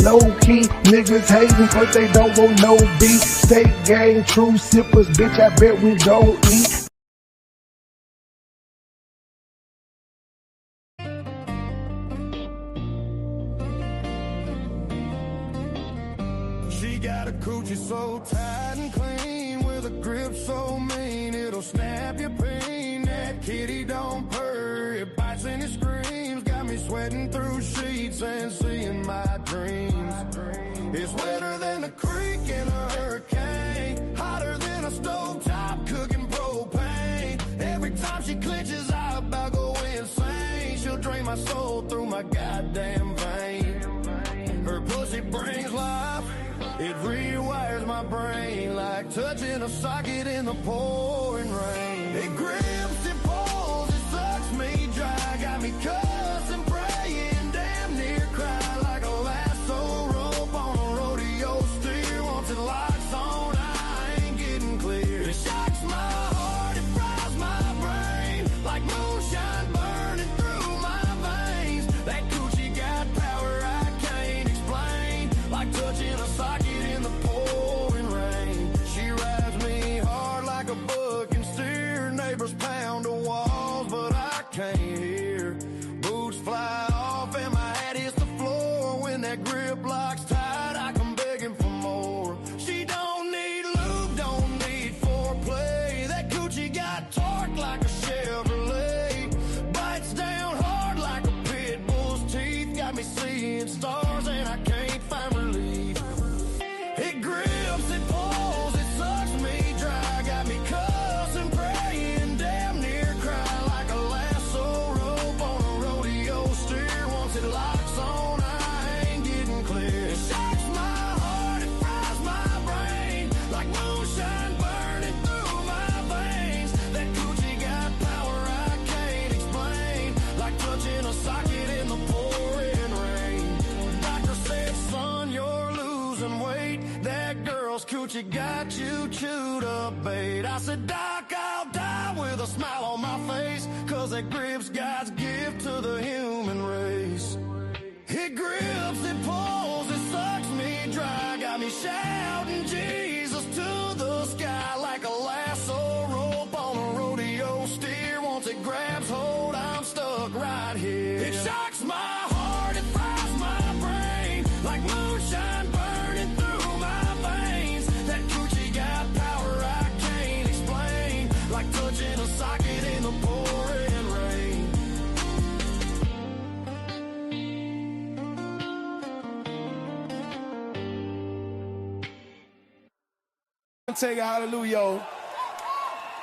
Low key, niggas hating but they don't want no beef. State gang, true sippers, bitch, I bet we don't eat. She got a coochie so tight and clean, with a grip so mean it'll snap your pain. That kitty don't purr, it bites and it screams, got me sweating through sheets and seeing my dreams. It's wetter than a creek in a hurricane, hotter than a stovetop cooking propane. Every time she clenches, I about go insane. She'll drain my soul through my goddamn vein. Her pussy brings life, it rewires my brain like touching a socket in the pouring rain. It grips, it pulls, it sucks me dry, got me cussing, praying, damn near cry like a lasso rope on a rodeo steer. Once it locks on, I ain't getting clear. It shocks my heart, it fries my brain like moonshine burning through my veins. That coochie got power I can't explain, like touching a socket in the pouring rain. She rides me hard like a buck and steer. Neighbors pound the walls, but I can't hear. Boots fly off and my hat hits the floor. When that grip locks tight, I come begging for more. She don't need lube, don't need foreplay. That coochie got torque like a Chevrolet. Bites down hard like a pit bull's teeth. Got me seeing stars and I can't find relief. It grips, it pulls, it sucks me dry, got me cussing, praying, damn near cry like a lasso rope on a rodeo steer. Once it locks on, I ain't getting clear. It shocks my heart, it fries my brain like moonshine burning through my veins. That coochie got power I can't explain, like touching a socket in the pouring rain. Doctor said, son, you're losing weight. That girl's coochie got you chewed up, bait. I said, Doc, I'll die with a smile on my face, cause that grip's God's gift to the human race. It grips, it pulls, it sucks me dry, got me shouting Jesus to the sky like a lasso rope on a rodeo steer. Once it grabs hold, I'm stuck right here. It shocks my heart, it fries my brain like moonshine burning through my veins. That coochie got power I can't explain, like touching a socket in the pouring rain. Take a hallelujah.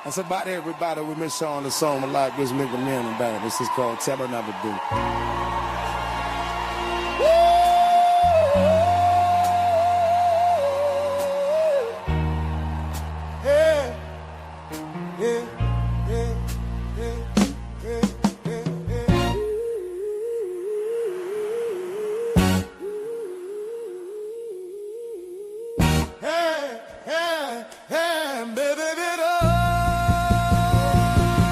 That's about everybody. We miss on the song a lot. Gives me the name about it. This is called Tell Her Never Do. Yeah, yeah, yeah, yeah, yeah, yeah. Hey, hey, baby,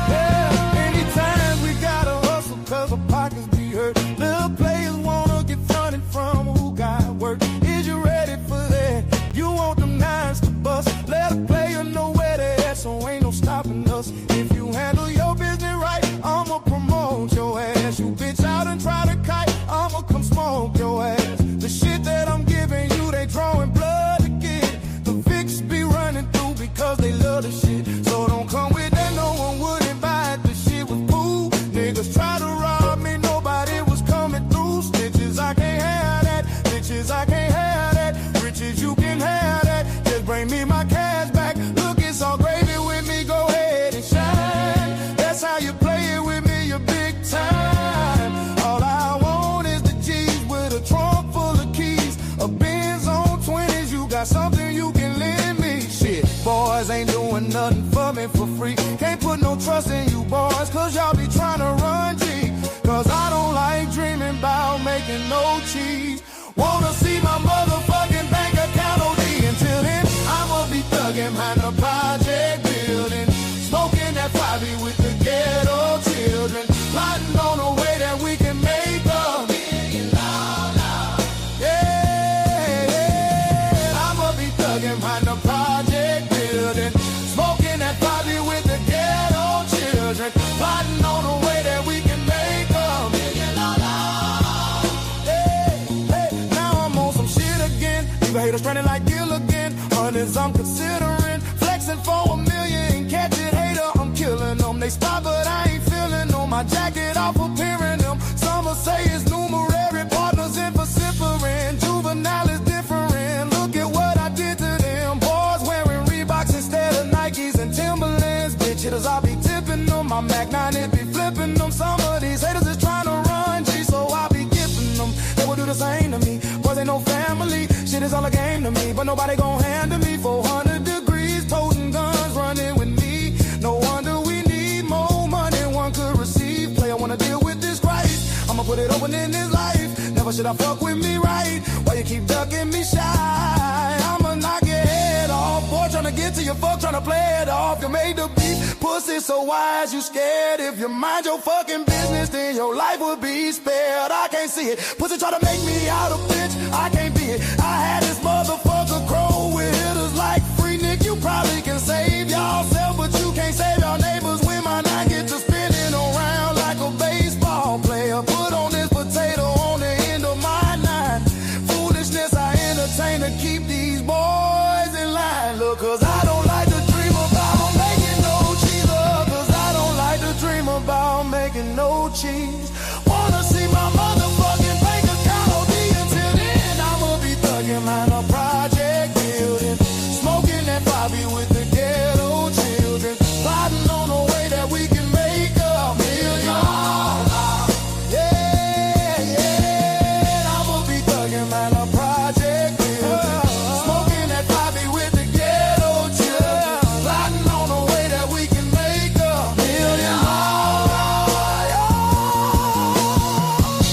yeah. Anytime we gotta hustle 'cause our pockets be hurt. Little players wanna get fronted from who got work. Is you ready for that? You want them nines to bust. Let a player know where they at, so ain't no stopping us. If you handle your business right, I'ma promote your ass. You bitch out and try to kite, I'ma come smoke your ass. The shit that I'm giving you, they drawing blood to get. The fix be running through because they love the shit. So don't come with that, no one wouldn't buy it. The shit was cool. Niggas try to rob me, nobody was coming through. Snitches, I can't have that. Bitches, I can't have that. Riches, you can have that. Just bring me my cash back. Look, it's all gravy with me, go ahead and shine. That's how you play it with me, you're big time. All I want is the G's with a trunk full of keys. A Benz on 20s, you got something you can lend me. Shit, boys ain't doing nothing for me for free. Can't put no trust in you boys, 'cause y'all be trying to run G. 'Cause I don't like dreaming about making no cheese. Wanna see my motherfucking bank account OD. Until then, I'ma be thugging behind the project building, smoking that 5 with the ghetto children, plotting on a way that we can make $1 million. Yeah. a hater stranded like Gilligan. Hundreds I'm considering. Flexing for $1 million. Catch it, hater, I'm killing them. They stop, but I ain't feeling them. My jacket off appearing them. Some will say it's numerary. Partners in vocifering. Juvenile is different. Look at what I did to them. Boys wearing Reeboks instead of Nikes and Timberlands. Bitch hitters, I be tipping them. My Mac 9, it be flipping them. Some of these haters is trying to run G, so I be gifting them. They will do the same to me. Boys ain't no family. Shit is all a game to me. But nobody gon' handle me. 400 degrees, toting guns, running with me. No wonder we need more money one could receive. Player wanna deal with this Christ. I'ma put it open in his life. Never should I fuck with me right. Why you keep ducking me shy? I'ma knock your head off. Boy, tryna get to your fuck, tryna play it off. You made the beat, pussy so wise, you scared. If you mind your fucking business, then your life would be spared. I can't see it. Pussy try to make me out a bitch, I can't be it. I had this motherfucker crow with hitters like Free Nick. You probably can save yourself, but you can't save your neighbors. When my nine get to spinning around like a baseball player. Put on this potato on the end of my nine. Foolishness I entertain to keep these boys in line. Look, cause I don't like to dream about making no cheese. Cause I don't like to dream about making no cheese. Wanna see my motherfucking bank account OD. Until then I'ma be thugging man a project building. Smoking that Bobby with the ghetto children. Plotting on a way that we can make $1 million. Yeah, I'ma be thugging man a project building. Smoking that Bobby with the ghetto children. Plotting on a way that we can make $1 million.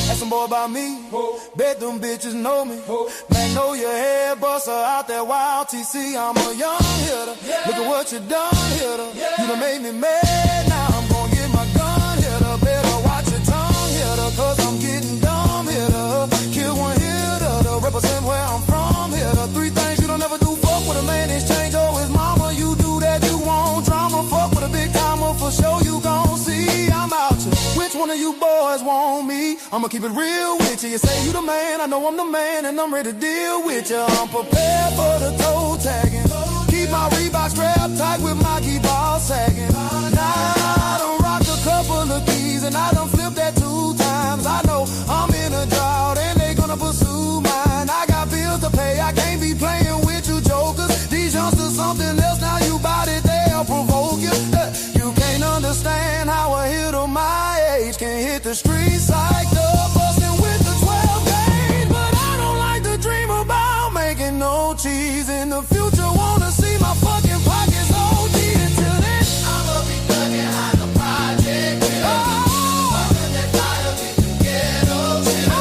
Ask some boy about me. Bet them bitches know me. Magnolia head buster out that wild TC. I'm a young hitter. Look at what you done, hitter. You done made me mad. Now I'm gonna get my gun, hitter. Better watch your tongue, hitter. Cause I'm getting dumb, hitter. Kill one hitter to represent where I'm from, hitter. 3 things you don't ever do. Fuck with a man, exchange or his mama. You do that, you want drama. Fuck with a big timer for sure. You gon' see I'm out you. Which one of you boys want me? I'ma keep it real with you. You say you the man, I know I'm the man, and I'm ready to deal with you. I'm prepared for the toe tagging. Keep my Reebok strapped tight with my key ball sagging. Now I done rocked a couple of keys, and I done flipped that 2 times. I know I'm in a drought, and they gonna pursue mine. I got bills to pay, I can't be playing with you jokers. These youngsters something else, now you bout it, they'll provoke you. You can't understand how a hitter my age can hit the streets like the bustin' with the 12 gauge. But I don't like to dream about making no cheese in the future. Wanna see my fucking pockets OD. Until then I'ma be thugging on the project. Fucking that title, get the ghetto chill.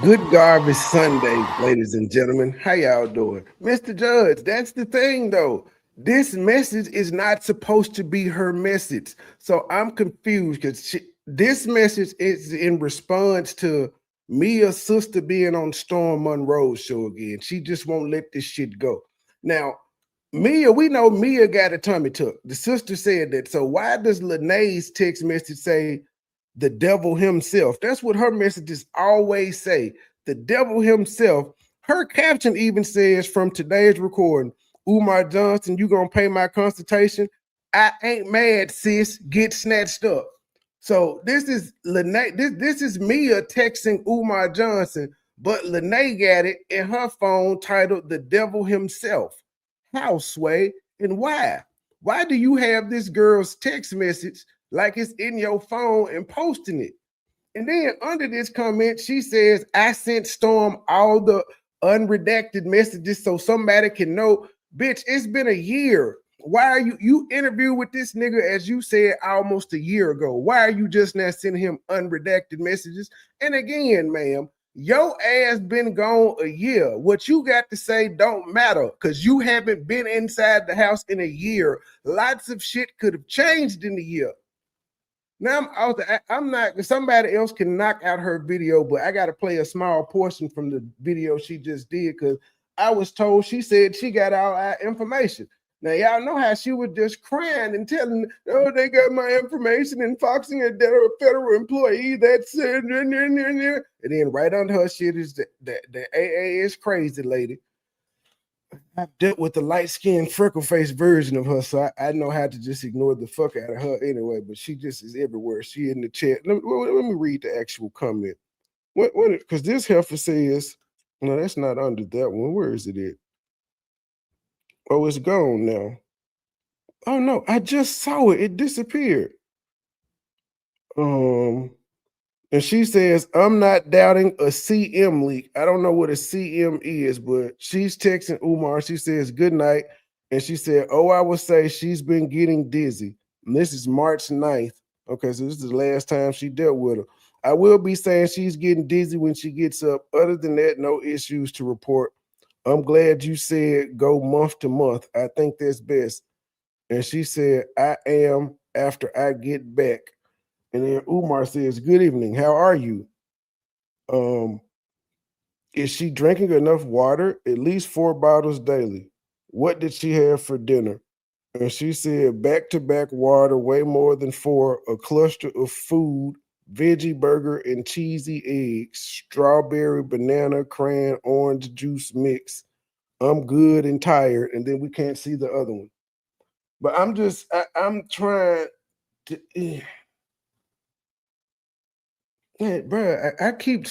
Good Garbage Sunday, ladies and gentlemen. How y'all doing? Mr. Judge, that's the thing though. This message is not supposed to be her message. So I'm confused because this message is in response to Mia's sister being on Storm Monroe's show again. She just won't let this shit go. Now, Mia, we know Mia got a tummy tuck. The sister said that. So why does Lanea's text message say the devil himself? That's what her messages always say. The devil himself. Her caption even says from today's recording, Umar Johnson, you gonna pay my consultation? I ain't mad, sis. Get snatched up. So this is Lanea. This is Mia texting Umar Johnson, but Lanea got it in her phone titled "The Devil Himself." How, Sway, and why? Why do you have this girl's text message like it's in your phone and posting it? And then under this comment, she says, I sent Storm all the unredacted messages so somebody can know. Bitch, it's been a year. Why are you interviewed with this nigga, as you said, almost a year ago? Why are you just now sending him unredacted messages? And again, ma'am, your ass been gone a year. What you got to say don't matter because you haven't been inside the house in a year. Lots of shit could have changed in a year. Now I'm not. Somebody else can knock out her video, but I got to play a small portion from the video she just did because I was told she said she got all our information. Now y'all know how she was just crying and telling, "Oh, they got my information and foxing a federal employee." That's and then right under her shit is the AA is crazy lady. I've dealt with the light-skinned, freckle-faced version of her, so I know how to just ignore the fuck out of her anyway. But she just is everywhere. She in the chat. Let me read the actual comment. What? Because this heifer says, no, that's not under that one. Where is it at? Oh, it's gone now. Oh no, I just saw it. It disappeared. And she says, I'm not doubting a CM leak. I don't know what a CM is, but she's texting Umar. She says, good night. And she said, oh, I would say she's been getting dizzy. And this is March 9th. Okay, so this is the last time she dealt with her. I will be saying she's getting dizzy when she gets up. Other than that, no issues to report. I'm glad you said go month to month. I think that's best. And she said, I am after I get back. And then Umar says, good evening. How are you? Is she drinking enough water? At least 4 bottles daily. What did she have for dinner? And she said, back-to-back water, way more than 4, a cluster of food, veggie burger and cheesy eggs, strawberry, banana, cran, orange juice mix. I'm good and tired. And then we can't see the other one. But I'm trying to... Yeah, bro, I keep,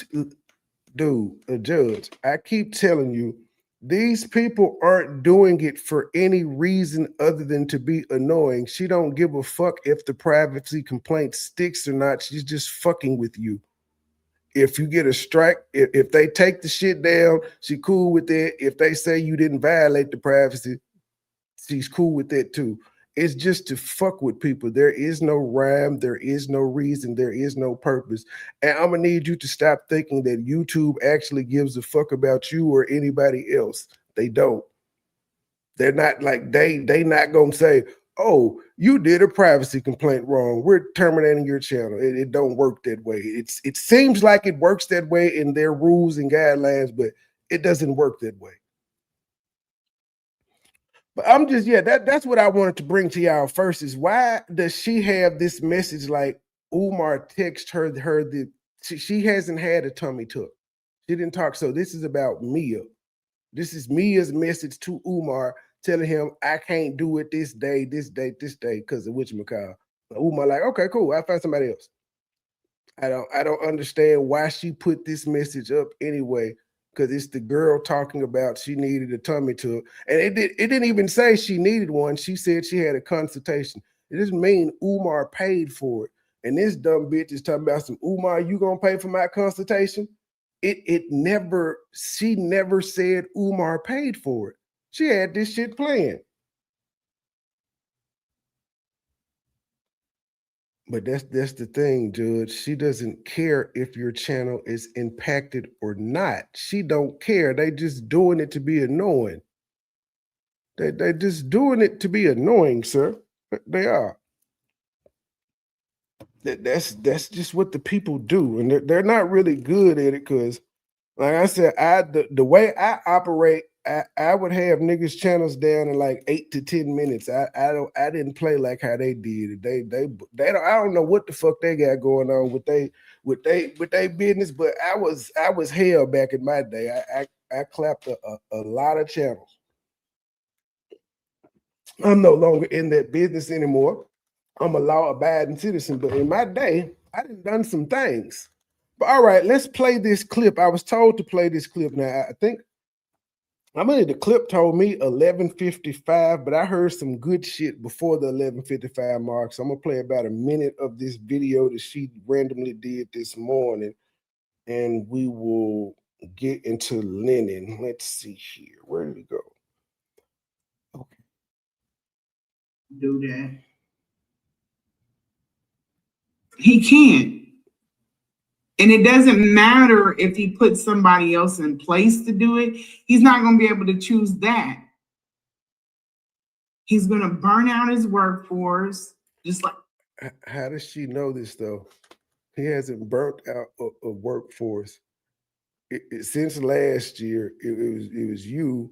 Judge, I keep telling you, these people aren't doing it for any reason other than to be annoying. She don't give a fuck if the privacy complaint sticks or not. She's just fucking with you. If you get a strike, if they take the shit down, she cool with it. If they say you didn't violate the privacy, she's cool with that too. It's just to fuck with people. There is no rhyme. There is no reason. There is no purpose. And I'm going to need you to stop thinking that YouTube actually gives a fuck about you or anybody else. They don't. They're not like, they not going to say, oh, you did a privacy complaint wrong. We're terminating your channel. It don't work that way. It seems like it works that way in their rules and guidelines, but it doesn't work that way. But I'm just, that's what I wanted to bring to y'all first is why does she have this message like Umar text her she hasn't had a tummy tuck. She didn't talk. So this is about Mia. This is Mia's message to Umar telling him I can't do it this day, because of whatchamacallit. Umar like, okay, cool. I'll find somebody else. I don't understand why she put this message up anyway. Because it's the girl talking about she needed a tummy tuck. And it didn't even say she needed one. She said she had a consultation. It doesn't mean Umar paid for it. And this dumb bitch is talking about some, Umar, you gonna pay for my consultation? She never said Umar paid for it. She had this shit planned. But that's the thing, Judge. She doesn't care if your channel is impacted or not. She don't care. They just doing it to be annoying. They're just doing it to be annoying, sir. They are. That's just what the people do, and they're not really good at it. Because, like I said, the way I operate, I would have niggas channels down in like 8 to 10 minutes. I didn't play like how they did. They don't, I don't know what the fuck they got going on with they business, but I was hell back in my day. I clapped a lot of channels. I'm no longer in that business anymore. I'm a law-abiding citizen, but in my day, I done some things. But all right, let's play this clip. I was told to play this clip. Now, I think the clip told me 11:55, but I heard some good shit before the 11:55 mark. So I'm gonna play about a minute of this video that she randomly did this morning, and we will get into linen. Let's see here. Where did it go? Okay. Do that. He can't. And it doesn't matter if he puts somebody else in place to do it. He's not going to be able to choose that. He's going to burn out his workforce, just like How does she know this though? He hasn't burnt out a workforce. Since last year. It was you,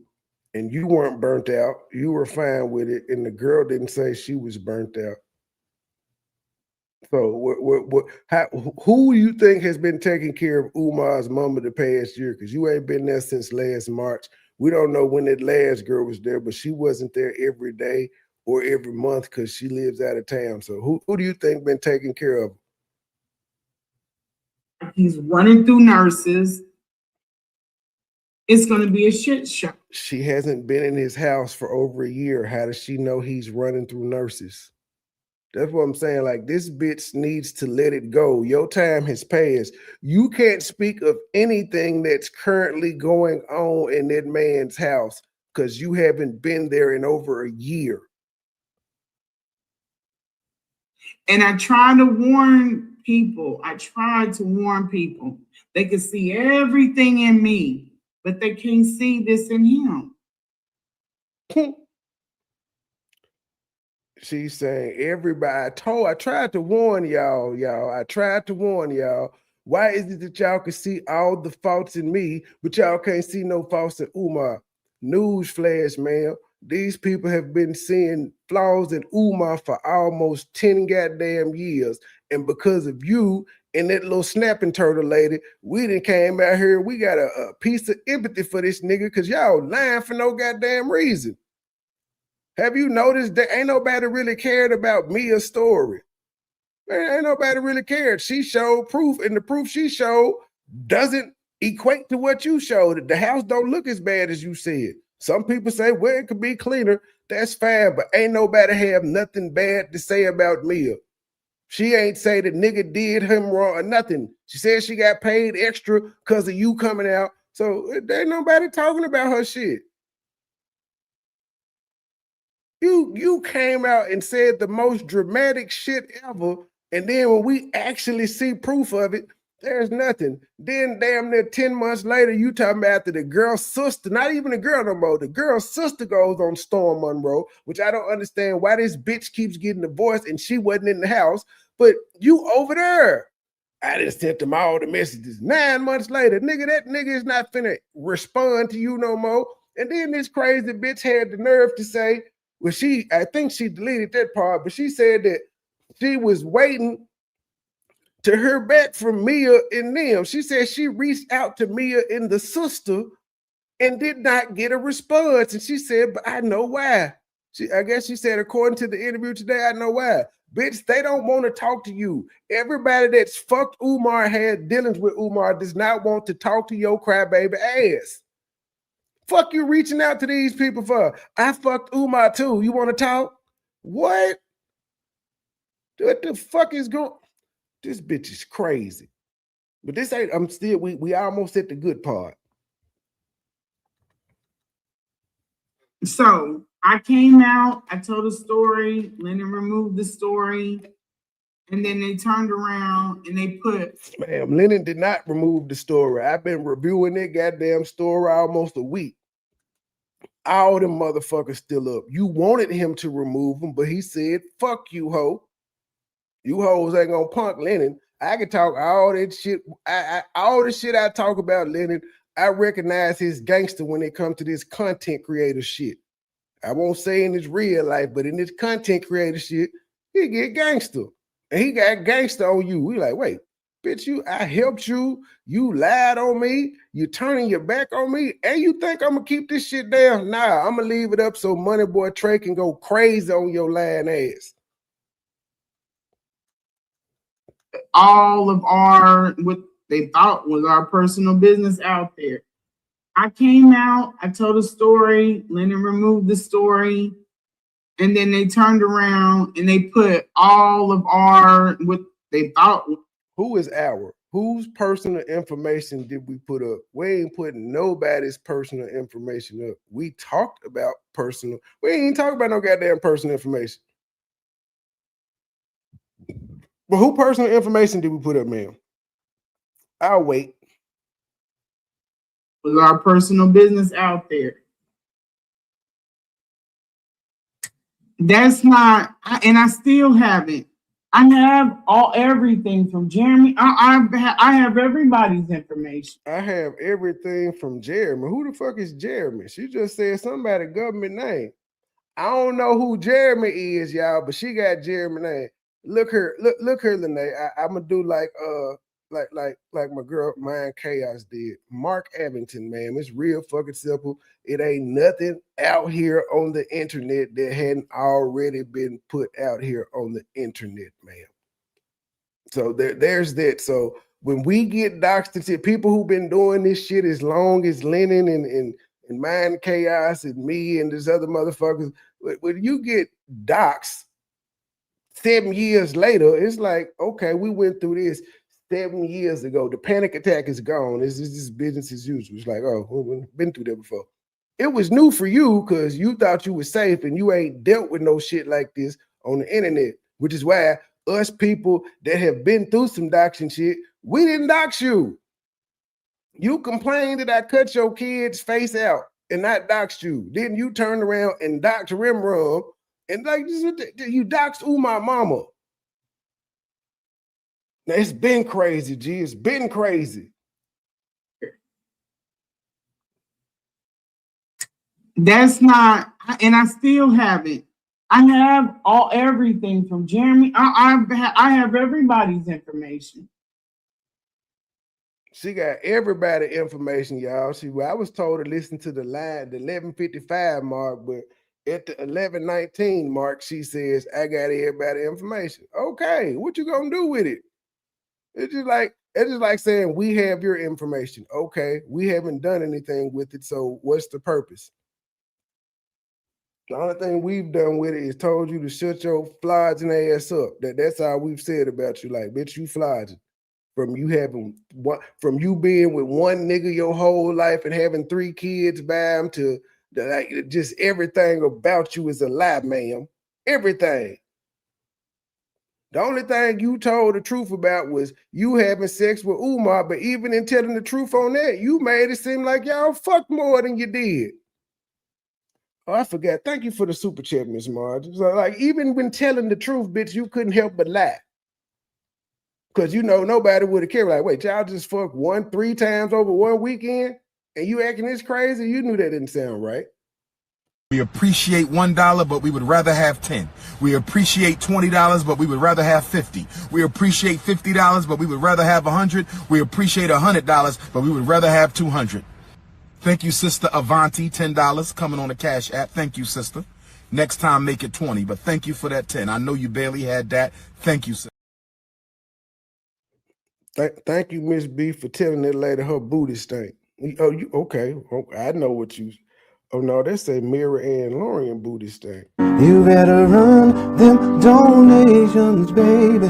and you weren't burnt out. You were fine with it, and the girl didn't say she was burnt out. So who you think has been taking care of Umar's mama the past year? Because you ain't been there since last March. We don't know when that last girl was there, but she wasn't there every day or every month because she lives out of town. So who do you think been taking care of her? He's running through nurses. It's going to be a shit show. She hasn't been in his house for over a year. How does she know he's running through nurses? That's what I'm saying. Like, this bitch needs to let it go. Your time has passed. You can't speak of anything that's currently going on in that man's house because you haven't been there in over a year. And I tried to warn people. They can see everything in me, but they can't see this in him. She's saying everybody. I tried to warn y'all. I tried to warn y'all. Why is it that y'all can see all the faults in me, but y'all can't see no faults in Umar? Newsflash, man. These people have been seeing flaws in Umar for almost 10 goddamn years. And because of you and that little snapping turtle lady, we done came out here. We got a piece of empathy for this nigga because y'all lying for no goddamn reason. Have you noticed that ain't nobody really cared about Mia's story? Man, ain't nobody really cared. She showed proof, and the proof she showed doesn't equate to what you showed. The house don't look as bad as you said. Some people say, well, it could be cleaner. That's fine, but ain't nobody have nothing bad to say about Mia. She ain't say the nigga did him wrong or nothing. She said she got paid extra because of you coming out. So there ain't nobody talking about her shit. You came out and said the most dramatic shit ever, and then when we actually see proof of it, there's nothing. Then damn near 10 months later, you talking about the girl's sister, not even the girl no more, the girl's sister goes on Storm Monroe, which I don't understand why this bitch keeps getting divorced and she wasn't in the house, but you over there. I just sent them all the messages. 9 months later, nigga, that nigga is not finna respond to you no more. And then this crazy bitch had the nerve to say, well, I think she deleted that part, but she said that she was waiting to hear back from Mia and them. She said she reached out to Mia and the sister and did not get a response. And she said, but I know why. I guess she said, according to the interview today, I know why. Bitch, they don't want to talk to you. Everybody that's fucked Umar, had dealings with Umar, does not want to talk to your crybaby ass. Fuck you reaching out to these people for? I fucked Umar too. You want to talk? What? What the fuck is going? This bitch is crazy. But this ain't, I'm still, we almost at the good part. So I came out, I told a story, Lennon removed the story, and then they turned around and they put... Ma'am, Lennon did not remove the story. I've been reviewing that goddamn story almost a week. All them motherfuckers still up. You wanted him to remove them, but he said, fuck you, ho. You hoes ain't gonna punk Lennon. I can talk all that shit. All the shit I talk about Lennon, I recognize his gangster when it comes to this content creator shit. I won't say in his real life, but in this content creator shit, he get gangster. And he got gangster on you. We like, wait, bitch, I helped you. You lied on me. You turning your back on me. And you think I'm going to keep this shit down? Nah, I'm going to leave it up so MoneyBoy Trey can go crazy on your lying ass. All of what they thought was our personal business out there. I came out, I told a story, Lennon removed the story, and then they turned around and they put all of what they thought. Who is our? Whose personal information did we put up? We ain't putting nobody's personal information up. We talked about personal. We ain't talking about no goddamn personal information. But who personal information did we put up, ma'am? I'll wait. Was our personal business out there. That's not, and I still haven't. I have everything from Jeremy. I have everybody's information. I have everything from Jeremy. Who the fuck is Jeremy? She just said somebody government name. I don't know who Jeremy is, y'all, but she got Jeremy name. Look her, look her, Lanea. I'm gonna do like my girl Mind Chaos did. Mark Abington, man. It's real fucking simple. It ain't nothing out here on the internet that hadn't already been put out here on the internet, man. So there's that. So when we get doxed and people who've been doing this shit as long as Lennon and Mind Chaos and me and this other motherfuckers, when you get doxed 7 years later, it's like, okay, we went through this 7 years ago. The panic attack is gone. This is just business as usual. It's like, oh, we've been through that before. It was new for you because you thought you were safe and you ain't dealt with no shit like this on the internet, which is why us people that have been through some doxing shit, we didn't dox you. You complained that I cut your kid's face out and not doxed you. Then you turned around and doxed Rimrum and like you doxed Umar mama. Now it's been crazy, G. It's been crazy. That's not, and I still have it. I have everything from Jeremy. I have everybody's information. She got everybody information, y'all. I was told to listen to the 11:55 mark, but at the 11:19 mark, she says, I got everybody information. Okay, what you gonna do with it? It's just like saying we have your information. Okay, we haven't done anything with it, so what's the purpose? The only thing we've done with it is told you to shut your flogging ass up. That's all we've said about you. Like, bitch, you flogging. From you being with one nigga your whole life and having 3 kids by him to just everything about you is a lie, ma'am. Everything. The only thing you told the truth about was you having sex with Umar, but even in telling the truth on that, you made it seem like y'all fucked more than you did. Oh, I forgot. Thank you for the super chat, Miss Marge. So, like, even when telling the truth, bitch, you couldn't help but lie. Because nobody would have cared. Like, wait, y'all just fucked 3 times over one weekend and you acting this crazy? You knew that didn't sound right. We appreciate $1, but we would rather have 10. We appreciate $20, but we would rather have 50. We appreciate $50, but we would rather have 100. We appreciate $100, but we would rather have 200. Thank you, Sister Avanti, $10 coming on the Cash App. Thank you, sister. Next time, make it 20, but thank you for that 10. I know you barely had that. Thank you, sister. Thank you, Miss B, for telling that lady her booty stink. Oh, you okay? I know what you. Oh no, that's a Mira and Lorian booty stink. You better run them donations, baby.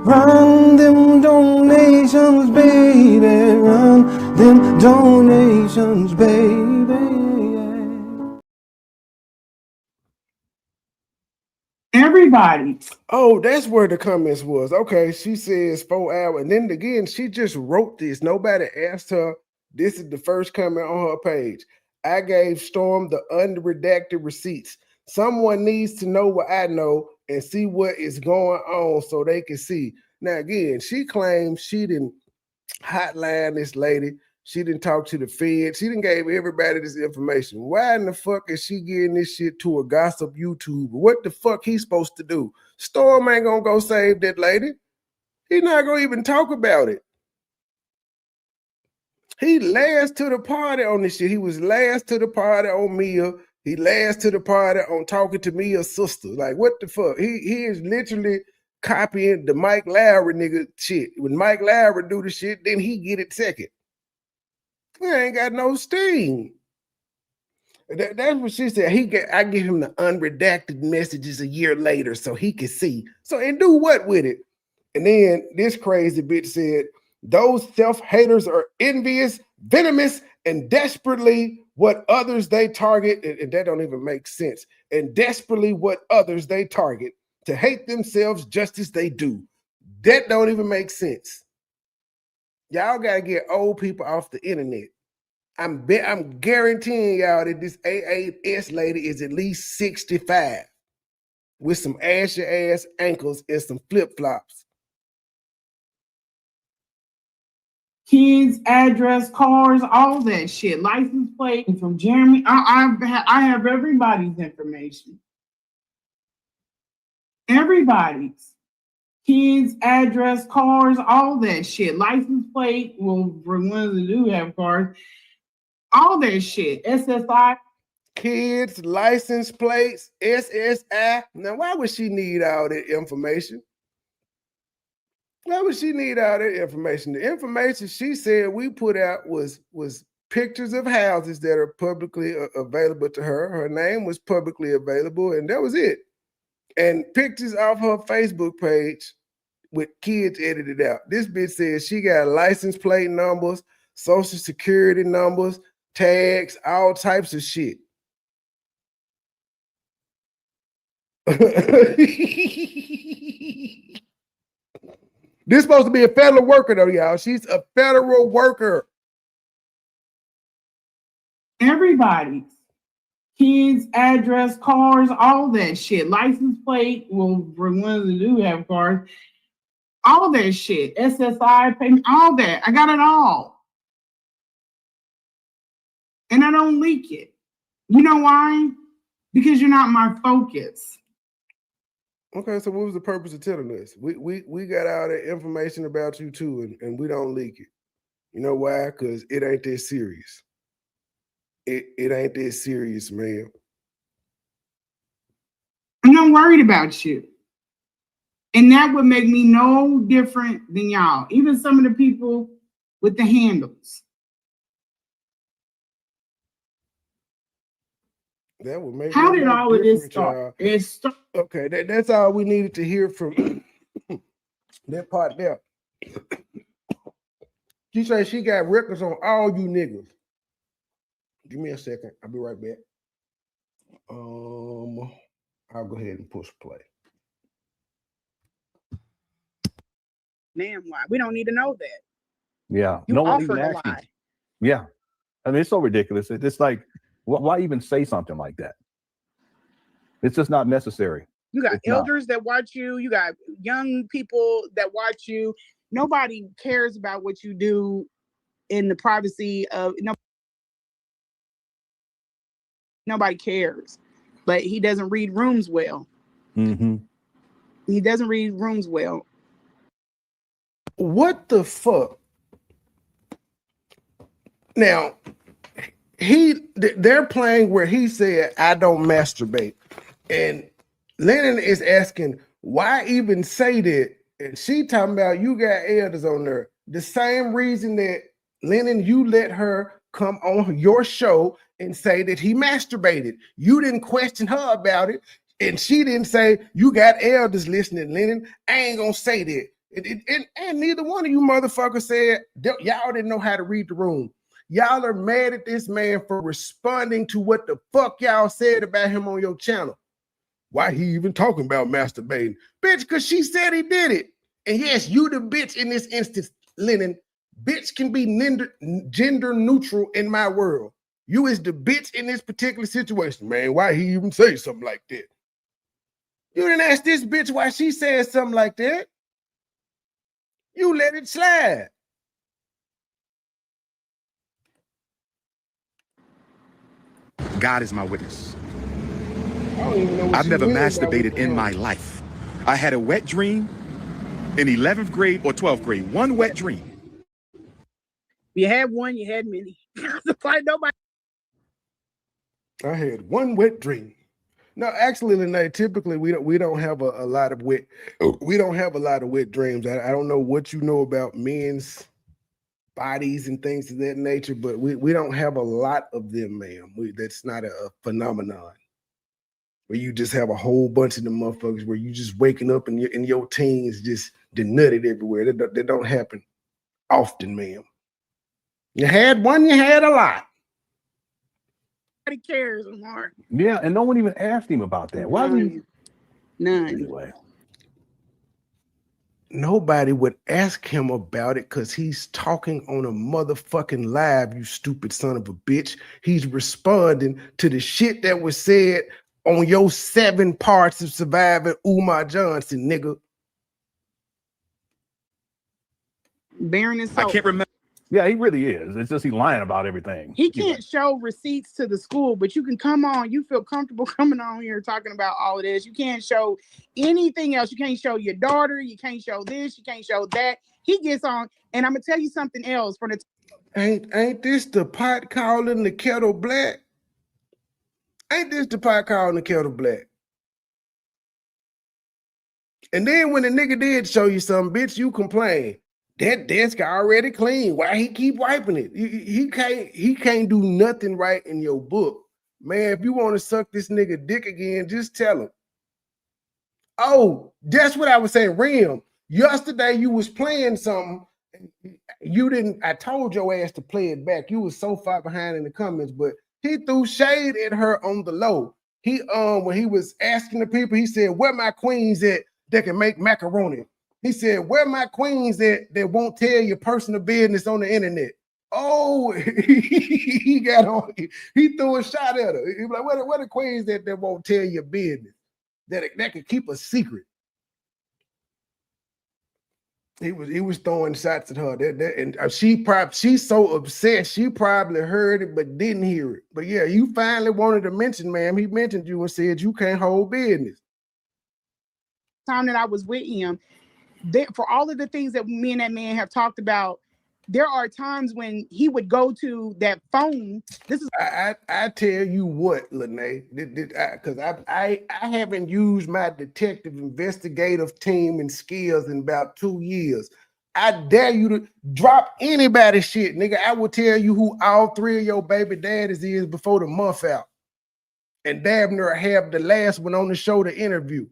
Run them donations, baby. Run them donations, baby. Everybody. Oh, that's where the comments was. Okay, she says 4 hours. And then again, she just wrote this. Nobody asked her. This is the first comment on her page. I gave Storm the unredacted receipts. Someone needs to know what I know and see what is going on so they can see. Now, again, she claims she didn't hotline this lady. She didn't talk to the Fed. She didn't gave everybody this information. Why in the fuck is she getting this shit to a gossip YouTuber? What the fuck he supposed to do? Storm ain't gonna go save that lady. He not gonna even talk about it. He last to the party on this shit. He was last to the party on Mia. He last to the party on talking to Mia's sister. Like, what the fuck? He is literally copying the Mike Lowry nigga shit. When Mike Lowry do the shit, then he get it second. He ain't got no steam. That's what she said. I give him the unredacted messages a year later so he can see. So, and do what with it? And then this crazy bitch said, those self-haters are envious, venomous, and desperately what others they target, and that don't even make sense, and desperately what others they target to hate themselves just as they do. That don't even make sense. Y'all gotta get old people off the internet. I'm guaranteeing y'all that this AAS lady is at least 65. with some ashy ass ankles and some flip flops. Kids, address, cars, all that shit. License plate from Jeremy. I have everybody's information. Everybody's. Kids, address, cars, all that shit. License plate, well, for ones that do have cars, all that shit. SSI. Kids, license plates, SSI. Now, why would she need all that information? Why would she need all that information? The information she said we put out was pictures of houses that are publicly available to her. Her name was publicly available, and that was it. And pictures off her Facebook page with kids edited out. This bitch says she got license plate numbers, social security numbers, tags, all types of shit. This supposed to be a federal worker though, y'all. She's a federal worker. Everybody's. Kids, address, cars, all that shit. License plate, well, for ones that do have cars, all that shit. SSI payment, all that. I got it all. And I don't leak it. You know why? Because you're not my focus. Okay, so what was the purpose of telling us? We got all that information about you too, and we don't leak it. You know why? Because it ain't that serious. It ain't that serious, man. I'm not worried about you. And that would make me no different than y'all. Even some of the people with the handles. That would make. How did all of this start? It started. Okay, that's all we needed to hear from that part there. She said she got records on all you niggas. Give me a second. I'll be right back. I'll go ahead and push play. Damn lie. We don't need to know that. Yeah. You no one offered even a asked you. lie. Yeah. I mean, it's so ridiculous. It's like, why even say something like that? It's just not necessary. You got elders that watch you. You got young people that watch you. Nobody cares about what you do in the privacy of nobody cares. But he doesn't read rooms well. Mm-hmm. He doesn't read rooms well. What the fuck? Now, they're playing where he said, I don't masturbate. And Lennon is asking, why even say that? And she talking about you got elders on there. The same reason that Lennon, you let her come on your show and say that he masturbated. You didn't question her about it. And she didn't say, you got elders listening, Lennon. I ain't gonna say that. And neither one of you motherfuckers said, y'all didn't know how to read the room. Y'all are mad at this man for responding to what the fuck y'all said about him on your channel. Why he even talking about masturbating? Bitch, because she said he did it. And yes, you the bitch in this instance, Lennon. Bitch can be gender neutral in my world. You is the bitch in this particular situation, man. Why he even say something like that? You didn't ask this bitch why she said something like that. You let it slide. God is my witness. I don't even know what I've she never mean by masturbated in my life. I had a wet dream in 11th grade or 12th grade. One wet dream. You had one, you had many. Nobody. I had one wet dream. No, actually, Lanea, typically we don't have a lot of wet. We don't have a lot of wet dreams. I don't know what you know about men's bodies and things of that nature, but we don't have a lot of them, ma'am. That's not a phenomenon where you just have a whole bunch of them motherfuckers where you just waking up and in your teens just nutted everywhere. That don't happen often, ma'am. You had one, you had a lot. Nobody cares, Umar. Yeah, and no one even asked him about that. Why was he? None. Anyway. Nobody would ask him about it because he's talking on a motherfucking live, you stupid son of a bitch. He's responding to the shit that was said on your 7 parts of surviving Umar Johnson, nigga. Bearing his soul. I can't remember. Yeah, he really is. It's just he lying about everything. He can't show receipts to the school, but you can come on. You feel comfortable coming on here talking about all of this. You can't show anything else. You can't show your daughter. You can't show this. You can't show that. He gets on, and I'm gonna tell you something else. For the Ain't this the pot calling the kettle black? Ain't this the pot calling the kettle black? And then when the nigga did show you something, bitch, you complain. That desk already clean. Why he keep wiping it? He can't do nothing right in your book. Man, if you want to suck this nigga dick again, just tell him. Oh, that's what I was saying, Rim. Yesterday you was playing something. You didn't, I told your ass to play it back. You was so far behind in the comments, but he threw shade at her on the low. He when he was asking the people, he said, where my queens at that can make macaroni? He said, where my queens that won't tell your personal business on the internet? Oh, he got on, he threw a shot at her. He was like, where the queens that won't tell your business? That can keep a secret. He was throwing shots at her. And she's so obsessed, she probably heard it but didn't hear it. But yeah, you finally wanted to mention, ma'am. He mentioned you and said you can't hold business. time that I was with him, for all of the things that me and that man have talked about, there are times when he would go to that phone. This is I tell you what, Lanea, because I haven't used my detective investigative team and skills in about 2 years. I dare you to drop anybody's shit, nigga. I will tell you who all 3 of your baby daddies is before the month out. And damn near have the last one on the show to interview.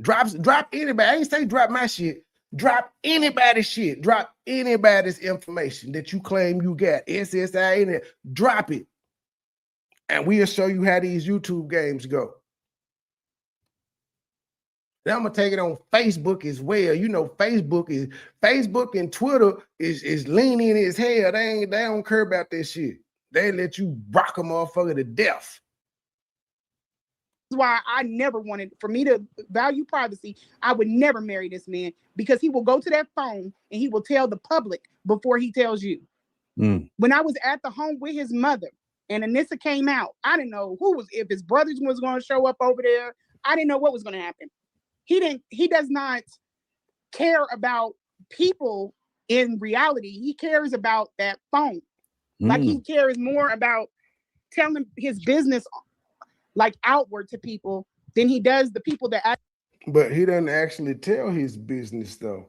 Drop anybody. I ain't say drop my shit. Drop anybody's shit. Drop anybody's information that you claim you got. SSI in it. Drop it. And we'll show you how these YouTube games go. Then I'm gonna take it on Facebook as well. You know, Facebook and Twitter is leaning as hell. They don't care about this shit. They let you rock a motherfucker to death. why I never wanted, for me to value privacy, I would never marry this man, because he will go to that phone and he will tell the public before he tells you. When I was at the home with his mother and Anissa came out, I didn't know if his brothers was going to show up over there. I didn't know what was going to happen. He does not care about people in reality. He cares about that phone. Like he cares more about telling his business like outward to people than he does the people that. But he doesn't actually tell his business though.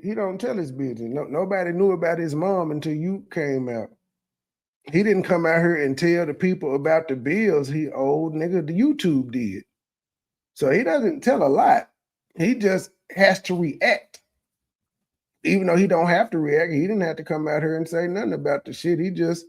He don't tell his business. Nobody knew about his mom until you came out. He didn't come out here and tell the people about the bills he owed, nigga. The YouTube did. So he doesn't tell a lot. He just has to react. Even though he don't have to react, he didn't have to come out here and say nothing about the shit. He just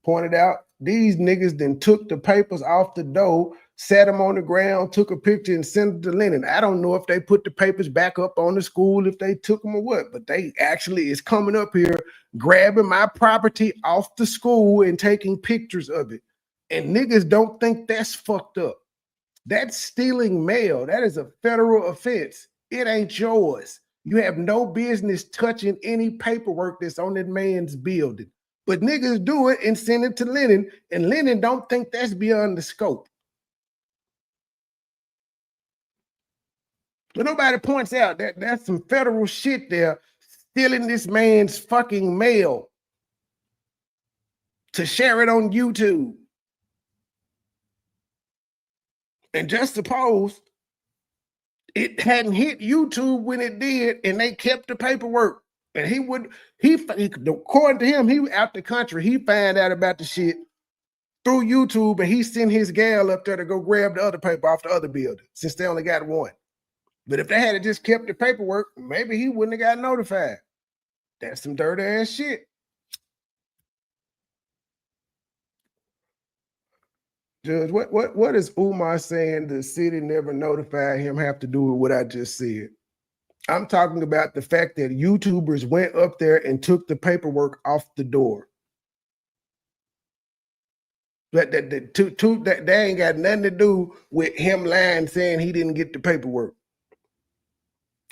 pointed out these niggas then took the papers off the door, sat them on the ground, took a picture and sent it to Lennon. I don't know if they put the papers back up on the school, if they took them or what, but they actually is coming up here, grabbing my property off the school and taking pictures of it. And niggas don't think that's fucked up. That's stealing mail. That is a federal offense. It ain't yours. You have no business touching any paperwork that's on that man's building. But niggas do it and send it to Lennon, and Lennon don't think that's beyond the scope. But nobody points out that that's some federal shit there, stealing this man's fucking mail to share it on YouTube. And just suppose it hadn't hit YouTube when it did, and they kept the paperwork. And he according to him, he out the country. He found out about the shit through YouTube, and he sent his gal up there to go grab the other paper off the other building, since they only got one. But if they had just kept the paperwork, maybe he wouldn't have got notified. That's some dirty ass shit. Judge, what is Umar saying the city never notified him have to do with what I just said? I'm talking about the fact that YouTubers went up there and took the paperwork off the door. But that ain't got nothing to do with him lying, saying he didn't get the paperwork.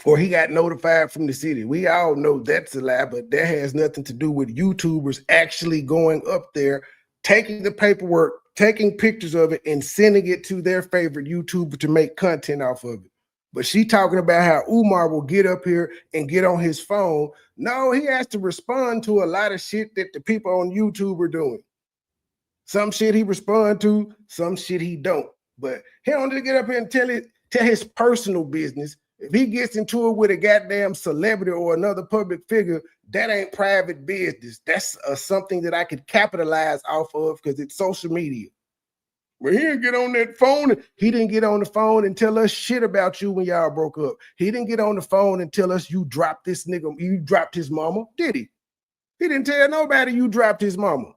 Or he got notified from the city. We all know that's a lie, but that has nothing to do with YouTubers actually going up there, taking the paperwork, taking pictures of it, and sending it to their favorite YouTuber to make content off of it. But she talking about how Umar will get up here and get on his phone. No, he has to respond to a lot of shit that the people on YouTube are doing. Some shit he respond to, some shit he don't. But he don't just get up here and tell his personal business. If he gets into it with a goddamn celebrity or another public figure, that ain't private business. That's something that I could capitalize off of because it's social media. But he didn't get on that phone. He didn't get on the phone and tell us shit about you when y'all broke up. He didn't get on the phone and tell us you dropped this nigga, you dropped his mama, did he? He didn't tell nobody you dropped his mama.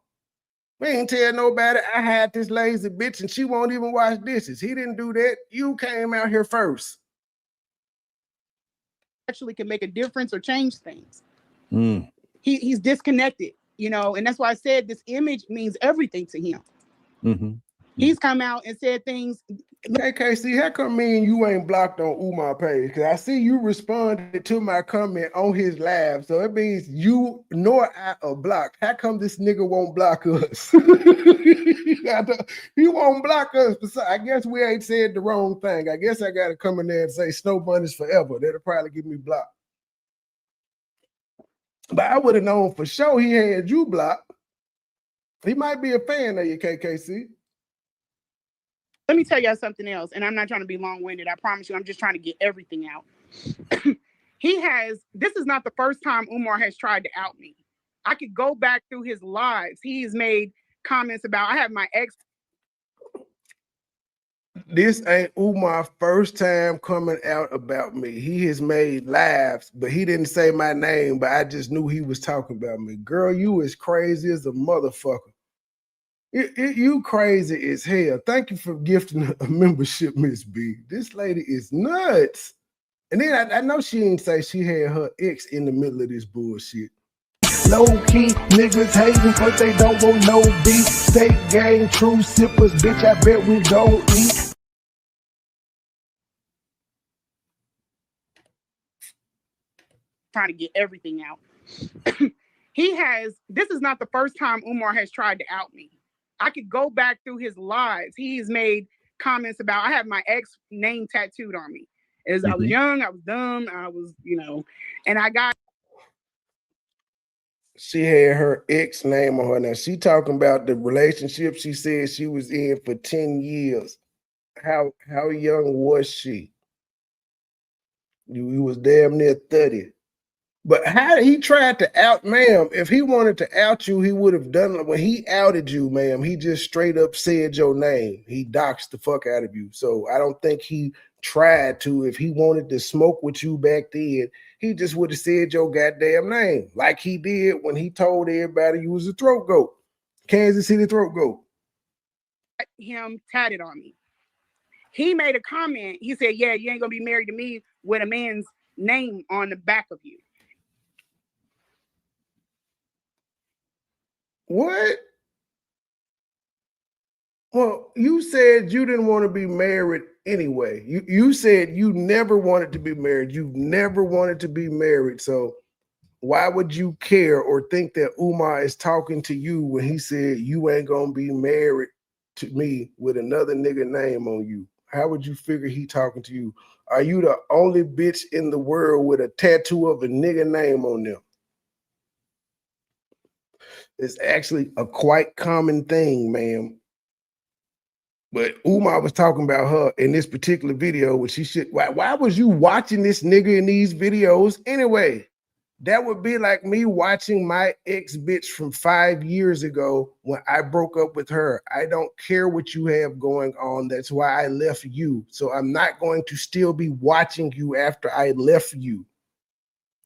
We ain't tell nobody I had this lazy bitch and she won't even wash dishes. He didn't do that. You came out here first. Actually can make a difference or change things. He's disconnected, you know, and that's why I said this image means everything to him. He's come out and said things. Hey, KC, how come me and you ain't blocked on Umar page? Because I see you responded to my comment on his live. So it means you nor I are blocked. How come this nigga won't block us? He won't block us. I guess we ain't said the wrong thing. I guess I got to come in there and say Snow Bunny's forever. That'll probably get me blocked. But I would have known for sure he had you blocked. He might be a fan of you, KKC. Let me tell y'all something else, and I'm not trying to be long-winded. I promise you, I'm just trying to get everything out. This is not the first time Umar has tried to out me. I could go back through his lives. He's made comments about, I have my ex. This ain't Umar's first time coming out about me. He has made lives, but he didn't say my name, but I just knew he was talking about me. Girl, you as crazy as a motherfucker. You crazy as hell. Thank you for gifting a membership, Miss B. This lady is nuts. And then I know she didn't say she had her ex in the middle of this bullshit. Low key niggas hating, but they don't want no beef. State gang, true sippers, bitch. I bet we don't eat. Trying to get everything out. This is not the first time Umar has tried to out me. I could go back through his lives. He's made comments about, I have my ex name tattooed on me. As I was young, I was dumb, I was, you know, and I got. She had her ex name on her. Now she talking about the relationship she said she was in for 10 years. How young was she? You was damn near 30. But how he tried to out, ma'am, if he wanted to out you, he would have done it. When he outed you, ma'am, he just straight up said your name. He doxed the fuck out of you. So I don't think he tried to. If he wanted to smoke with you back then, he just would have said your goddamn name, like he did when he told everybody you was a throat goat. Kansas City throat goat. Him tatted on me. He made a comment. He said, yeah, you ain't gonna be married to me with a man's name on the back of you. What? Well, you said you didn't want to be married anyway. You said you never wanted to be married. You've never wanted to be married. So why would you care or think that Umar is talking to you when he said you ain't gonna be married to me with another nigga name on you? How would you figure he talking to you? Are you the only bitch in the world with a tattoo of a nigga name on them? It's actually a quite common thing, ma'am. But Umar was talking about her in this particular video when she should. Why was you watching this nigga in these videos anyway? That would be like me watching my ex bitch from 5 years ago when I broke up with her. I don't care what you have going on. That's why I left you. So I'm not going to still be watching you after I left you.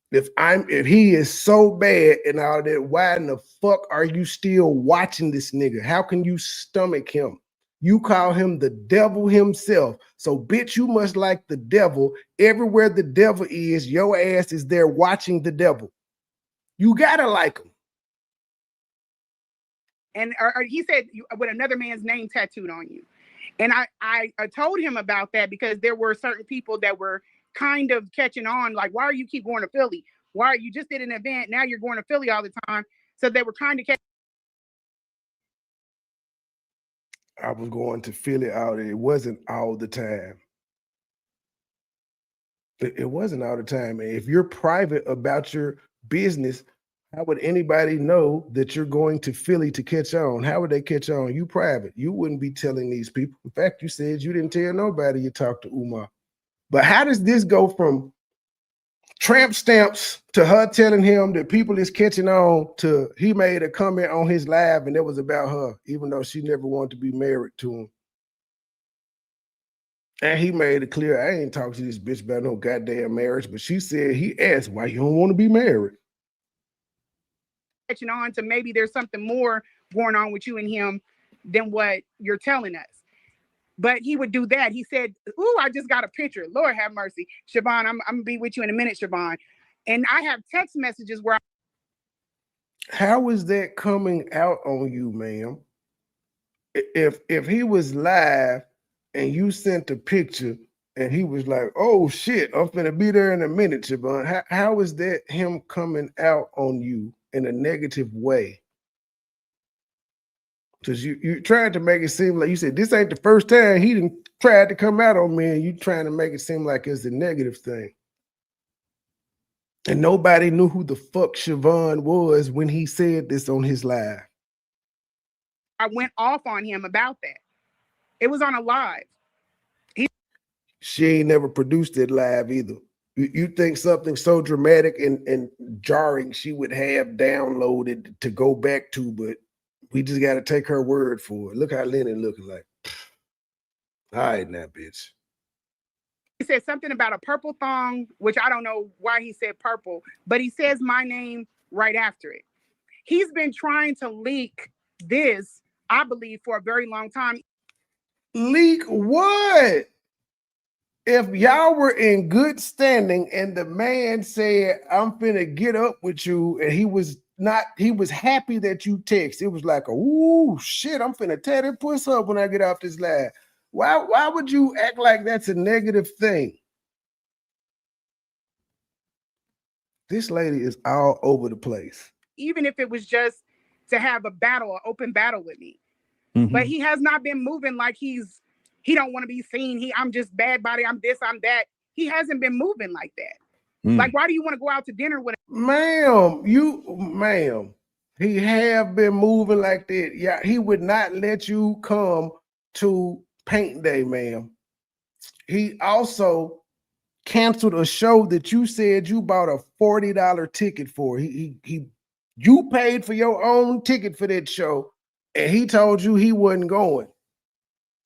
If he is so bad and all that, why in the fuck are you still watching this nigga? How can you stomach him? You call him the devil himself. So bitch, you must like the devil. Everywhere the devil is, your ass is there watching the devil. You gotta like him. And or he said with another man's name tattooed on you. And I told him about that because there were certain people that were kind of catching on, like, why are you keep going to Philly? Why you just did an event, now you're going to Philly all the time. So they were kind of catching. I was going to Philly out. It wasn't all the time. It wasn't all the time. And if you're private about your business, how would anybody know that you're going to Philly to catch on? How would they catch on? You private. You wouldn't be telling these people. In fact, you said you didn't tell nobody you talked to Umar. But how does this go from tramp stamps to her telling him that people is catching on to he made a comment on his live and it was about her, even though she never wanted to be married to him? And he made it clear, I ain't talking to this bitch about no goddamn marriage, but she said he asked why you don't want to be married. Catching on to maybe there's something more going on with you and him than what you're telling us. But he would do that. He said, ooh, I just got a picture. Lord have mercy. Siobhan, I'm going to be with you in a minute, Siobhan. And I have text messages where. How is that coming out on you, ma'am? If he was live and you sent a picture and he was like, oh shit, I'm finna be there in a minute, Siobhan. How is that him coming out on you in a negative way? Because you tried to make it seem like you said this ain't the first time he didn't tried to come out on me, and you trying to make it seem like it's a negative thing. And nobody knew who the fuck Siobhan was when he said this on his live. I went off on him about that. It was on a live. She ain't never produced it live either. You think something so dramatic and jarring she would have downloaded to go back to, but we just got to take her word for it. Look how Lennon looking like. All right now, bitch. He said something about a purple thong, which I don't know why he said purple, but he says my name right after it. He's been trying to leak this, I believe, for a very long time. Leak what? If y'all were in good standing and the man said, I'm finna get up with you, and he was happy that you text. It was like, ooh, shit, I'm finna tear that puss up when I get off this live. Why would you act like that's a negative thing? This lady is all over the place. Even if it was just to have a battle, an open battle with me. Mm-hmm. But he has not been moving like he don't want to be seen. I'm just bad body. I'm this, I'm that. He hasn't been moving like that. Like, why do you want to go out to dinner with him? Ma'am, he have been moving like that. Yeah, he would not let you come to paint day, ma'am. He also canceled a show that you said you bought a $40 ticket for. You paid for your own ticket for that show, and he told you he wasn't going.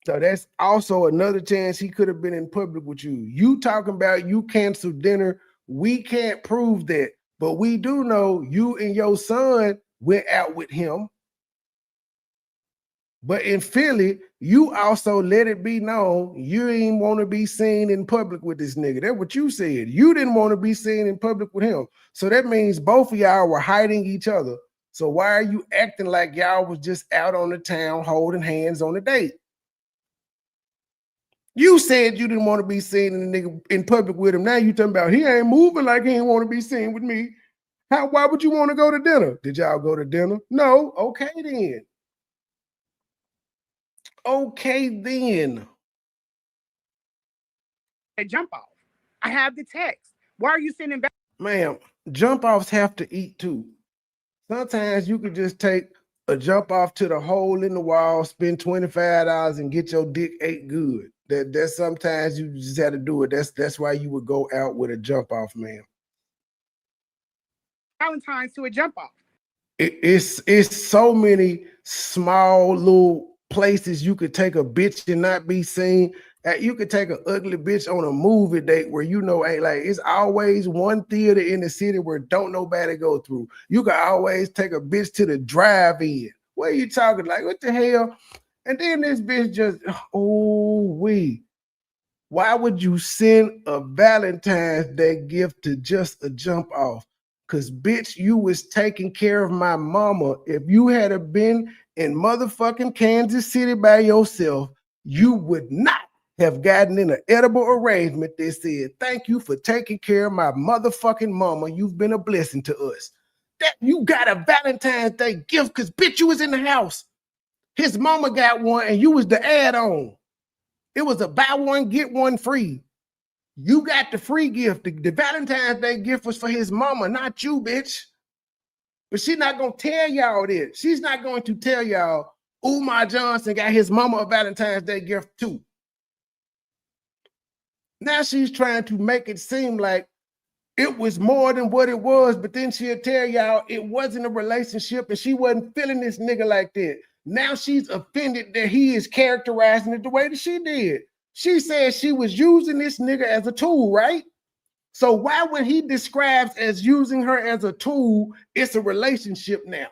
So that's also another chance he could have been in public with you. You talking about you canceled dinner. We can't prove that, but we do know you and your son went out with him. But in Philly, you also let it be known you ain't want to be seen in public with this nigga. That's what you said. You didn't want to be seen in public with him. So that means both of y'all were hiding each other. So why are you acting like y'all was just out on the town holding hands on a date? You said you didn't want to be seen in the nigga in public with him. Now you talking about he ain't moving like he ain't want to be seen with me. Why would you want to go to dinner? Did y'all go to dinner? No. Okay then. Okay then. A jump off. I have the text. Why are you sending back? Ma'am, jump offs have to eat too. Sometimes you could just take a jump off to the hole in the wall, spend $25 and get your dick ate good. That's sometimes you just have to do it. That's why you would go out with a jump off, ma'am. Valentine's to a jump off. It's so many small little places you could take a bitch and not be seen. You could take an ugly bitch on a movie date where it's always one theater in the city where don't nobody go through. You could always take a bitch to the drive-in. What are you talking like? What the hell? And then this bitch just, why would you send a Valentine's Day gift to just a jump off? because bitch, you was taking care of my mama. If you had been in motherfucking Kansas City by yourself, you would not have gotten in an edible arrangement that said, thank you for taking care of my motherfucking mama. You've been a blessing to us. That you got a Valentine's Day gift because bitch, you was in the house. His mama got one and you was the add-on. It was a buy one, get one free. You got the free gift. The Valentine's Day gift was for his mama, not you, bitch. But she's not going to tell y'all this. She's not going to tell y'all Umar Johnson got his mama a Valentine's Day gift too. Now she's trying to make it seem like it was more than what it was, but then she'll tell y'all it wasn't a relationship and she wasn't feeling this nigga like that. Now she's offended that he is characterizing it the way that she did. She said she was using this nigga as a tool, right? So why when he describes as using her as a tool, it's a relationship now?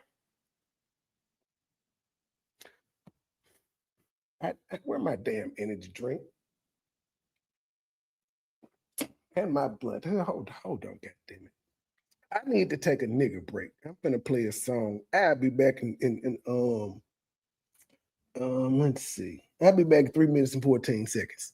Where my damn energy drink? And my blood. Hold on, goddammit. I need to take a nigga break. I'm gonna play a song. I'll be back in let's see. I'll be back in 3 minutes and 14 seconds.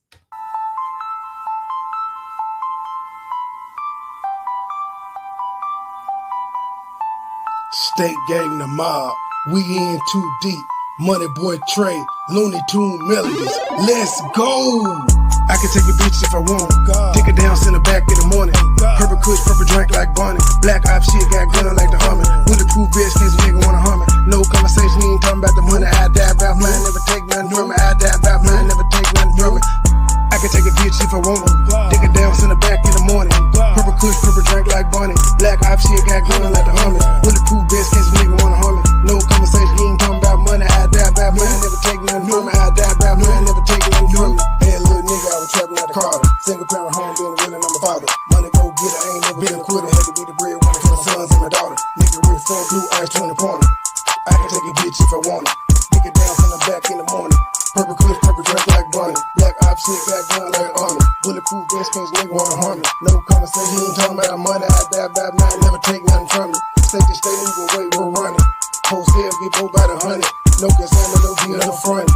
State gang the mob, we in too deep. MoneyBoy Trey, Looney Tune melodies. Let's go. I can take a bitch if I want. Dick her down, send her back in the morning. Purple kush, purple drink like Bonnie. Black op shit, got gun like the Hummer. Bulletproof vest, case a nigga wanna harm it. No conversation, he ain't talking about the money. I die about mine, never take nothing from it. I die about mine, never take nothing from it. I can take a bitch if I want. Dick her down, send her back in the morning. Purple kush, purple drink like Bonnie. Black op shit, got gun like the Hummer. Bulletproof vest, case a nigga wanna harm it. No conversation, he ain't talking about money. I die about mine, never take nothing from it. I die about mine, never take nothing from it. Hey, little nigga, I was trapping out the car. Single parent home, being a villain, I'm a father. Money go get it, I ain't never been a quitter. Had to be the breadwinner for the sons and my daughter. Nigga real front, blue eyes, 20 pointer. I can take a bitch if I want it. Dick it down from the back in the morning. Purple kush, purple drink like Bonnie. Black op shit, got gun like Army. Bulletproof vest, cause nigga wanna harm me. No conversation, he ain't talking about the money. I die about mine, never take nothing from me. State to state, we gon' wait, we're running. Wholesale, get pulled by the 100. No consignment, no deal, no front.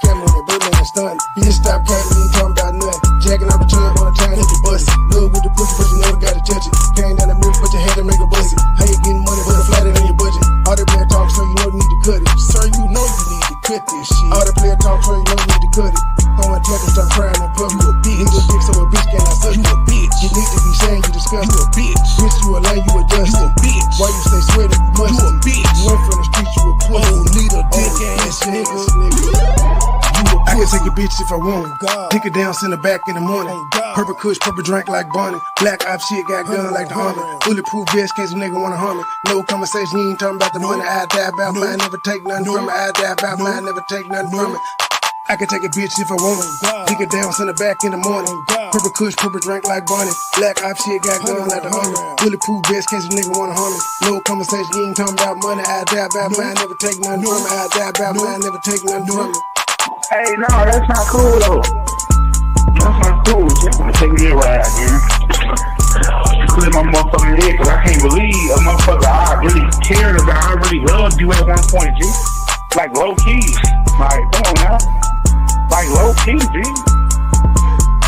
Camera in it, Birdman and stun. Bitch, stop capping, ain't talking about nothing. Jacking up a chair on a time, hit your bust. Look with the pussy, but you never gotta touch it. Came down the middle, but you had to make a bust it. How you getting money, but a flat it on your budget? All the player talk, so you know you need to cut it. Sir, you know you need to cut this shit. All the player talk, so you know you need to cut it. Throwing tech and start crying in public. You a bitch. Nigga dick, so a bitch cannot suck you. A bitch. You need to be saying you disgusting. You a bitch. Bitch, you a lie, you a dustin'. You a bitch. Why you stay sweating? You a bitch. You ain't from the street, you a pussy. Oh, need a dick ass nigga. I can take a bitch if I want. Dick her down, send her back in the morning. Purple kush, purple drink like Bonnie. Black op shit, got gun like the Hummer. Bulletproof vest, case a nigga wanna harm me. No conversation, he ain't talking about the money. I die about mine, never take nothing from it. I die about mine, never take nothing from it. I can take a bitch if I want. Dick her down, send her back in the morning. Purple kush, purple drink like Bonnie. Black op shit, got gun like the Hummer. Bulletproof vest, case a nigga wanna harm me. No conversation, he ain't talking about money. I die about mine, never take nothing from it. I die about mine, never take nothing from it. Hey, no, that's not cool though. That's not cool. You wanna take me a ride, man? Clear my motherfucking head, cause I can't believe a motherfucker I really cared about, I really loved you at one point, G. Like low key. Like, come on now. Like low key, G.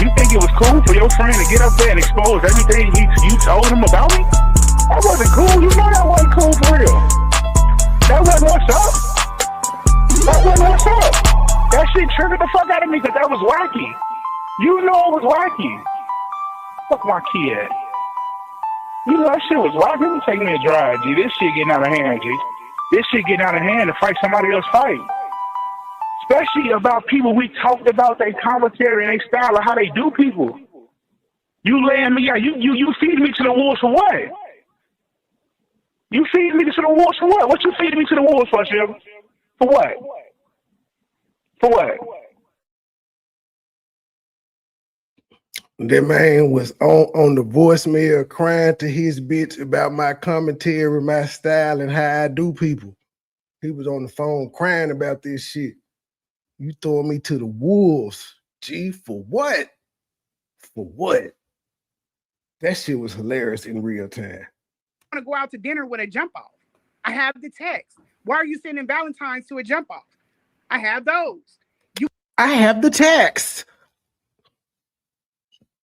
You think it was cool for your friend to get up there and expose everything you told him about me? That wasn't cool. You know that wasn't cool for real. That wasn't what's up. That wasn't what's up. That shit triggered the fuck out of me because that was wacky. You know it was wacky. Fuck my kid. You know that shit was wacky. Let me take me a drive, G. This shit getting out of hand, G. This shit getting out of hand to fight somebody else's fight. Especially about people we talked about their commentary and their style of how they do people. You laying me out. You feed me to the wolves for what? You feed me to the wolves for what? What you feeding me to the wolves for, Shib? For what? For what? That man was on the voicemail crying to his bitch about my commentary, my style, and how I do people. He was on the phone crying about this shit. You throwing me to the wolves. Gee, for what? For what? That shit was hilarious in real time. to go out to dinner with a jump off. I have the text. Why are you sending Valentine's to a jump off? I have those. I have the text.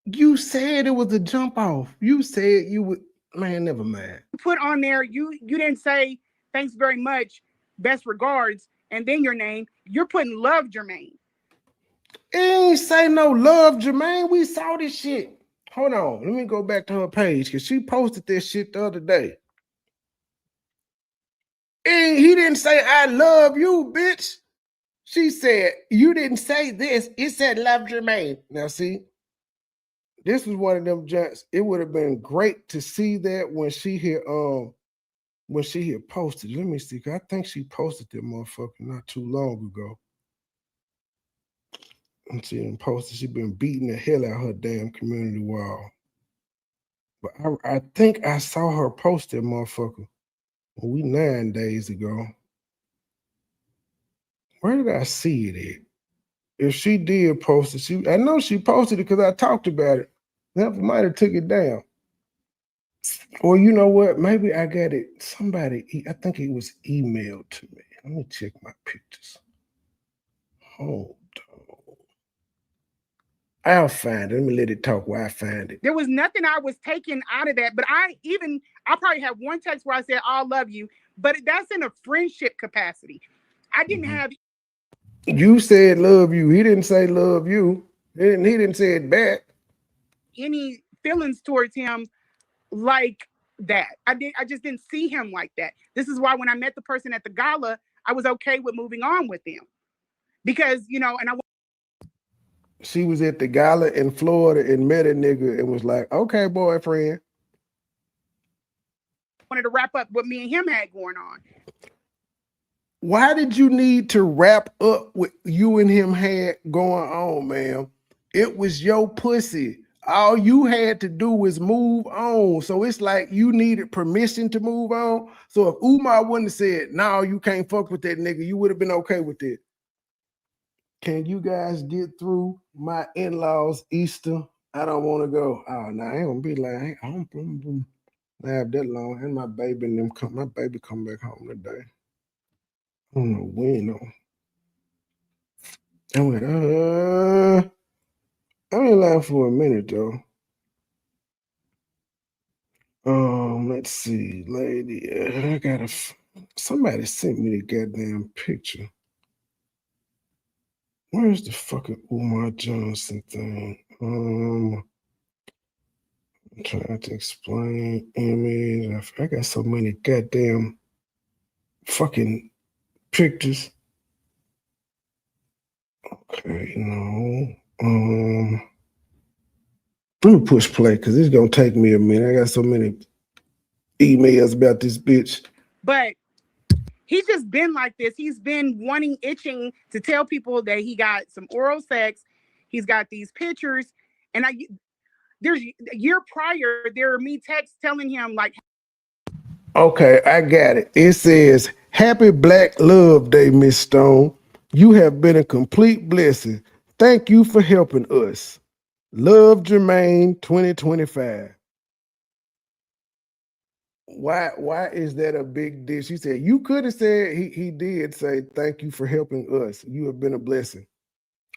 You said it was a jump off. You said you would, man, never mind. Put on there, you didn't say thanks very much, best regards, and then your name. You're putting love Jermaine. It ain't say no love, Jermaine. We saw this shit. Hold on. Let me go back to her page because she posted this shit the other day. And he didn't say I love you, bitch. She said, you didn't say this. It said love Jermaine. Now see, this was one of them jumps. It would have been great to see that when she had posted. Let me see. I think she posted that motherfucker not too long ago. And she didn't post it. She been beating the hell out of her damn community wall. But I think I saw her post that motherfucker 9 days ago. Where did I see it at? If she did post it, I know she posted it because I talked about it. Never might have took it down. Or you know what? Maybe I got it. Somebody, I think it was emailed to me. Let me check my pictures. Hold on. I'll find it. Let me let it talk while I find it. There was nothing I was taking out of that, but I probably have one text where I said, I love you, but that's in a friendship capacity. I didn't have. You said love you. He didn't say love you. He didn't say it back. Any feelings towards him like that. I just didn't see him like that. This is why when I met the person at the gala, I was okay with moving on with them. Because, she was at the gala in Florida and met a nigga and was like, okay, boyfriend. Wanted to wrap up what me and him had going on. Why did you need to wrap up what you and him had going on, ma'am? It was your pussy. All you had to do was move on. So it's like you needed permission to move on. So if Umar wouldn't have said, no, you can't fuck with that nigga, you would have been okay with it. Can you guys get through my in-laws Easter? I don't want to go. Oh, no, I ain't gonna be like, I don't have that long. And my baby come back home today. I don't know when though. I went, I'm in line for a minute though. Let's see, lady. Somebody sent me the goddamn picture. Where's the fucking Umar Johnson thing? I'm trying to explain image. I got so many goddamn fucking pictures. Okay, no. Let me push play because it's gonna take me a minute. I got so many emails about this bitch. But he's just been like this. He's been itching to tell people that he got some oral sex. He's got these pictures, and there's a year prior, there are me texts telling him like, okay, I got it. It says, happy Black Love Day, Miss Stone. You have been a complete blessing. Thank you for helping us. Love Jermaine 2025. Why is that a big deal? She said, you could have said he did say, thank you for helping us. You have been a blessing.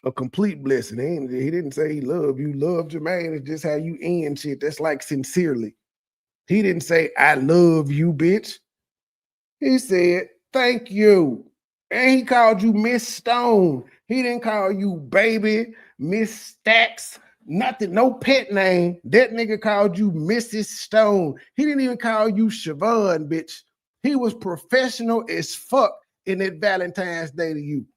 A complete blessing. He didn't say he loved you. Love Jermaine is just how you end shit. That's like sincerely. He didn't say, I love you, bitch. He said, thank you. And he called you Miss Stone. He didn't call you baby, Miss Stacks, nothing, no pet name. That nigga called you Mrs. Stone. He didn't even call you Siobhan, bitch. He was professional as fuck in that Valentine's Day to you.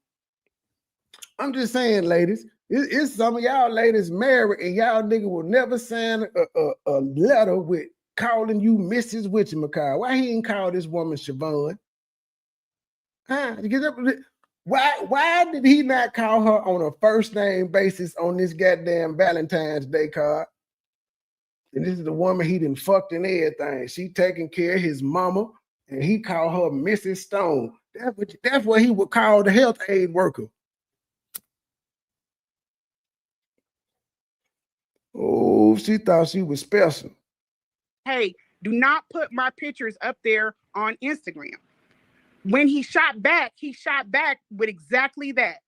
I'm just saying, ladies, it's some of y'all ladies married and y'all nigga will never sign a letter with calling you Mrs. Witchamacall. Why he ain't call this woman Siobhan? Huh? Why did he not call her on a first name basis on this goddamn Valentine's Day card? And this is the woman he done fucked and everything. She taking care of his mama, and he called her Mrs. Stone. That's what he would call the health aid worker. Oh, she thought she was special. Hey, Do not put my pictures up there on Instagram. When he shot back with exactly that.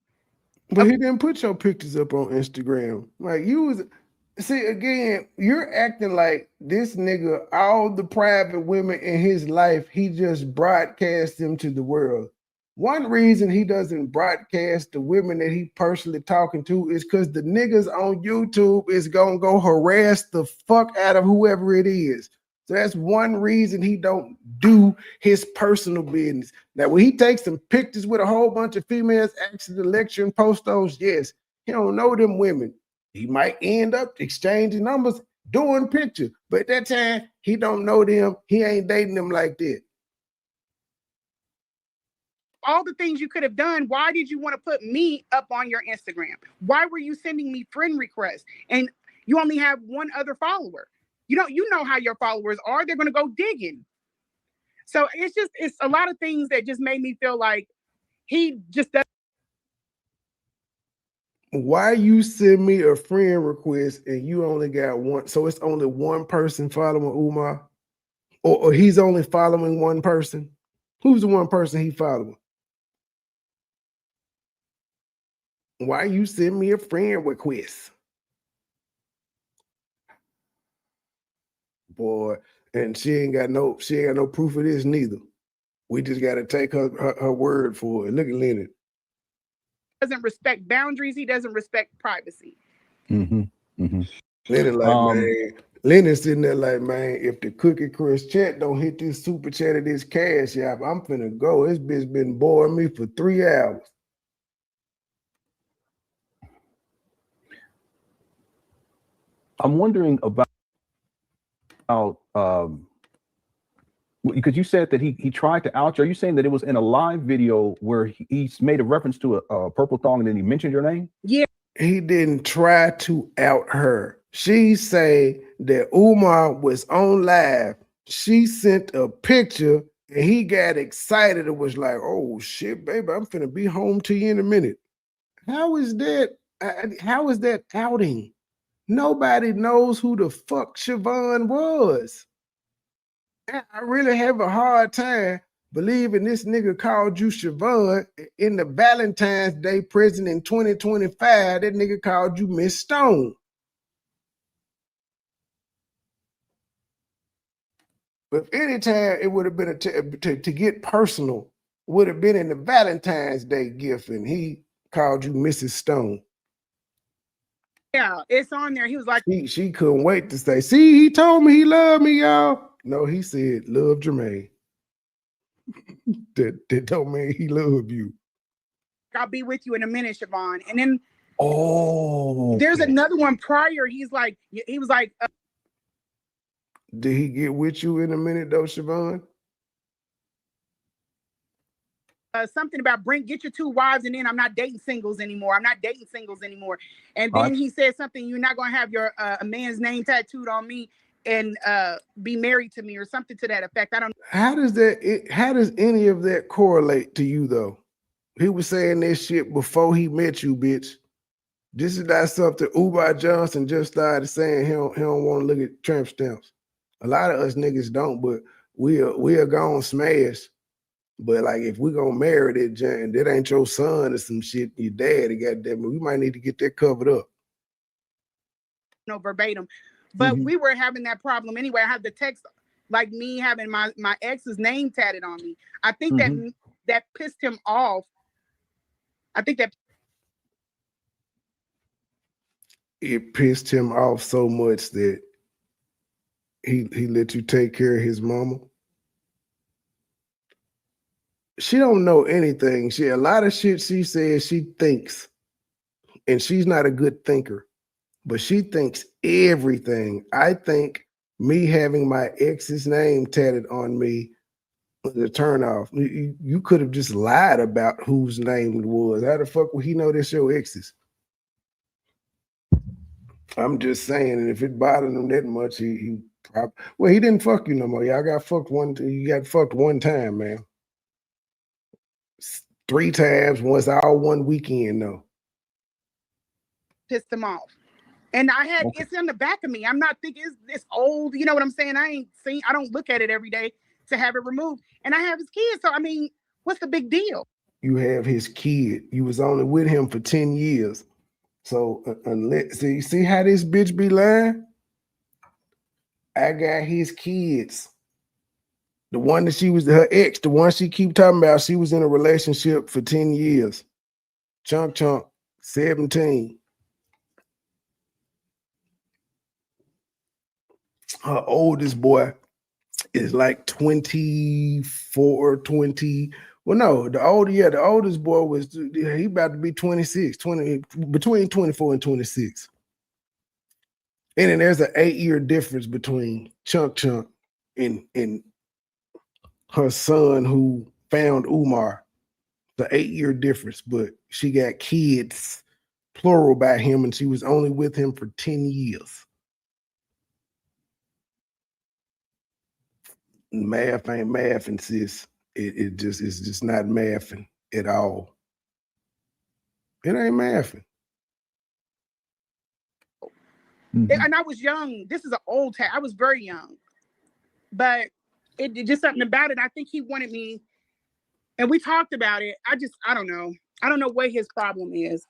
But he didn't put your pictures up on Instagram. Like you was, see, again, you're acting like this nigga, all the private women in his life, he just broadcast them to the world. One reason he doesn't broadcast the women that he personally talking to is because the niggas on YouTube is gonna go harass the fuck out of whoever it is. So that's one reason he don't do his personal business. Now, when he takes some pictures with a whole bunch of females, asking the lecture and post those, yes, he don't know them women. He might end up exchanging numbers, doing pictures, but at that time, he don't know them. He ain't dating them like that. All the things you could have done, why did you want to put me up on your Instagram? Why were you sending me friend requests? And you only have one other follower. You know how your followers are. They're going to go digging. So it's a lot of things that just made me feel like he just doesn't. Why you send me a friend request and you only got one? So it's only one person following Umar? Or he's only following one person? Who's the one person he following? Why you send me a friend request? Boy, and she ain't got no proof of this neither. We just got to take her word for it. Look at Leonard. Doesn't respect boundaries. He doesn't respect privacy. Leonard like, man, Leonard sitting there like, man, if the Cookie Crush chat don't hit this super chat of this cash app, I'm finna go. This bitch been boring me for 3 hours. I'm wondering about because you said that he tried to out you. Are you saying that it was in a live video where he's made a reference to a purple thong and then he mentioned your name? Yeah. He didn't try to out her. She say that Umar was on live. She sent a picture and he got excited and was like, oh shit, baby, I'm finna be home to you in a minute. How is that? How is that outing? Nobody knows who the fuck Siobhan was. I really have a hard time believing this nigga called you Siobhan in the Valentine's Day present in 2025. That nigga called you Miss Stone. But if any time it would have been to get personal, would have been in the Valentine's Day gift, and he called you Mrs. Stone. Yeah, it's on there. He was like, she couldn't wait to say, see, he told me he loved me, y'all. No, he said, love Jermaine. that don't mean he loved you. I'll be with you in a minute, Siobhan. And then there's another one prior. He was like, did he get with you in a minute though, Siobhan? Something about get your 2 wives and then I'm not dating singles anymore. And then he said something, you're not going to have your a man's name tattooed on me and be married to me or something to that effect. I don't know. How does any of that correlate to you though? He was saying this shit before he met you, bitch. This is not something Umar Johnson just started saying. He don't want to look at tramp stamps. A lot of us niggas don't, but we are gonna smash. But like if we're gonna marry that Jan, that ain't your son or some shit, your daddy, goddamn it, we might need to get that covered up. No, verbatim. But we were having that problem anyway. I had the text like me having my ex's name tatted on me. I think that pissed him off. I think that it pissed him off so much that he let you take care of his mama. She don't know anything. A lot of shit she says she thinks, and she's not a good thinker, but she thinks everything. I think me having my ex's name tatted on me was a turnoff. You could have just lied about whose name it was. How the fuck would he know that's your ex's? I'm just saying, and if it bothered him that much, he probably, well, he didn't fuck you no more. Y'all got fucked you got fucked one time, man. 3 times, once all one weekend, though. Pissed him off. And I had Okay. it's in the back of me. I'm not thinking it's old. You know what I'm saying? I don't look at it every day to have it removed. And I have his kids. So I mean, what's the big deal? You have his kid. You was only with him for 10 years. So unless see how this bitch be lying? I got his kids. The one that she was her ex, the one she keep talking about, she was in a relationship for 10 years. Chunk, 17. Her oldest boy is like 24, 20. Well, no, the oldest boy was he about to be 26, 20, between 24 and 26. And then there's an 8-year difference between Chunk and her son who found Umar. The 8-year difference, but she got kids, plural, by him, and she was only with him for 10 years. Math ain't mathing, sis. It's just not mathing at all. It ain't mathing. And I was young. This is an old tag. I was very young. But it just something about it. I think he wanted me, and we talked about it. I don't know. I don't know what his problem is.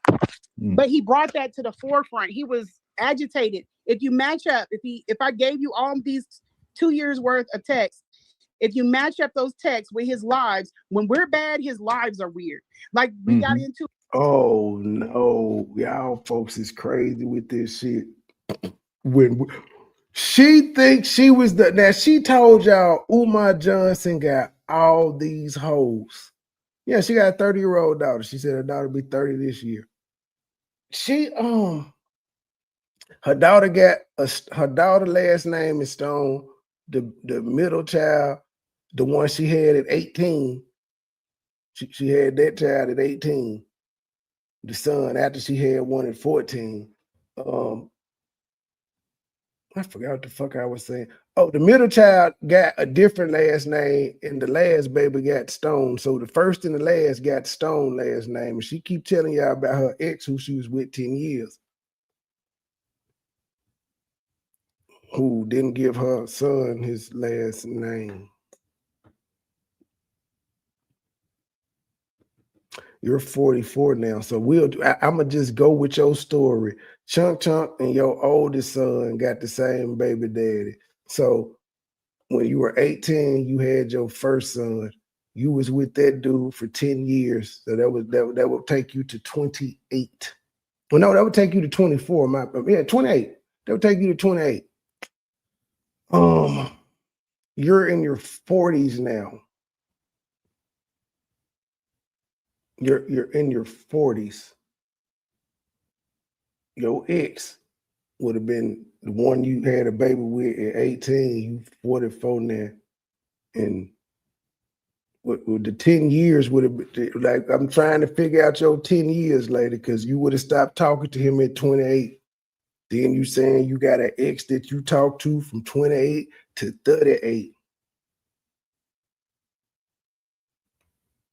But he brought that to the forefront. He was agitated. If you match up, if I gave you all these 2 years worth of texts, if you match up those texts with his lives, when we're bad, his lives are weird. Like we got into. Oh no, y'all folks is crazy with this shit. When she thinks she was now she told y'all Umar Johnson got all these hoes. Yeah, she got a 30-year-old daughter. She said her daughter will be 30 this year. She her daughter last name is Stone. The middle child, the one she had at 18, she had that child at 18. The son after she had one at 14. I forgot what the fuck I was saying. Oh, the middle child got a different last name, and the last baby got Stone. So the first and the last got Stone last name. And she keep telling y'all about her ex who she was with 10 years, who didn't give her son his last name. You're 44 now, so I'm gonna just go with your story. Chunk and your oldest son got the same baby daddy. So when you were 18, you had your first son. You was with that dude for 10 years. So that would take you to 28. Well, no, that would take you to 24. 28. That would take you to 28. You're in your 40s now. You're in your 40s. Your ex would have been the one you had a baby with at 18. You 44 now. And with the 10 years would have been like, I'm trying to figure out your 10 years later, because you would have stopped talking to him at 28. Then you saying you got an ex that you talked to from 28 to 38,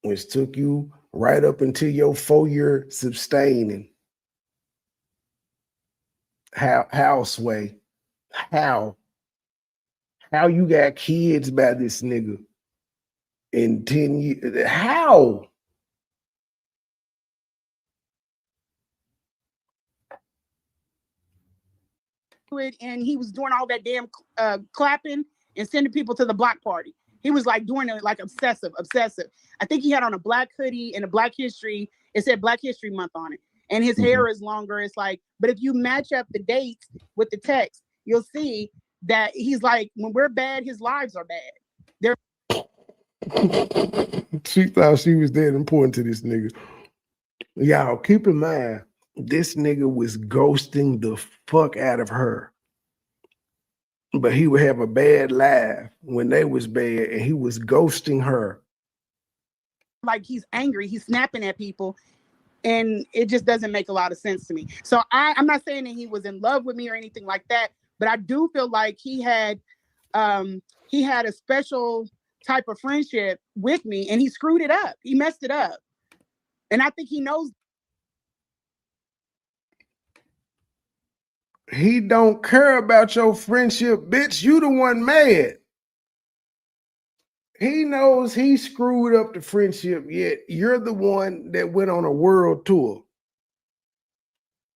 which took you right up until your 4-year sustaining. How Sway? How you got kids by this nigga in 10 years? How? And he was doing all that damn clapping and sending people to the block party. He was like doing it like obsessive. I think he had on a black hoodie and a Black History. It said Black History Month on it. And his hair is longer. It's like, but if you match up the dates with the text, you'll see that he's like, when we're bad, his lives are bad. She thought she was that important to this nigga. Y'all keep in mind, this nigga was ghosting the fuck out of her. But he would have a bad laugh when they was bad, and he was ghosting her. Like he's angry, he's snapping at people, and it just doesn't make a lot of sense to me. So I'm not saying that he was in love with me or anything like that, but I do feel like he had a special type of friendship with me, and he screwed it up. He messed it up. And I think he knows. He don't care about your friendship, bitch. You the one mad. He knows he screwed up the friendship, yet you're the one that went on a world tour.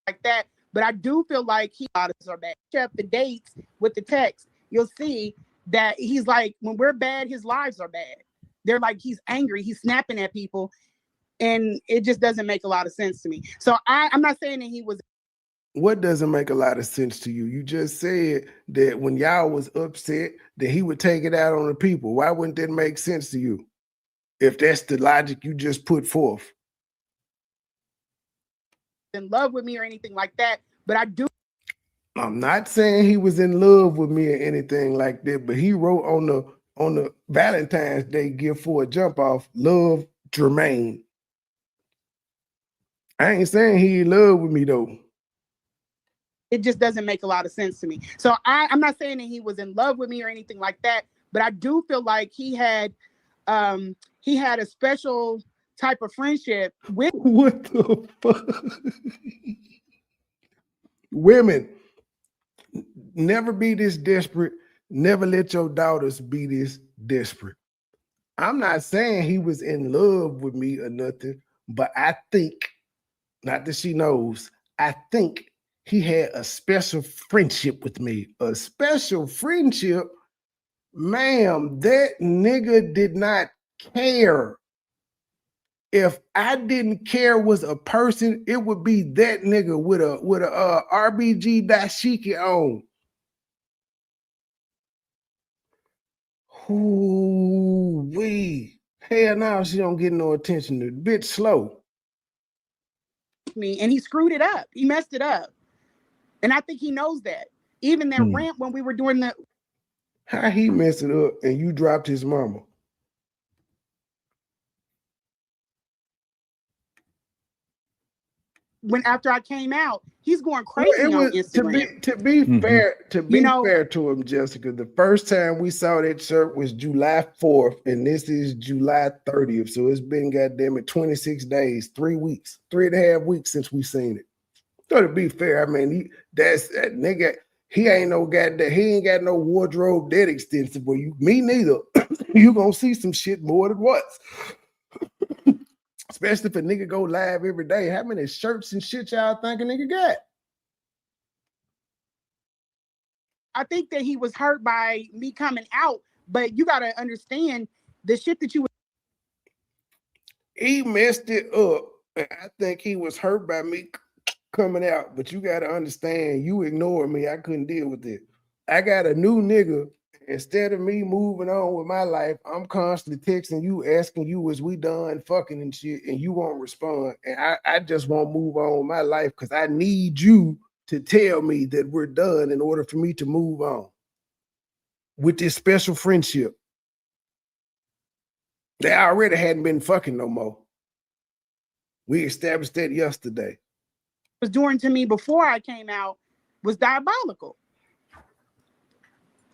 Like that, but I do feel like he are bad. Check the dates with the text. You'll see that he's like, when we're bad, his lives are bad. They're like, he's angry, he's snapping at people, and it just doesn't make a lot of sense to me. So I'm not saying that he was. What doesn't make a lot of sense to you? You just said that when y'all was upset, that he would take it out on the people. Why wouldn't that make sense to you? If that's the logic you just put forth. In love with me or anything like that, but I do. I'm not saying he was in love with me or anything like that, but he wrote on the Valentine's Day gift for a jump off, love Jermaine. I ain't saying he in love with me though. It just doesn't make a lot of sense to me. So I'm not saying that he was in love with me or anything like that, but I do feel like he had a special type of friendship with. What the fuck? Women, never be this desperate. Never let your daughters be this desperate. I'm not saying he was in love with me or nothing, but I think, not that she knows, I think he had a special friendship with me. A special friendship? Ma'am, that nigga did not care. If I didn't care was a person, it would be that nigga with a RBG dashiki on. Ooh-wee. Hell no, she don't get no attention. The bitch slow. Me, and he screwed it up. He messed it up. And I think he knows that. Even that rant when we were doing the. How he messed it up and you dropped his mama? When after I came out, he's going crazy on Instagram. To be fair to him, Jessica, the first time we saw that shirt was July 4th, and this is July 30th. So it's been goddamn it 26 days, 3 weeks, 3.5 weeks since we seen it. So to be fair, I mean, that nigga, he ain't no goddamn, he ain't got no wardrobe that extensive. Well, me neither. You gonna see some shit more than once. Especially if a nigga go live every day. How many shirts and shit y'all think a nigga got? I think that he was hurt by me coming out, but you got to understand the shit that you. He messed it up. I think he was hurt by me coming out, but you got to understand, you ignored me. I couldn't deal with it. I got a new nigga. Instead of me moving on with my life, I'm constantly texting you, asking you, is we done fucking and shit, and you won't respond. And I just won't move on with my life because I need you to tell me that we're done in order for me to move on with this special friendship. They already hadn't been fucking no more. We established that yesterday. Was doing to me before I came out was diabolical.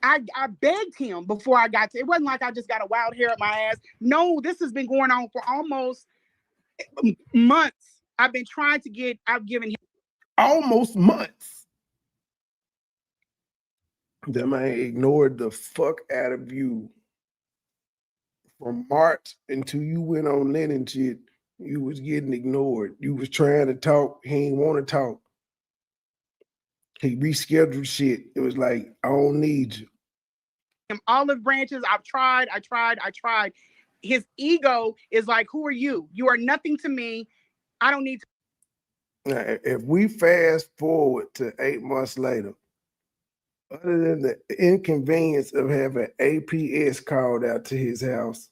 I begged him before I got to. It wasn't like I just got a wild hair up my ass. No, this has been going on for almost months. I've been trying to get. I've given him almost months. That man ignored the fuck out of you from March until you went on Lennon shit. You was getting ignored. You was trying to talk. He ain't want to talk. He rescheduled shit. It was like, I don't need you. Olive branches. I tried. His ego is like, who are you? You are nothing to me. I don't need to. Now, if we fast forward to 8 months later, other than the inconvenience of having APS called out to his house,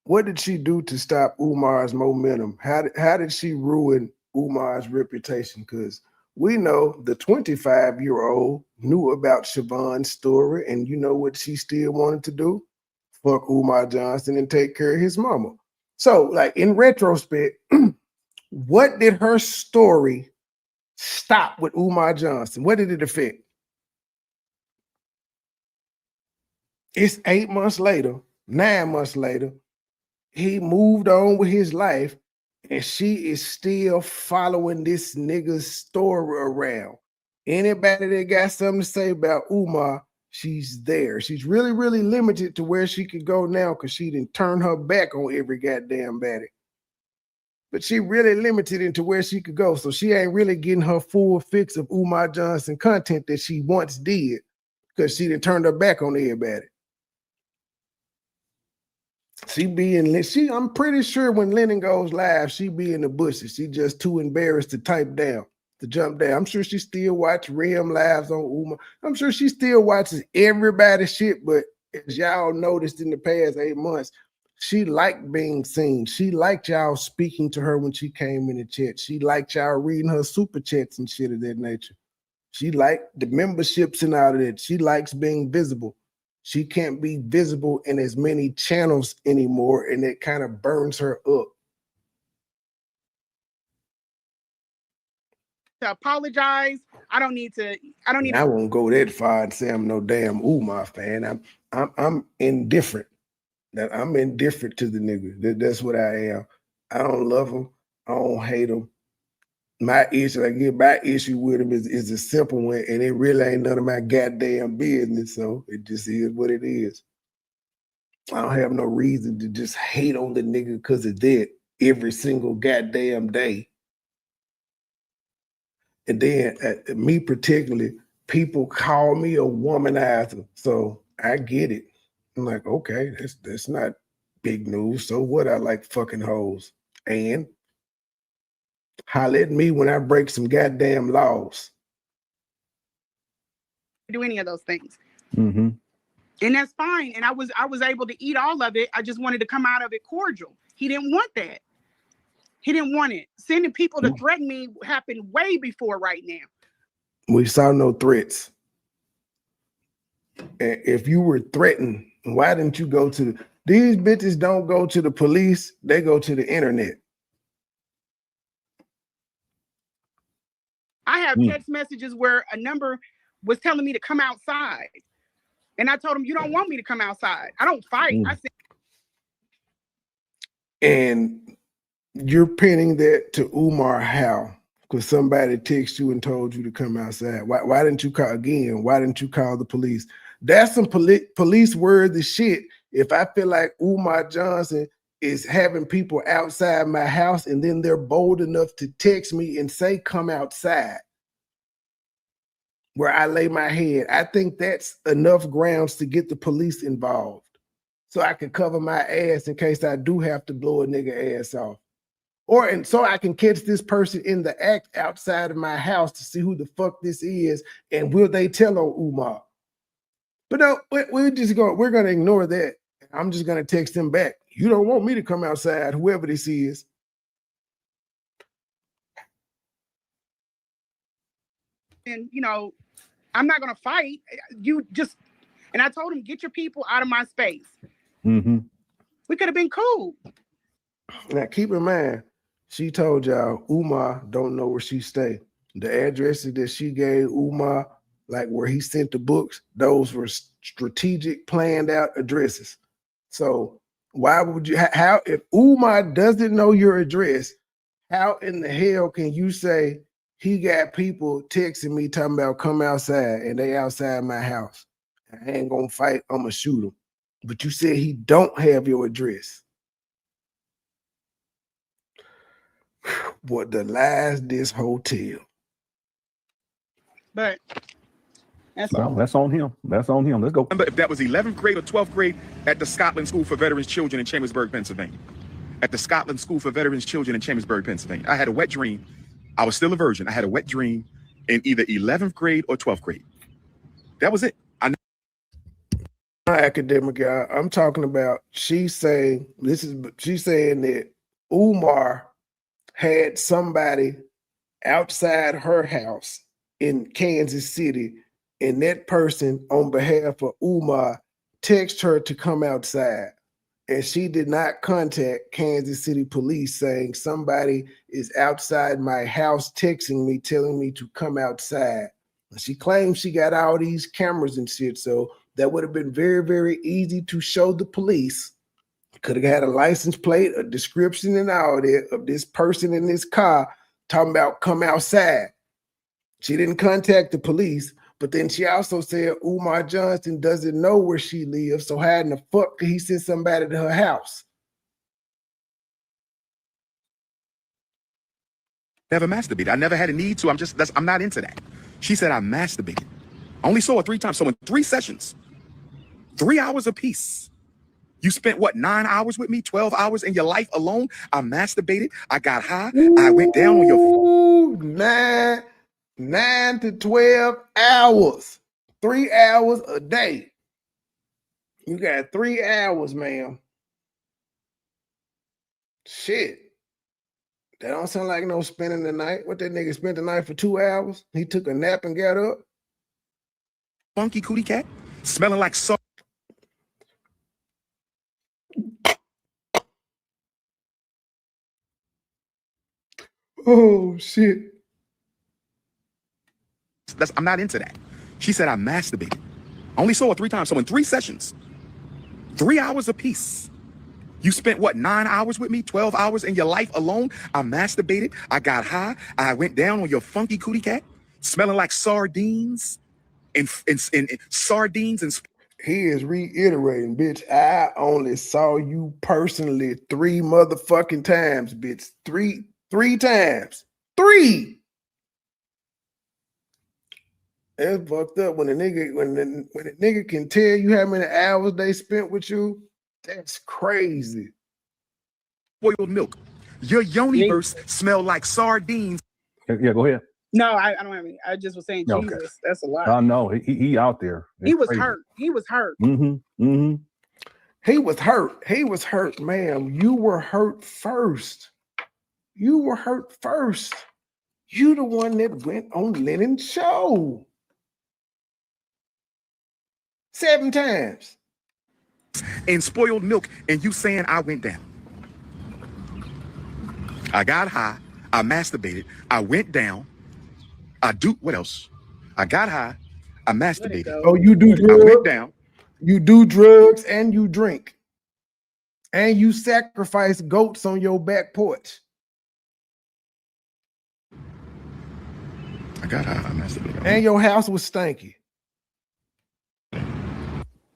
what did she do to stop Umar's momentum? How did she ruin Umar's reputation? Because we know the 25-year-old knew about Siobhan's story, and you know what she still wanted to do? Fuck Umar Johnson and take care of his mama. So, like, in retrospect, what did her story stop with Umar Johnson? What did it affect? It's 8 months later, 9 months later, he moved on with his life, and she is still following this nigga's story around. Anybody that got something to say about Umar, she's there. She's really, really limited to where she could go now because she didn't turn her back on every goddamn baddie. But she really limited into where she could go. So she ain't really getting her full fix of Umar Johnson content that she once did because she didn't turn her back on everybody. I'm pretty sure when Lennon goes live, she be in the bushes. She just too embarrassed to type down, to jump down. I'm sure she still watch Rim lives on Umar. I'm sure she still watches everybody's shit, but as y'all noticed in the past 8 months, she liked being seen. She liked y'all speaking to her when she came in the chat. She liked y'all reading her super chats and shit of that nature. She liked the memberships and all of that. She likes being visible. She can't be visible in as many channels anymore, and it kind of burns her up. To apologize. I won't go that far and say I'm no damn Umar fan. I'm indifferent. I'm indifferent to the nigga. That's what I am. I don't love him. I don't hate him. My issue with him is a simple one, and it really ain't none of my goddamn business. So it just is what it is. I don't have no reason to just hate on the nigga because of that every single goddamn day. And then me particularly, people call me a womanizer. So I get it. I'm like, okay, that's not big news. So what? I like fucking hoes. And holler at me when I break some goddamn laws. Do any of those things. Mm-hmm. And that's fine. And I was able to eat all of it. I just wanted to come out of it cordial. He didn't want that. He didn't want it. Sending people to threaten me happened way before right now. We saw no threats. And if you were threatened, why didn't you go to these bitches don't go to the police, they go to the internet. I have text messages where a number was telling me to come outside. And I told him, you don't want me to come outside. I don't fight. I said, and you're pinning that to Umar how? Because somebody texted you and told you to come outside. Why didn't you call again? Why didn't you call the police? That's some police worthy shit. If I feel like Umar Johnson is having people outside my house and then they're bold enough to text me and say, come outside where I lay my head, I think that's enough grounds to get the police involved so I can cover my ass in case I do have to blow a nigga ass off. And so I can catch this person in the act outside of my house to see who the fuck this is and will they tell on Umar? But no, we're going to ignore that. I'm just going to text him back. You don't want me to come outside, whoever this is. and I'm not going to fight. And I told him, get your people out of my space. Mm-hmm. We could have been cool. Now, keep in mind, she told y'all Umar don't know where she stay. The addresses that she gave Umar, like where he sent the books, those were strategic, planned out addresses. So why would you, how, if Umar doesn't know your address, how in the hell can you say he got people texting me talking about come outside and they outside my house? I ain't gonna fight, I'm gonna shoot him. But you said he don't have your address. What the lies this hotel. But that's on him. That's on him. Let's go. Remember if that was 11th grade or 12th grade at the Scotland School for Veterans Children in Chambersburg, Pennsylvania. At the Scotland School for Veterans Children in Chambersburg, Pennsylvania. I had a wet dream. I was still a virgin. I had a wet dream in either 11th grade or 12th grade. That was it. Academic guy. I'm talking about she's saying that Umar had somebody outside her house in Kansas City, and that person on behalf of Umar texted her to come outside. And she did not contact Kansas City police saying somebody is outside my house texting me, telling me to come outside. And she claims she got all these cameras and shit, so that would have been very, very easy to show the police. Could have had a license plate, a description and all that of this person in this car talking about come outside. She didn't contact the police, but then she also said Umar Johnson doesn't know where she lives, so how in the fuck could he send somebody to her house? Never masturbated. I never had a need to. I'm not into that. She said I masturbated. Only saw her 3 times. So in 3 sessions, 3 hours apiece. You spent what, 9 hours with me, 12 hours in your life alone? I masturbated. I got high. I went down on your. Ooh, 9 to 12 hours. 3 hours a day. You got 3 hours, ma'am. Shit. That don't sound like no spending the night. What that nigga spent the night for 2 hours? He took a nap and got up. Funky cootie cat, smelling like salt. Oh shit. I'm not into that. She said I masturbated. Only saw her 3 times. So in 3 sessions, 3 hours apiece. You spent what, 9 hours with me, 12 hours in your life alone? I masturbated. I got high. I went down on your funky cootie cat, smelling like sardines and sardines and. He is reiterating, bitch. I only saw you personally 3 motherfucking times, bitch. Three times. 3. It's fucked up when a nigga can tell you how many hours they spent with you. That's crazy. Spoiled milk. Your universe smelled like sardines. Yeah, go ahead. No, I don't have any. I just was saying, Okay. Jesus, that's a lot. I know he out there. It's He was crazy. hurt. He was hurt. Mm-hmm. Mm-hmm. He was hurt. He was hurt, ma'am. You were hurt first. You were hurt first. You the one that went on Lennon's show 7 times. And spoiled milk, and you saying I went down. I got high. I masturbated. I went down. What else? I got high. I masturbated. Oh, you do drugs? I went down. You do drugs and you drink. And you sacrifice goats on your back porch. I got high. I masturbated. And your house was stanky.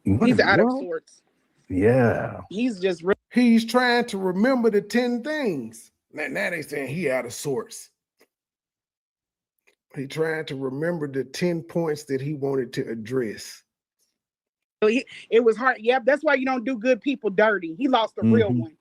He's out of sorts. Yeah. He's just. He's trying to remember the 10 things. Now they saying he out of sorts. He trying to remember the 10 points that he wanted to address. It was hard. Yep, that's why you don't do good people dirty. He lost a real one.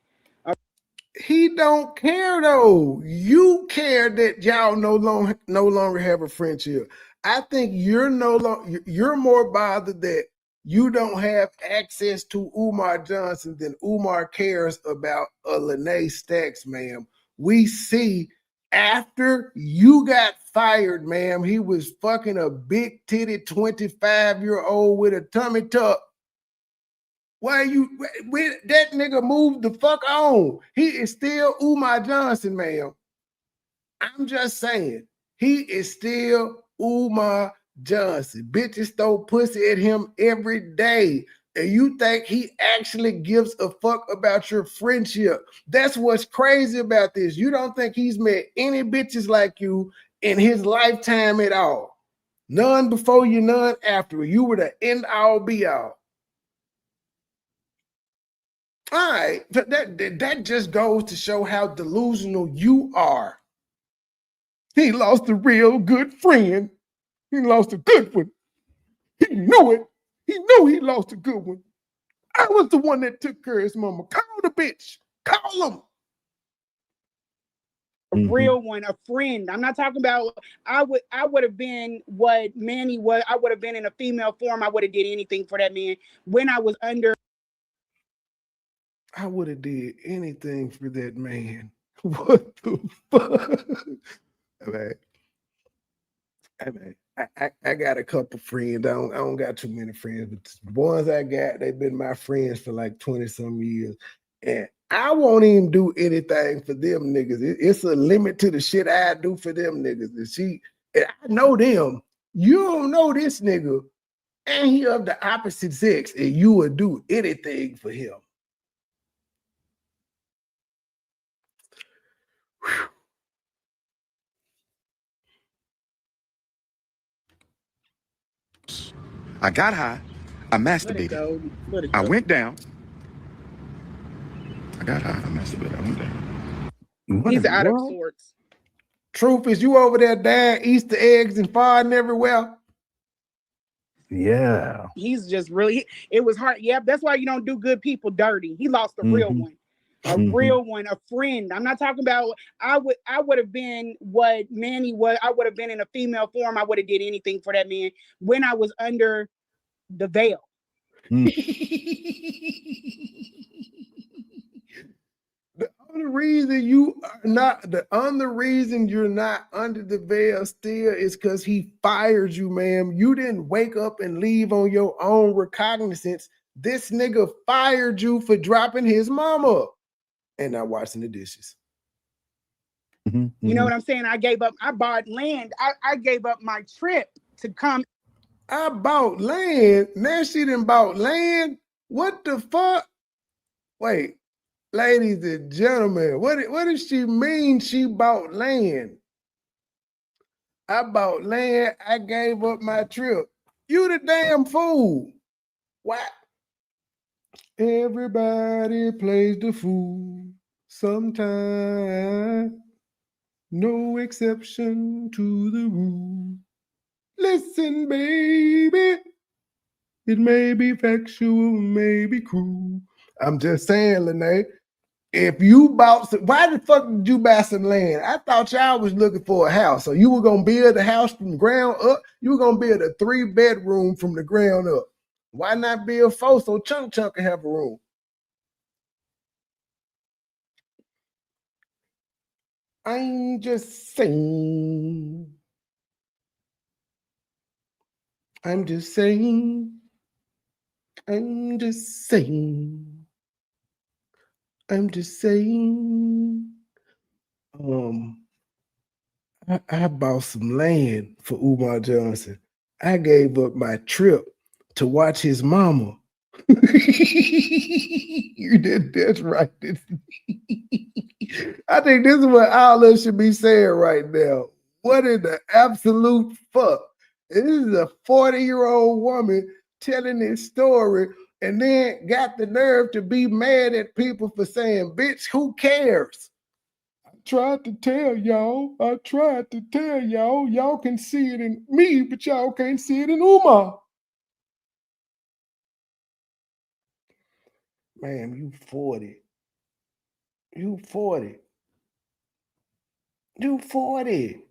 He don't care though. You care that y'all no longer have a friendship. I think you're more bothered that you don't have access to Umar Johnson than Umar cares about a Lanea Stacks, ma'am. We see after you got fired, ma'am, he was fucking a big titty 25-year-old with a tummy tuck. Why that nigga moved the fuck on? He is still Umar Johnson, ma'am. I'm just saying, he is still Umar Johnson. Bitches throw pussy at him every day. And you think he actually gives a fuck about your friendship. That's what's crazy about this. You don't think he's met any bitches like you in his lifetime at all. None before you, none after. You were the end all be all. All right, that just goes to show how delusional you are. He lost a real good friend. He lost a good one. He knew it. He knew he lost a good one. I was the one that took care of his mama. Call the bitch. Call him. A real one, a friend. I'm not talking about. I would have been what Manny was. I would have been in a female form. I would have did anything for that man when I was under. I would have did anything for that man. What the fuck? I got a couple friends. I don't got too many friends, but the ones I got, they've been my friends for like 20-some years. And I won't even do anything for them niggas. It's a limit to the shit I do for them niggas. And I know them. You don't know this nigga, and he of the opposite sex, and you would do anything for him. Whew. I got high. I Let it masturbated. go. Let it I go. went down. I got high. I masturbated. I went down. What He's in the out of world? sorts. Truth is, you over there dying Easter eggs and farting everywhere. Yeah. He's just really. It was hard. Yeah, that's why you don't do good people dirty. He lost a real Mhm. one. A Mhm. real one, a friend. I'm not talking about. I would have been what Manny was. I would have been in a female form. I would have did anything for that man when I was under the veil. The only reason you are not, the only reason you're not under the veil still is because he fired you, ma'am. You didn't wake up and leave on your own recognizance. This nigga fired you for dropping his mama and not washing the dishes. Mhm. You know what I'm saying? I gave up. I bought land. I gave up my trip to come. I bought land. Now she done bought land. What the fuck? Wait, ladies and gentlemen, what does she mean she bought land? I bought land. I gave up my trip. You the damn fool. What? Everybody plays the fool sometime. No exception to the rule. Listen, baby. It may be factual, may be cruel. I'm just saying, Lanea, if you bought some, why the fuck did you buy some land? I thought y'all was looking for a house. So you were gonna build a house from the ground up. You were gonna build a 3-bedroom from the ground up. Why not build 4 so Chunk can have a room? I'm just saying. I'm just saying. I'm just saying. I'm just saying. I bought some land for Umar Johnson. I gave up my trip to watch his mama. You did that's right. I think this is what all of us should be saying right now. What in the absolute fuck? This is a 40-year-old woman telling this story and then got the nerve to be mad at people for saying, bitch, who cares? Tried to tell y'all. I tried to tell y'all. Y'all can see it in me, but y'all can't see it in Umar. Man, you 40. You 40. You 40.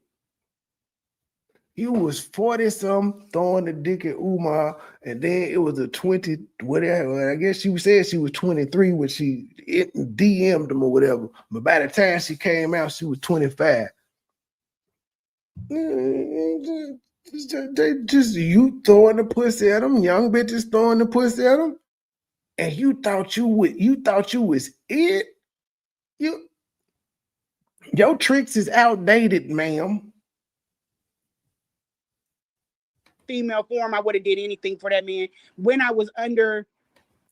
You was 40-something throwing the dick at Umar, and then it was a 20, whatever. I guess she said she was 23 when she DM'd him or whatever. But by the time she came out, she was 25. They just you throwing the pussy at them, young bitches throwing the pussy at them, and you thought you was it. Your tricks is outdated, ma'am. Female form, I would have did anything for that man when I was under.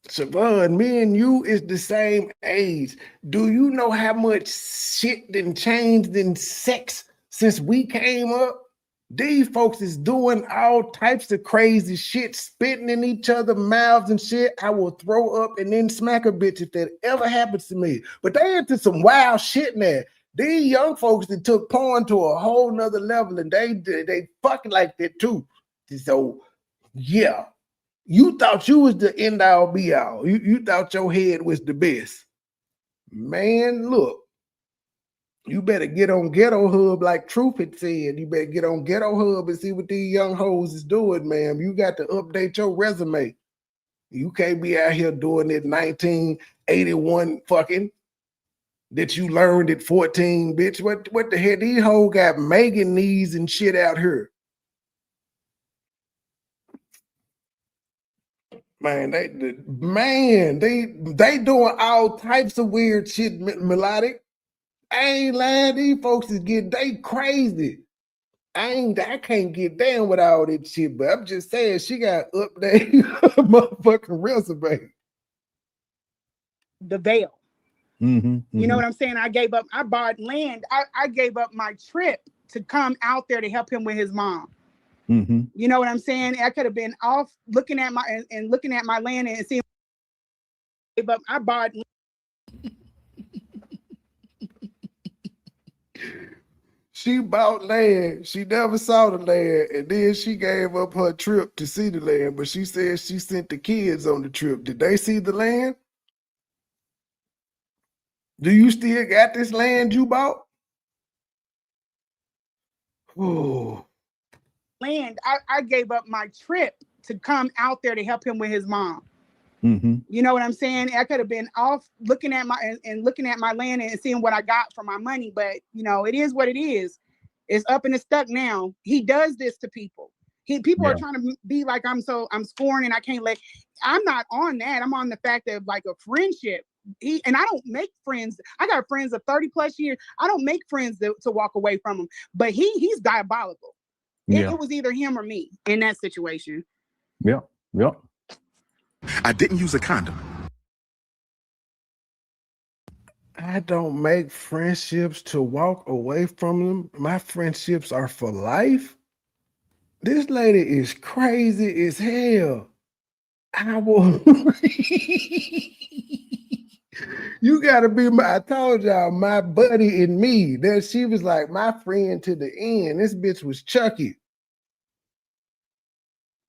Siobhan, me and you is the same age. Do you know how much shit done changed in sex since we came up? These folks is doing all types of crazy shit, spitting in each other's mouths and shit. I will throw up and then smack a bitch if that ever happens to me. But they into some wild shit now. These young folks that took porn to a whole nother level, and they fucking like that too. So yeah, you thought you was the end all be all. You thought your head was the best. Man, look. You better get on Ghetto Hub like Truth had said. You better get on Ghetto Hub and see what these young hoes is doing, ma'am. You got to update your resume. You can't be out here doing it 1981 fucking that you learned at 14, bitch. What the hell? These hoes got Megan knees and shit out here. Man, they doing all types of weird shit, melodic. I ain't lying. These folks is they crazy. I can't get down with all that shit, but I'm just saying she got update her motherfucking resume. The veil. You know what I'm saying? I gave up. I bought land. I gave up my trip to come out there to help him with his mom. You know what I'm saying? I could have been off looking at my land and seeing, but I bought. She bought land. She never saw the land, and then she gave up her trip to see the land. But she said she sent the kids on the trip. Did they see the land? Do you still got this land you bought? Oh. Land. I gave up my trip to come out there to help him with his mom. You know what I'm saying? I could have been off looking at my land and seeing what I got for my money, but you know, it is what it is. It's up and it's stuck now. He does this to people. People are trying to be like I'm scorned and I can't let. I'm not on that. I'm on the fact of like a friendship. And I don't make friends. I got friends of 30 plus years. I don't make friends to walk away from him. But he's diabolical. It was either him or me in that situation. Yeah. I didn't use a condom. I don't make friendships to walk away from them. My friendships are for life. This lady is crazy as hell. I will. You gotta be I told y'all, my buddy and me. That she was like my friend to the end. This bitch was Chucky.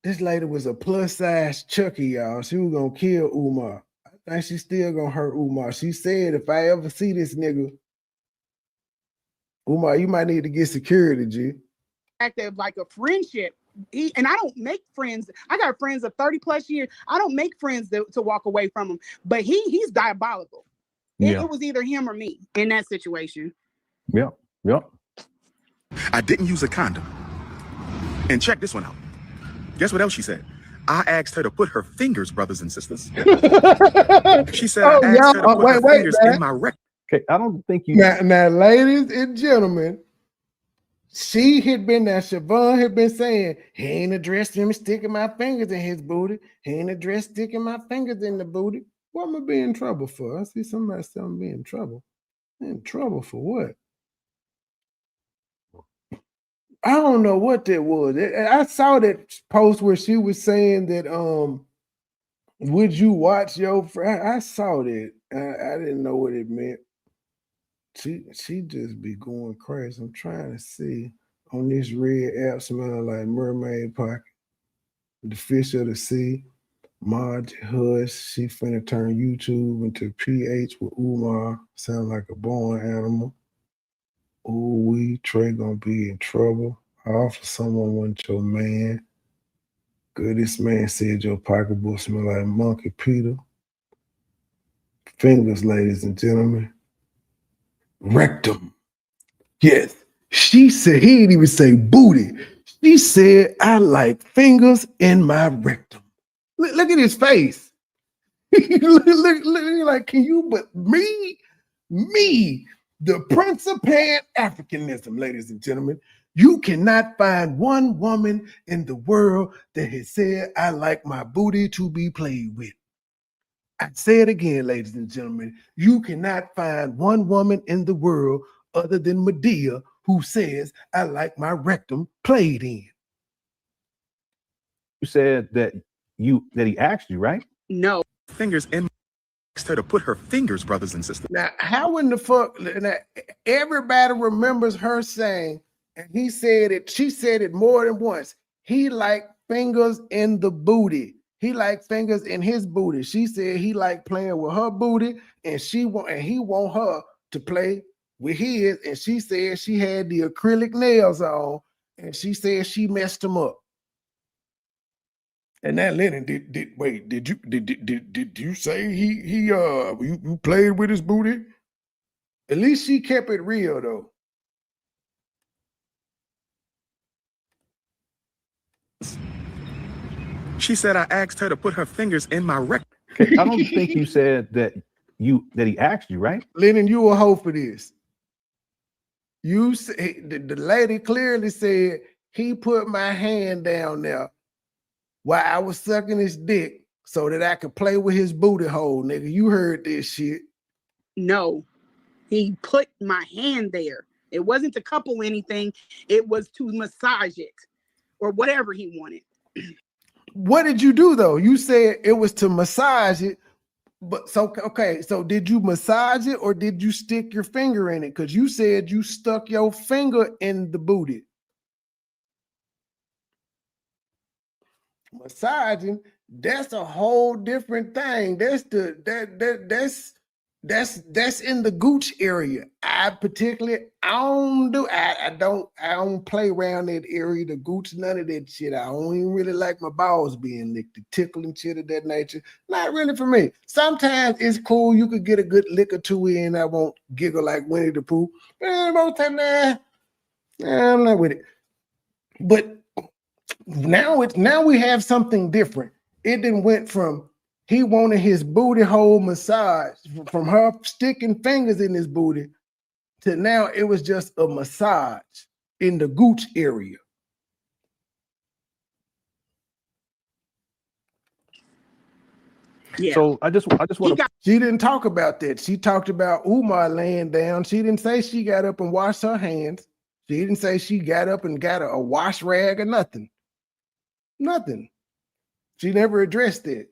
This lady was a plus size Chucky, y'all. She was gonna kill Umar. I think she's still gonna hurt Umar. She said, if I ever see this nigga, Umar, you might need to get security, G. Active like a friendship. And I don't make friends. I got friends of 30 plus years. I don't make friends to walk away from him. But he's diabolical. It was either him or me in that situation. Yeah. I didn't use a condom. And check this one out. Guess what else she said? I asked her to put her fingers, brothers and sisters. She said, I asked her to put her fingers in my rectum. Okay, I don't think you. Now, ladies and gentlemen, she had been there. Siobhan had been saying, he ain't addressed him sticking my fingers in his booty. He ain't addressed sticking my fingers in the booty. What am I being in trouble for? I see somebody say I'm being in trouble. In trouble for what? I don't know what that was. I saw that post where she was saying that, would you watch your friend? I saw that. I didn't know what it meant. She just be going crazy. I'm trying to see on this red app smelling like mermaid pocket. The fish of the sea. Marge Hush. She finna turn YouTube into PH with Umar. Sound like a born animal. Ooh, Trey gonna be in trouble. I offer someone want your man. Good, this man said your pocketbook smell like Monkey Peter. Fingers, ladies and gentlemen. Rectum. Yes. She said, he didn't even say booty. She said, I like fingers in my rectum. Look at his face. look, like, can you, but me, the Prince of Pan-Africanism, ladies and gentlemen. You cannot find one woman in the world that has said, I like my booty to be played with. I say it again, ladies and gentlemen. You cannot find one woman in the world other than Medea who says, I like my rectum played in. You said that he asked you, right? No. Fingers in. Asked her to put her fingers, brothers and sisters. Now, how in the fuck? Now, everybody remembers her saying, and he said it. She said it more than once. He liked fingers in the booty. He liked fingers in his booty. She said he liked playing with her booty, and he want her to play with his. And she said she had the acrylic nails on, and she said she messed him up. And now Lennon, did you say you played with his booty? At least she kept it real though. She said I asked her to put her fingers in my rectum. Okay, I don't think you said that he asked you, right? Lennon, you a hoe for this. You say the lady clearly said he put my hand down there while I was sucking his dick so that I could play with his booty hole, nigga. You heard this shit. No, he put my hand there. It wasn't to couple anything. It was to massage it. or whatever he wanted. What did you do though? You said it was to massage it, but so okay. So did you massage it or did you stick your finger in it? Because you said you stuck your finger in the booty. Massaging, that's a whole different thing. That's in the gooch area. I don't play around that area, the gooch, none of that shit. I don't even really like my balls being licked, the tickling shit of that nature. Not really for me. Sometimes it's cool, you could get a good lick or two in. I won't giggle like Winnie the Pooh. But most of the time, I'm not with it. But now we have something different. It then went from he wanted his booty hole massage from her sticking fingers in his booty to now it was just a massage in the gooch area. Yeah. So I just want to. She didn't talk about that. She talked about Umar laying down. She didn't say she got up and washed her hands. She didn't say she got up and got a wash rag or nothing. Nothing. She never addressed it.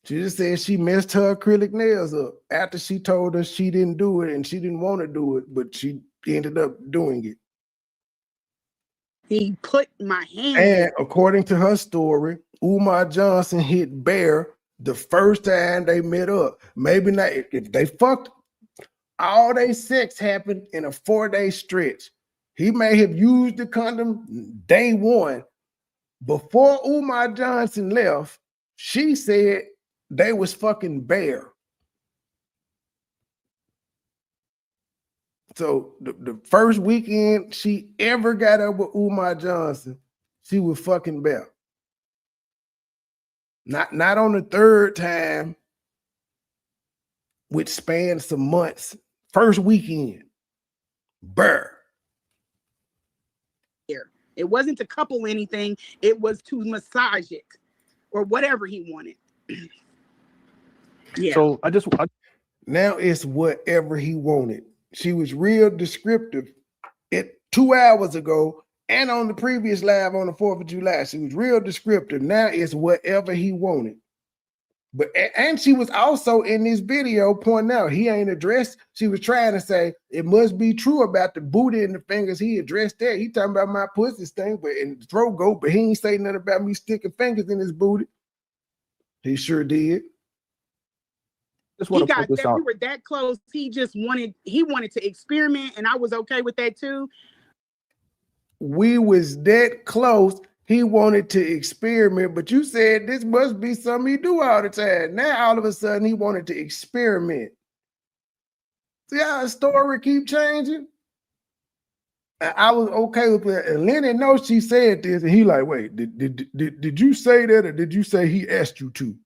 She just said she messed her acrylic nails up after she told us she didn't do it and she didn't want to do it, but she ended up doing it. He put my hand. And according to her story, Umar Johnson hit Bear the first time they met up. Maybe not if they fucked. All their sex happened in a 4-day stretch. He may have used the condom day one. Before Umar Johnson left, she said they was fucking Bear. So the first weekend she ever got up with Umar Johnson, she was fucking Bear. Not on the third time, which spanned some months. First weekend, Bear. It wasn't to couple anything. It was to massage it or whatever he wanted. Yeah. So now it's whatever he wanted. She was real descriptive. 2 hours ago and on the previous live on the 4th of July, she was real descriptive. Now it's whatever he wanted. But and she was also in this video pointing out he ain't addressed. She was trying to say it must be true about the booty and the fingers. He addressed that. He talking about my pussy stink, but in the throat goat, but he ain't say nothing about me sticking fingers in his booty. He sure did. Just want to put this out. We were that close. He wanted to experiment, and I was okay with that too. We was that close. He wanted to experiment, but you said this must be something he do all the time. Now, all of a sudden, he wanted to experiment. See how the story keep changing? I was okay with it. And Lenny knows she said this, and he like, wait, did you say that, or did you say he asked you to?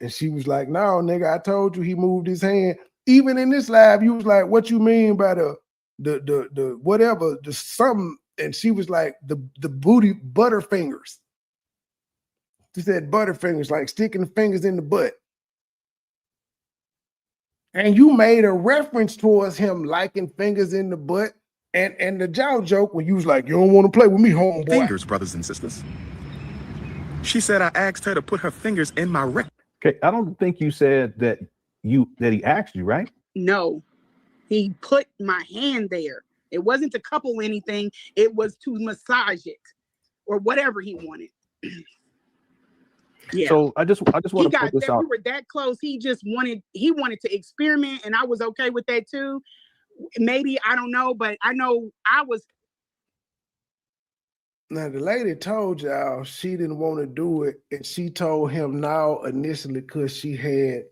And she was like, no, nigga, I told you he moved his hand. Even in this live, you was like, what you mean by the whatever, the something? And she was like, the booty butterfingers. She said butterfingers, like sticking fingers in the butt. And you made a reference towards him liking fingers in the butt. And the joke when you was like, you don't want to play with me, homeboy. Fingers, brothers and sisters. She said I asked her to put her fingers in my rectum. Okay, I don't think you said that he asked you, right? No, he put my hand there. It wasn't to couple anything. It was to massage it or whatever he wanted. Yeah. So I just want to put this out. We were that close. He wanted to experiment, and I was okay with that too. Maybe, I don't know, but I know I was. Now the lady told y'all she didn't want to do it, and she told him no initially because she had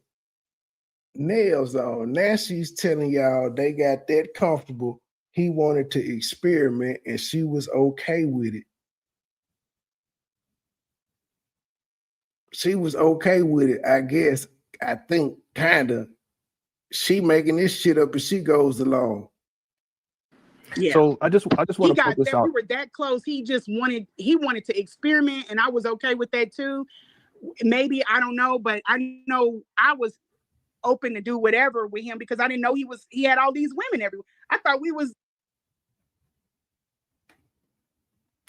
nails on. Now she's telling y'all they got that comfortable. He wanted to experiment, and she was okay with it. She was okay with it, I guess. I think, kind of. She making this shit up as she goes along. Yeah. So I just want to put this out. We were that close. He wanted to experiment, and I was okay with that too. Maybe, I don't know, but I know I was open to do whatever with him because I didn't know he had all these women everywhere. I thought we was.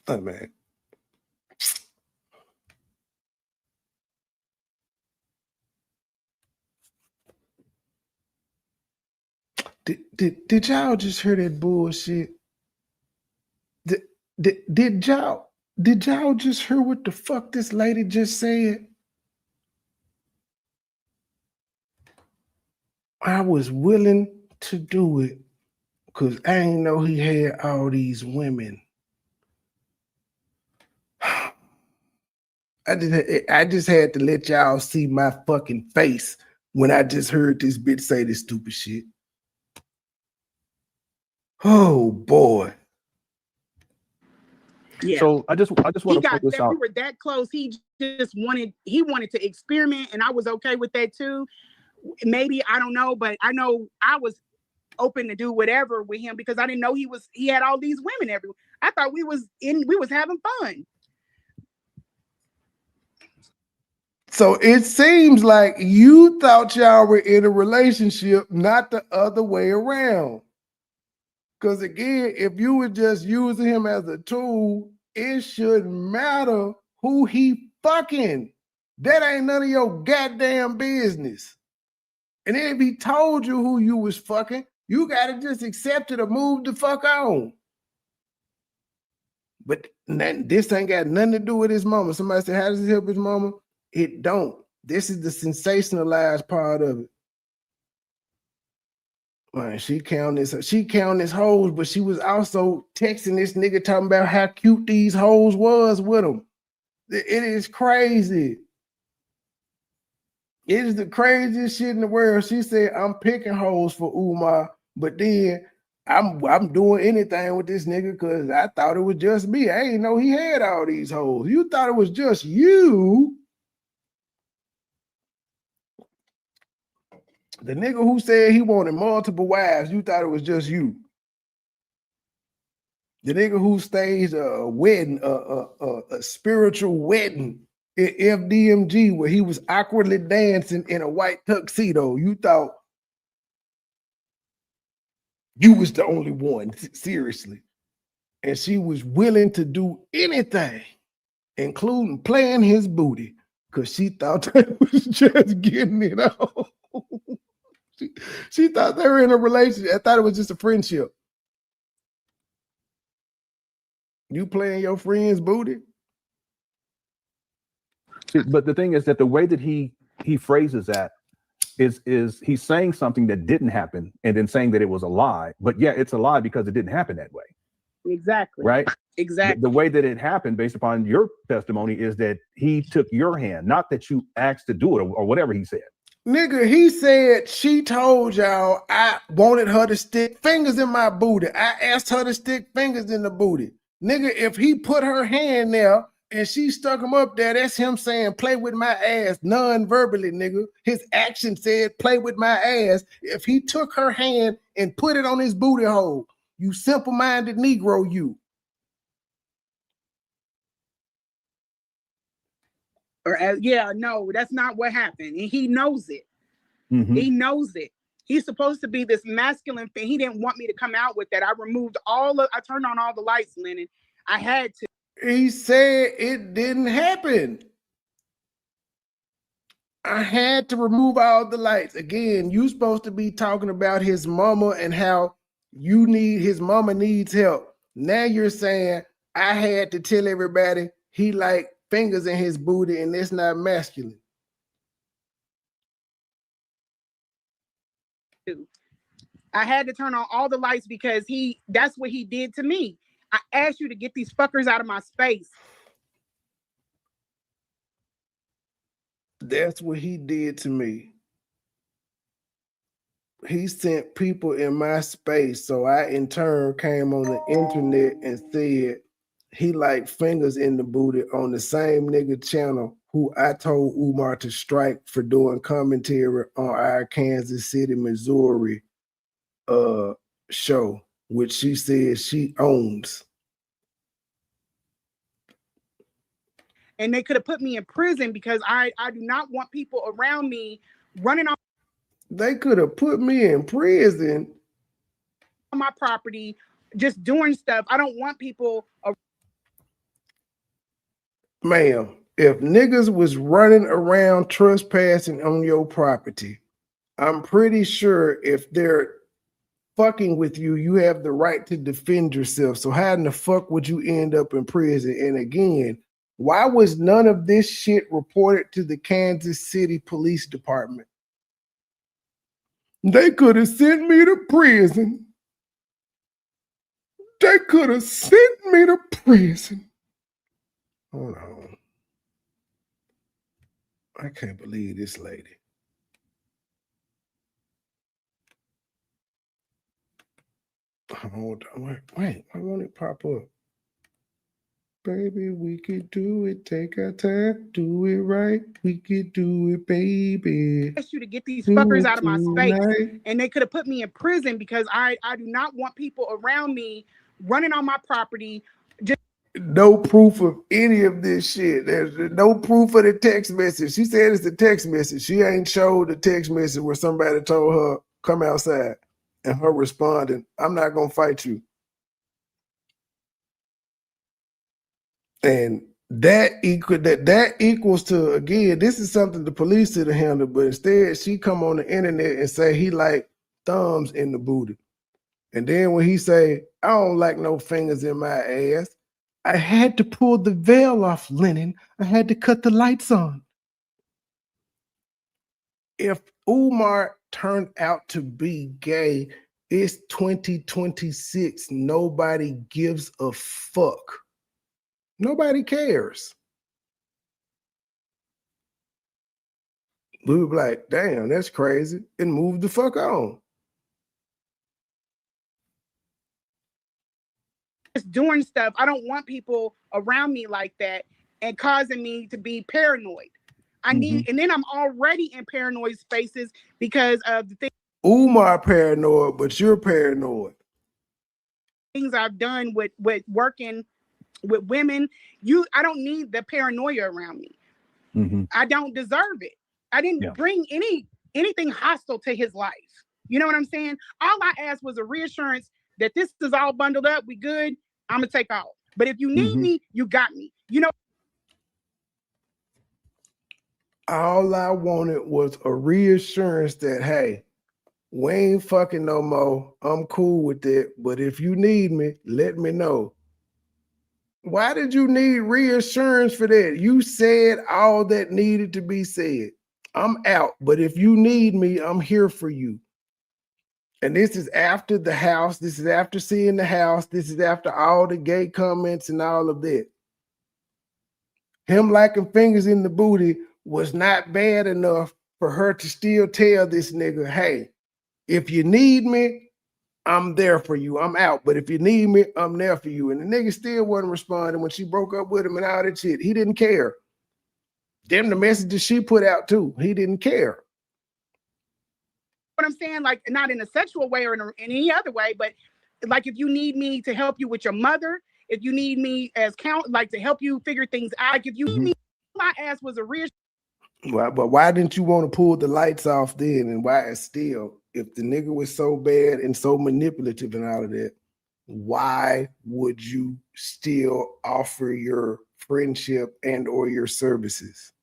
Oh man, Did y'all just hear that bullshit? Did y'all just hear what the fuck this lady just said? I was willing to do it because I ain't know he had all these women. I just had to let y'all see my fucking face when I just heard this bitch say this stupid shit. Oh boy. Yeah. So I just want to put this out. We were that close. He wanted to experiment, and I was okay with that too. Maybe, I don't know, but I know I was open to do whatever with him because I didn't know he had all these women everywhere. I thought we was having fun. So it seems like you thought y'all were in a relationship, not the other way around. Because again, if you were just using him as a tool, it shouldn't matter who he fucking. That ain't none of your goddamn business. And then if he told you who you was fucking, you gotta just accept it or move the fuck on. But this ain't got nothing to do with his mama. Somebody said, how does this help his mama? It don't. This is the sensationalized part of it. Man, she count this hoes, but she was also texting this nigga talking about how cute these hoes was with him. It is crazy. It is the craziest shit in the world. She said, I'm picking hoes for Umar, but then I'm doing anything with this nigga because I thought it was just me. I ain't know he had all these hoes. You thought it was just you. The nigga who said he wanted multiple wives, you thought it was just you. The nigga who staged a wedding, a spiritual wedding at FDMG where he was awkwardly dancing in a white tuxedo, you thought you was the only one, seriously. And she was willing to do anything, including playing his booty, because she thought they was just getting it on. She thought they were in a relationship. I thought it was just a friendship. You playing your friend's booty? But the thing is that the way that he phrases that is he's saying something that didn't happen and then saying that it was a lie. But yeah, it's a lie because it didn't happen that way. Exactly. Right? Exactly. The way that it happened based upon your testimony is that he took your hand, not that you asked to do it or whatever he said. Nigga, he said she told y'all I wanted her to stick fingers in my booty. I asked her to stick fingers in the booty. Nigga, if he put her hand there and she stuck him up there, that's him saying, play with my ass, non-verbally, nigga. His action said, play with my ass. If he took her hand and put it on his booty hole, you simple-minded Negro, you. Yeah, no, that's not what happened. And he knows it. Mm-hmm. He knows it. He's supposed to be this masculine thing. He didn't want me to come out with that. I turned on all the lights, Lennon. I had to. He said it didn't happen. I had to remove all the lights. Again, you supposed to be talking about his mama and how his mama needs help. Now you're saying I had to tell everybody he like fingers in his booty and it's not masculine. I had to turn on all the lights because that's what he did to me. I asked you to get these fuckers out of my space. That's what he did to me. He sent people in my space. So I in turn came on the internet and said he liked fingers in the booty on the same nigga channel who I told Umar to strike for doing commentary on our Kansas City, Missouri show, which she says she owns. And they could have put me in prison because I do not want people around me running off. They could have put me in prison on my property, just doing stuff. I don't want people. Ma'am, if niggas was running around trespassing on your property, I'm pretty sure if they're fucking with you, you have the right to defend yourself. So how in the fuck would you end up in prison? And again, why was none of this shit reported to the Kansas City Police Department? They could have sent me to prison. They could have sent me to prison. Hold on. I can't believe this lady. Hold on. Wait. Why won't it pop up? Baby, we could do it. Take our time. Do it right. We could do it, baby. You to get these fuckers out of my space, and they could have put me in prison because I do not want people around me running on my property. No proof of any of this shit. There's no proof of the text message. She said it's a text message. She ain't showed the text message where somebody told her come outside, and her responding, "I'm not gonna fight you." And that equals to, again, this is something the police should have handled, but instead she come on the internet and say he like thumbs in the booty. And then when he say, I don't like no fingers in my ass, I had to pull the veil off, Lennon. I had to cut the lights on. If Umar turned out to be gay, it's 2026. Nobody gives a fuck. Nobody cares. We would be like, damn, that's crazy, and move the fuck on. Just doing stuff. I don't want people around me like that and causing me to be paranoid. I need, and then I'm already in paranoid spaces because of the Umar paranoid, but you're paranoid. Things I've done with working with women. I don't need the paranoia around me. I don't deserve it. I didn't bring anything hostile to his life. You know what I'm saying? All I asked was a reassurance that this is all bundled up. We good. I'm gonna take off. But if you need me, you got me. You know. All I wanted was a reassurance that, hey, we ain't fucking no more. I'm cool with it. But if you need me, let me know. Why did you need reassurance for that? You said all that needed to be said. I'm out. But if you need me, I'm here for you. And this is after the house. This is after seeing the house. This is after all the gay comments and all of that. Him liking fingers in the booty was not bad enough for her to still tell this nigga, hey, if you need me, I'm there for you. I'm out. But if you need me, I'm there for you. And the nigga still wasn't responding when she broke up with him and all that shit. He didn't care. Them the messages she put out too. He didn't care. What I'm saying, like, not in a sexual way or in any other way, but like if you need me to help you with your mother, if you need me as like to help you figure things out, like if you need me, all I asked was a reassurance. But why didn't you want to pull the lights off then? And why still, if the nigga was so bad and so manipulative and all of that, why would you still offer your friendship and or your services?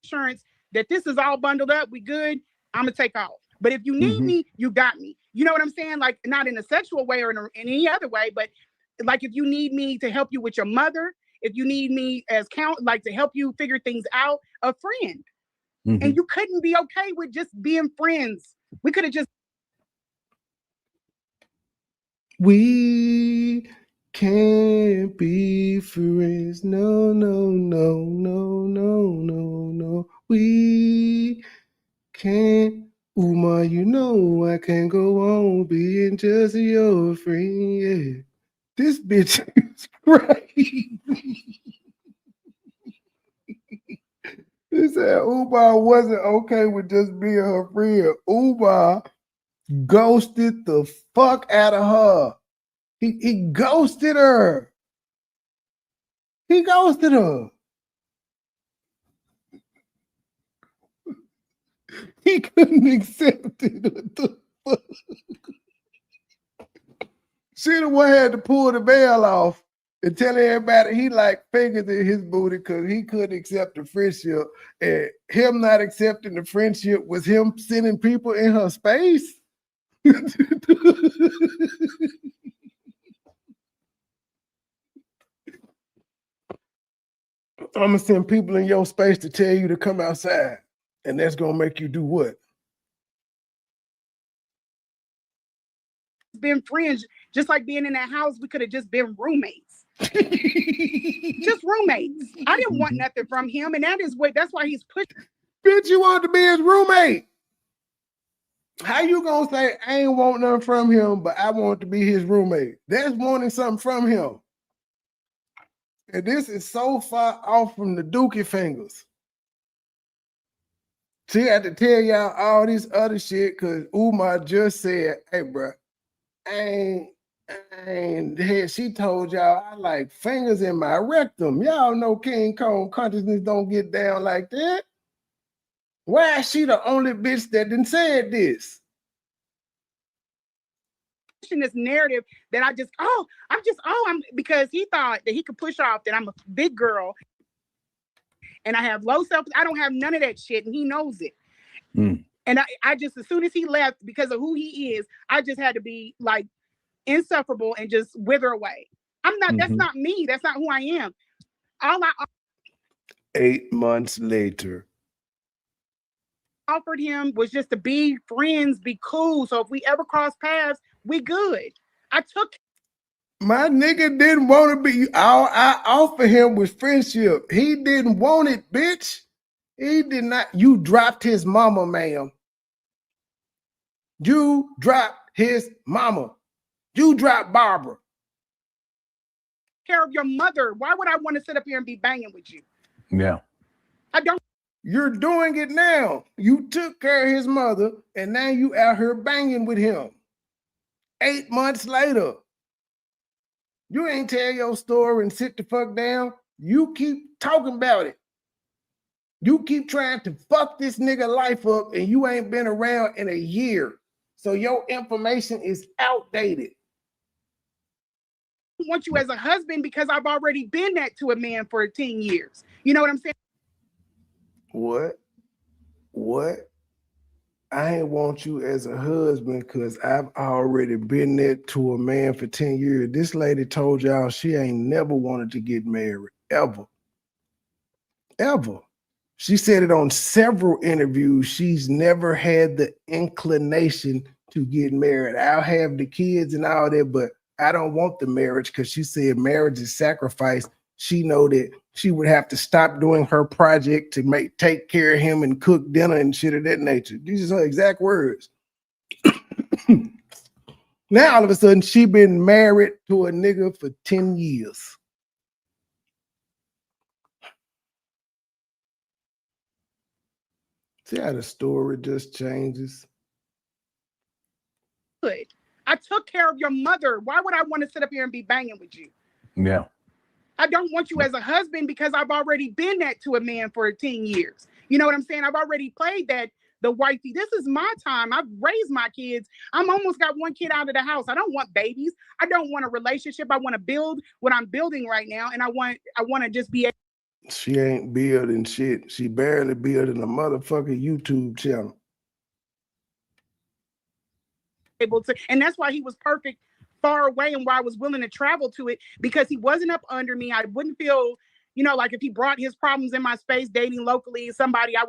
Insurance that this is all bundled up. We good. I'm gonna take off. But if you need me, you got me. You know what I'm saying? Like, not in a sexual way or in any other way, but like if you need me to help you with your mother, if you need me as like to help you figure things out, a friend. And you couldn't be okay with just being friends. We could have just. We can't be friends. No, no, no, no, no, no, no. We can't. Umar, you know I can't go on being just your friend. Yeah. This bitch is crazy. He said Umar wasn't okay with just being her friend. Umar ghosted the fuck out of her. He ghosted her. He ghosted her. He couldn't accept it. What the fuck? She the one had to pull the veil off and telling everybody he like fingers in his booty because he couldn't accept the friendship. And him not accepting the friendship was him sending people in her space. I'm gonna send people in your space to tell you to come outside, and that's gonna make you do what? Been friends, just like being in that house, we could have just been roommates. Just roommates. I didn't want nothing from him, and that's why he's pushing. Bitch, you want to be his roommate. How you gonna say I ain't want nothing from him, but I want to be his roommate? That's wanting something from him. And this is so far off from the dookie fingers. She had to tell y'all all this other shit because Umar just said, hey, bro, she told y'all I like fingers in my rectum. Y'all know King Kong consciousness don't get down like that. Why is she the only bitch that done said this? This narrative that I'm because he thought that he could push off that I'm a big girl and I have low self. I don't have none of that shit, and he knows it. And I just, as soon as he left, because of who he is, I just had to be like insufferable and just wither away. I'm not. That's not me. That's not who I am. 8 months later, offered him was just to be friends, be cool. So if we ever cross paths, we good. I took. My nigga didn't want to be. All I offered him was friendship. He didn't want it, bitch. He did not. You dropped his mama, ma'am. You dropped his mama. You dropped Barbara. Care of your mother. Why would I want to sit up here and be banging with you? Yeah. I don't. You're doing it now. You took care of his mother, and now you out here banging with him. 8 months later. You ain't tell your story and sit the fuck down. You keep talking about it. You keep trying to fuck this nigga life up, and you ain't been around in a year. So your information is outdated. I want you as a husband because I've already been that to a man for 10 years. You know what I'm saying? What? I ain't want you as a husband because I've already been there to a man for 10 years. This lady told y'all she ain't never wanted to get married, ever. Ever. She said it on several interviews. She's never had the inclination to get married. I'll have the kids and all that, but I don't want the marriage because she said marriage is sacrifice. She know that she would have to stop doing her project to take care of him and cook dinner and shit of that nature. These are her exact words. Now all of a sudden she been married to a nigga for 10 years. See how the story just changes? Good. I took care of your mother. Why would I want to sit up here and be banging with you? Yeah. I don't want you as a husband because I've already been that to a man for 10 years. You know what I'm saying? I've already played that, the wifey. This is my time. I've raised my kids. I'm almost got one kid out of the house. I don't want babies. I don't want a relationship. I want to build what I'm building right now. And I want to just be. She ain't building shit. She barely building a motherfucking YouTube channel. Able to, and that's why he was perfect far away and why I was willing to travel to it, because he wasn't up under me. I wouldn't feel, like if he brought his problems in my space, dating locally, somebody I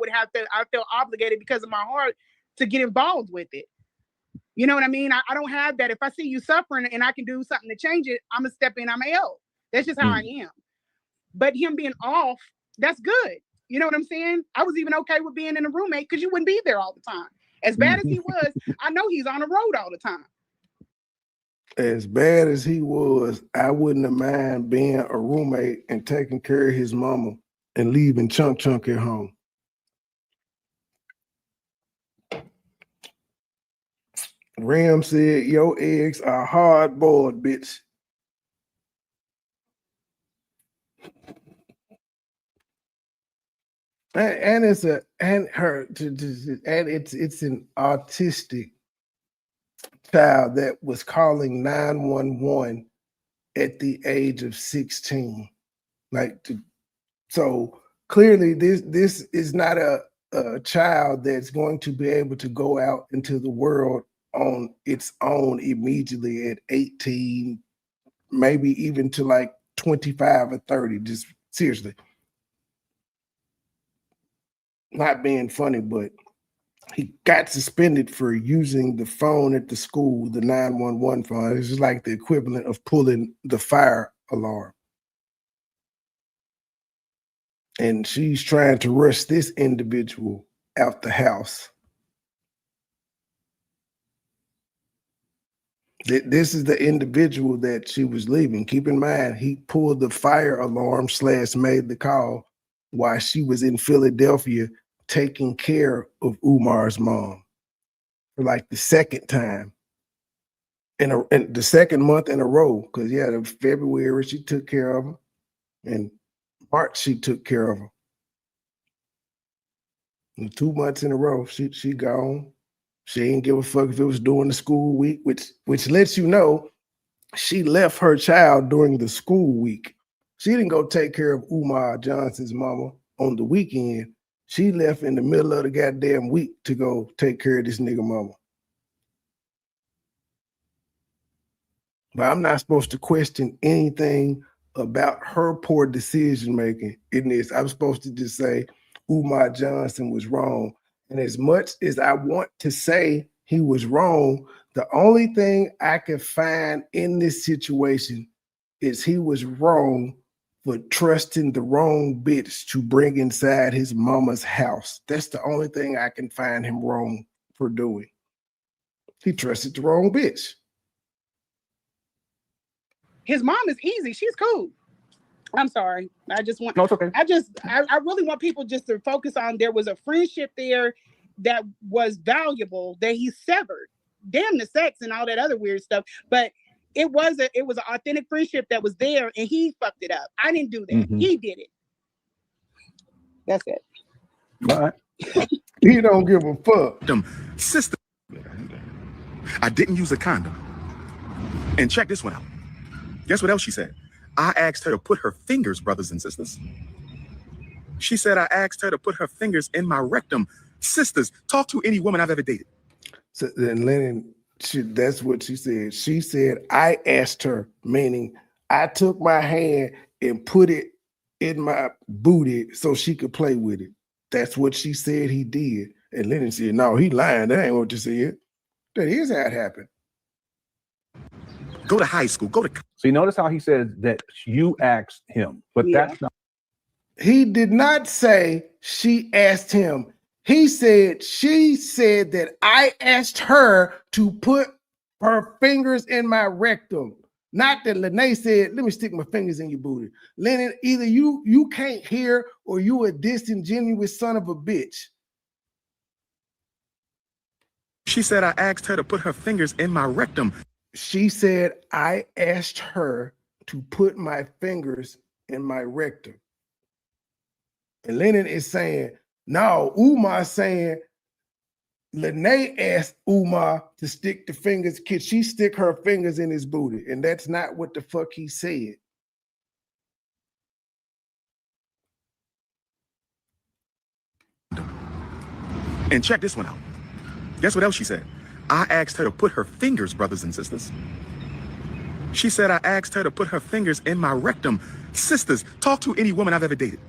feel obligated because of my heart to get involved with it. You know what I mean? I don't have that. If I see you suffering and I can do something to change it, I'm gonna step in, I'm gonna help. That's just how I am. But him being off, that's good. You know what I'm saying? I was even okay with being in a roommate because you wouldn't be there all the time. As bad as he was, I know he's on the road all the time. As bad as he was, I wouldn't have mind being a roommate and taking care of his mama and leaving Chunk at home. Ram said, your eggs are hard boiled, bitch. And it's an autistic child that was calling 911 at the age of 16. So clearly this is not a child that's going to be able to go out into the world on its own immediately at 18, maybe even to like 25 or 30. Just seriously. Not being funny, but he got suspended for using the phone at the school, the 911 phone. It's just like the equivalent of pulling the fire alarm. And she's trying to rush this individual out the house. This is the individual that she was leaving. Keep in mind, he pulled the fire alarm / made the call while she was in Philadelphia taking care of Umar's mom for like the second time in the second month in a row. Because in February she took care of her, and March she took care of her. And 2 months in a row, she gone. She didn't give a fuck if it was during the school week, which lets you know she left her child during the school week. She didn't go take care of Umar Johnson's mama on the weekend. She left in the middle of the goddamn week to go take care of this nigga mama. But I'm not supposed to question anything about her poor decision making in this. I'm supposed to just say Umar Johnson was wrong. And as much as I want to say he was wrong, the only thing I could find in this situation is he was wrong for trusting the wrong bitch to bring inside his mama's house. That's the only thing I can find him wrong for doing. He trusted the wrong bitch. His mom is easy. She's cool. I'm sorry. I just want. No, it's okay. I really want people just to focus on there was a friendship there that was valuable that he severed. Damn the sex and all that other weird stuff, but it was an authentic friendship that was there, and he fucked it up. I didn't do that. Mm-hmm. He did it. That's it. All right. He don't give a fuck. Sister, I didn't use a condom. And check this one out. Guess what else she said? I asked her to put her fingers, brothers and sisters. She said I asked her to put her fingers in my rectum. Sisters, talk to any woman I've ever dated. So then Lennon, that's what she said. She said, I asked her, meaning I took my hand and put it in my booty so she could play with it. That's what she said he did. And Lennon said, no, he lying. That ain't what you said. That is how it happened. Go to high school. So you notice how he said that you asked him, but that's not. He did not say she asked him. He said she said that I asked her to put her fingers in my rectum. Not that Lanea said, let me stick my fingers in your booty. Lennon, either you can't hear or you a disingenuous son of a bitch. She said I asked her to put her fingers in my rectum. She said I asked her to put my fingers in my rectum. And Lennon is saying, no, Umar's saying Lanea asked Umar to stick the fingers. Could she stick her fingers in his booty? And that's not what the fuck he said. And check this one out. Guess what else she said? I asked her to put her fingers, brothers and sisters. She said I asked her to put her fingers in my rectum. Sisters, talk to any woman I've ever dated.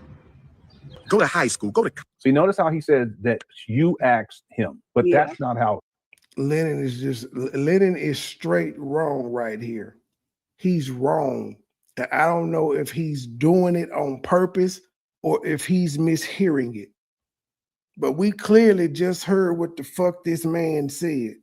Go to high school. So you notice how he said that you asked him, but that's not how. Lennon is straight wrong right here. He's wrong. And I don't know if he's doing it on purpose or if he's mishearing it. But we clearly just heard what the fuck this man said.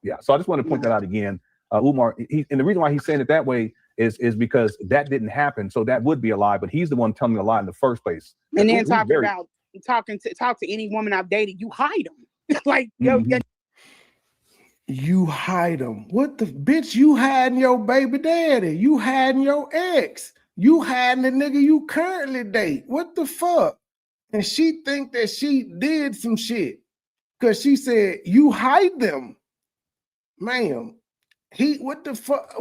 Yeah, so I just want to point that out again. Umar, and the reason why he's saying it that way is because that didn't happen. So that would be a lie, but he's the one telling a lie in the first place. And then talk to any woman I've dated, you hide them. Like, you hide them. What the bitch? You hiding your baby daddy. You hiding your ex. You hiding the nigga you currently date. What the fuck? And she think that she did some shit because she said you hide them. ma'am, what the fuck?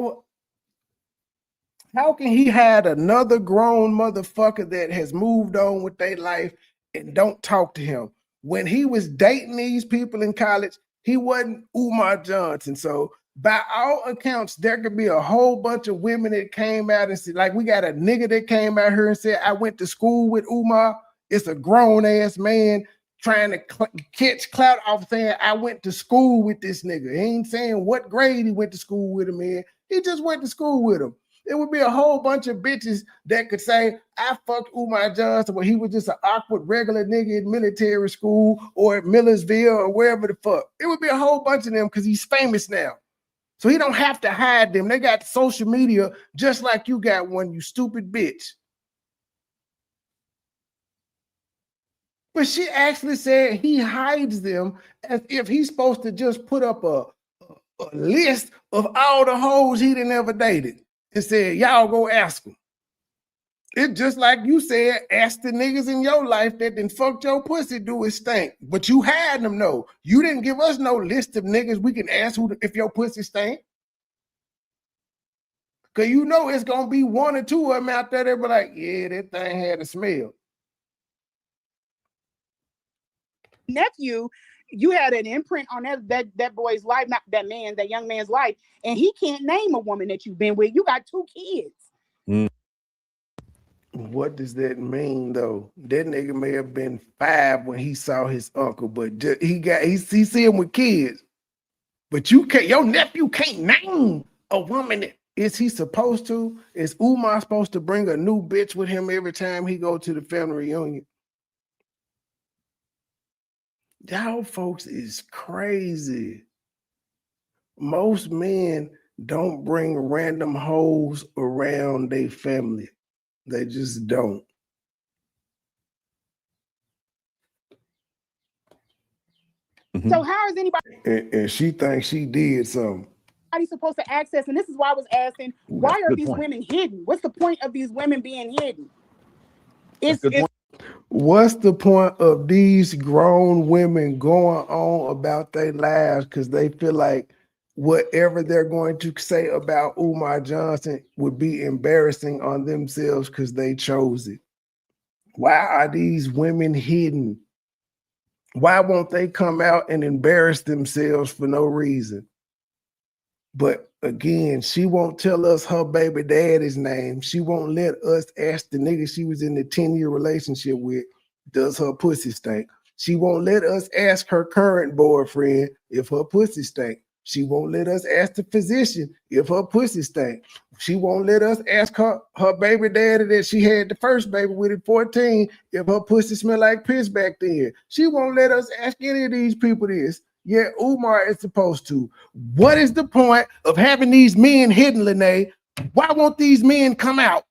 How can he had another grown motherfucker that has moved on with their life and don't talk to him? When he was dating these people in college, he wasn't Umar Johnson. So by all accounts, there could be a whole bunch of women that came out and said, like, we got a nigga that came out here and said, I went to school with Umar. It's a grown ass man trying to catch clout off saying, I went to school with this nigga. He ain't saying what grade he went to school with him in. He just went to school with him. There would be a whole bunch of bitches that could say, I fucked Umar Johnson when he was just an awkward regular nigga in military school or at Millersville or wherever the fuck. It would be a whole bunch of them because he's famous now. So he don't have to hide them. They got social media just like you got one, you stupid bitch. But she actually said he hides them as if he's supposed to just put up a list of all the hoes he done ever dated. And said, y'all go ask them. It's just like you said, ask the niggas in your life that done fucked your pussy, do it stink. But you had them know. You didn't give us no list of niggas we can ask if your pussy stink. Because you know it's going to be one or two of them out there that be like, yeah, that thing had a smell. Nephew, you had an imprint on that boy's life, not that young man's life, and he can't name a woman that you've been with. You got 2 kids. What does that mean though? That nigga may have been 5 when he saw his uncle, but he see him with kids. But your nephew can't name a woman. Is he supposed to? Is Umar supposed to bring a new bitch with him every time he go to the family reunion? Y'all folks is crazy. Most men don't bring random hoes around their family. They just don't. So how is anybody? And she thinks she did something. Supposed to access, and this is why I was asking, why are these women hidden? What's the point of these women being hidden? What's the point of these grown women going on about their lives because they feel like whatever they're going to say about Umar Johnson would be embarrassing on themselves because they chose it? Why are these women hidden? Why won't they come out and embarrass themselves for no reason? But again, she won't tell us her baby daddy's name. She won't let us ask the nigga she was in the 10-year relationship with, does her pussy stink? She won't let us ask her current boyfriend if her pussy stink. She won't let us ask the physician if her pussy stank. She won't let us ask her baby daddy that she had the first baby with at 14 if her pussy smelled like piss back then. She won't let us ask any of these people this. Yeah, Umar is supposed to. What is the point of having these men hidden, Lanea? Why won't these men come out?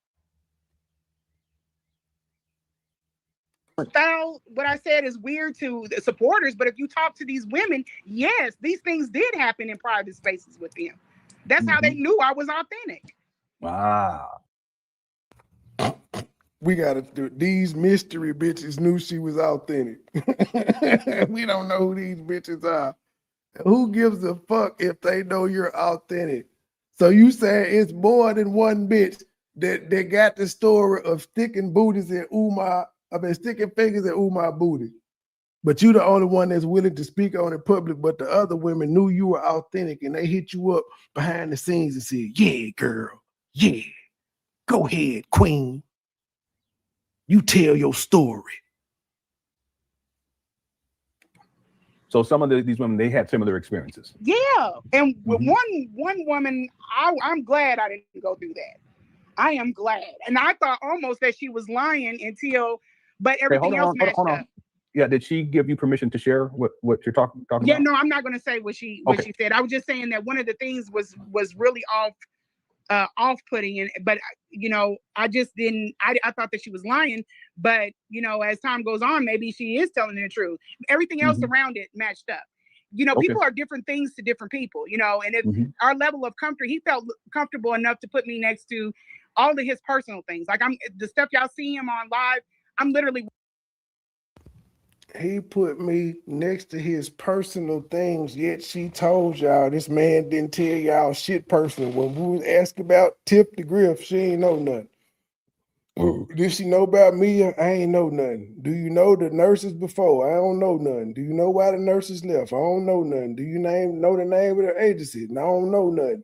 What I said is weird to the supporters, but if you talk to these women, yes, these things did happen in private spaces with them. That's how they knew I was authentic. Wow. We gotta do these mystery bitches knew she was authentic. We don't know who these bitches are. Who gives a fuck if they know you're authentic? So you say it's more than one bitch that got the story of sticking booties in Umar. Sticking fingers in Umar booty. But you the only one that's willing to speak on it public, but the other women knew you were authentic and they hit you up behind the scenes and said, yeah, girl, yeah, go ahead, queen. You tell your story. So some of these women, they had similar experiences. Yeah. And with one woman, I'm glad I didn't go through that. I am glad. And I thought almost that she was lying until, but everything else matched up. Yeah, did she give you permission to share what you're talking about? Yeah, no, I'm not going to say what she said. I was just saying that one of the things was really off-putting, and but you know, I just didn't. I thought that she was lying, but you know, as time goes on, maybe she is telling the truth. Everything else around it matched up. You know, people are different things to different people. You know, and if our level of comfort, he felt comfortable enough to put me next to all of his personal things. Like the stuff y'all see him on live, I'm literally. he put me next to his personal things, yet she told y'all this man didn't tell y'all shit personal. When we was asked about Tip the Griff, she ain't know nothing. Did she know about me? I ain't know nothing. Do you know the nurses before? I don't know nothing. Do you know why the nurses left? I don't know nothing. Do you know the name of the agency? I don't know nothing.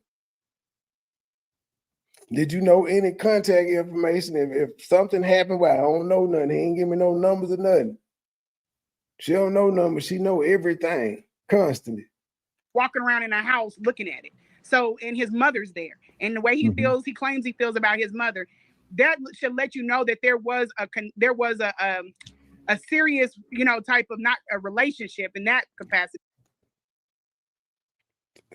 Did you know any contact information? If something happened, well, I don't know nothing. He ain't give me no numbers or nothing. She don't know numbers. She know everything constantly. Walking around in a house looking at it. So, and his mother's there. And the way he feels, he claims he feels about his mother, that should let you know that there was a serious, type of, not a relationship in that capacity.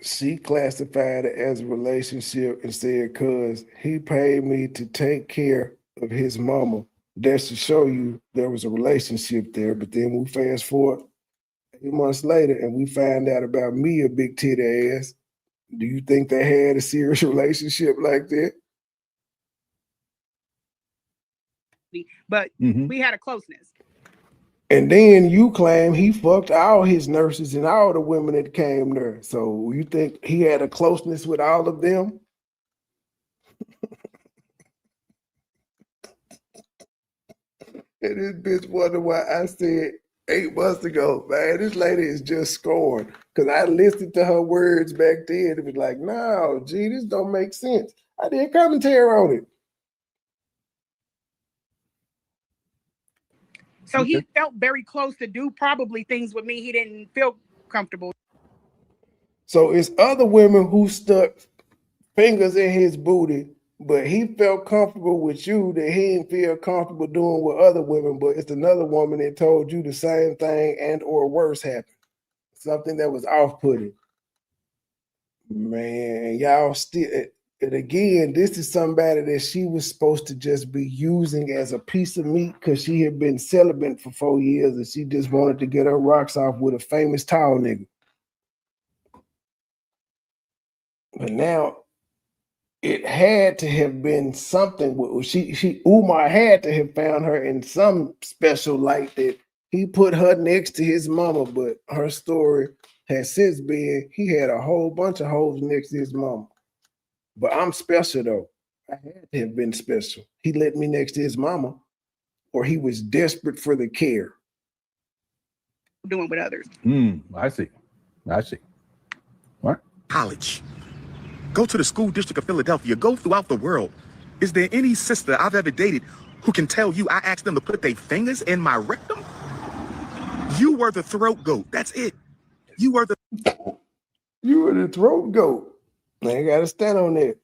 She classified it as a relationship and said, cuz he paid me to take care of his mama. That should show you there was a relationship there. But then we fast forward 8 months later and we find out about me, a big titty ass. Do you think they had a serious relationship like that? But we had a closeness. And then you claim he fucked all his nurses and all the women that came there. So you think he had a closeness with all of them? And this bitch wonder why I said 8 months ago, man, this lady is just scorned. Because I listened to her words back then. It was like, no, gee, this don't make sense. I did commentary on it. So he felt very close to do probably things with me he didn't feel comfortable. So it's other women who stuck fingers in his booty, but he felt comfortable with you that he didn't feel comfortable doing with other women, but it's another woman that told you the same thing and or worse happened. Something that was off-putting. Man, y'all still, and again, this is somebody that she was supposed to just be using as a piece of meat because she had been celibate for 4 years and she just wanted to get her rocks off with a famous tall nigga. But now it had to have been something. Umar had to have found her in some special light that he put her next to his mama, but her story has since been he had a whole bunch of hoes next to his mama. But I'm special though. I had to have been special. He let me next to his mama, or he was desperate for the care. Doing with others. I see. What? College. Go to the school district of Philadelphia. Go throughout the world. Is there any sister I've ever dated who can tell you I asked them to put their fingers in my rectum? You were the throat goat. That's it. You were the throat goat. They got to stand on that.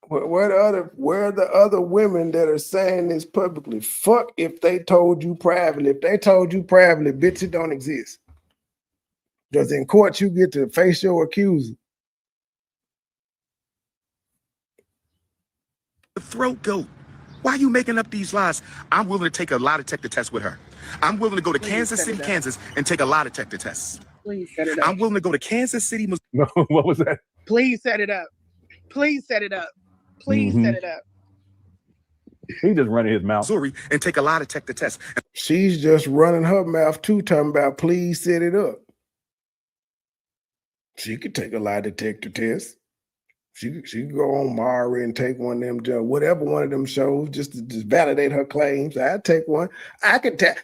Where are the other women that are saying this publicly? Fuck if they told you privately. If they told you privately, bitch, it don't exist. Because in court, you get to face your accuser. The throat goat. Why are you making up these lies? I'm willing to take a lie detector test with her. I'm willing to go to Kansas City, Kansas, and take a lie detector test. Please set it up. I'm willing to go to Kansas City, Missouri. No, what was that? Please set it up. Please set it up. Please set it up. He just running his mouth. Missouri and take a lie detector test. She's just running her mouth too, talking about please set it up. She could take a lie detector test. She could go on Mara and take one of them, whatever one of them shows, just to validate her claims. I'd take one. I could take.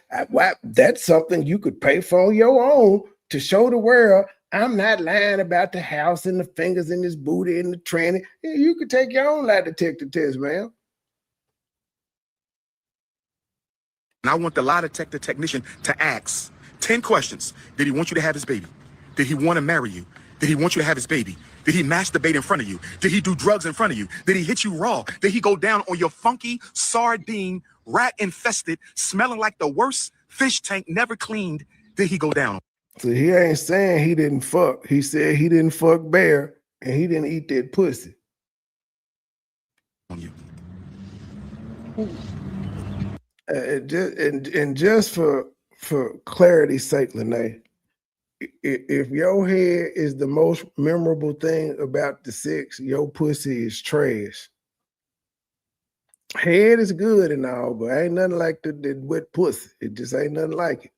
That's something you could pay for on your own to show the world I'm not lying about the house and the fingers in this booty and the tranny. Yeah, you could take your own lie detector test, man. And I want the lie detector technician to ask 10 questions. Did he want you to have his baby? Did he want to marry you? Did he want you to have his baby? Did he masturbate in front of you? Did he do drugs in front of you? Did he hit you raw? Did he go down on your funky, sardine, rat-infested, smelling like the worst fish tank never cleaned? Did he go down? So he ain't saying he didn't fuck. He said he didn't fuck Bear and he didn't eat that pussy. On you. Just for clarity's sake, Lanea, if your head is the most memorable thing about the sex, your pussy is trash. Head is good and all, but ain't nothing like the wet pussy. It just ain't nothing like it.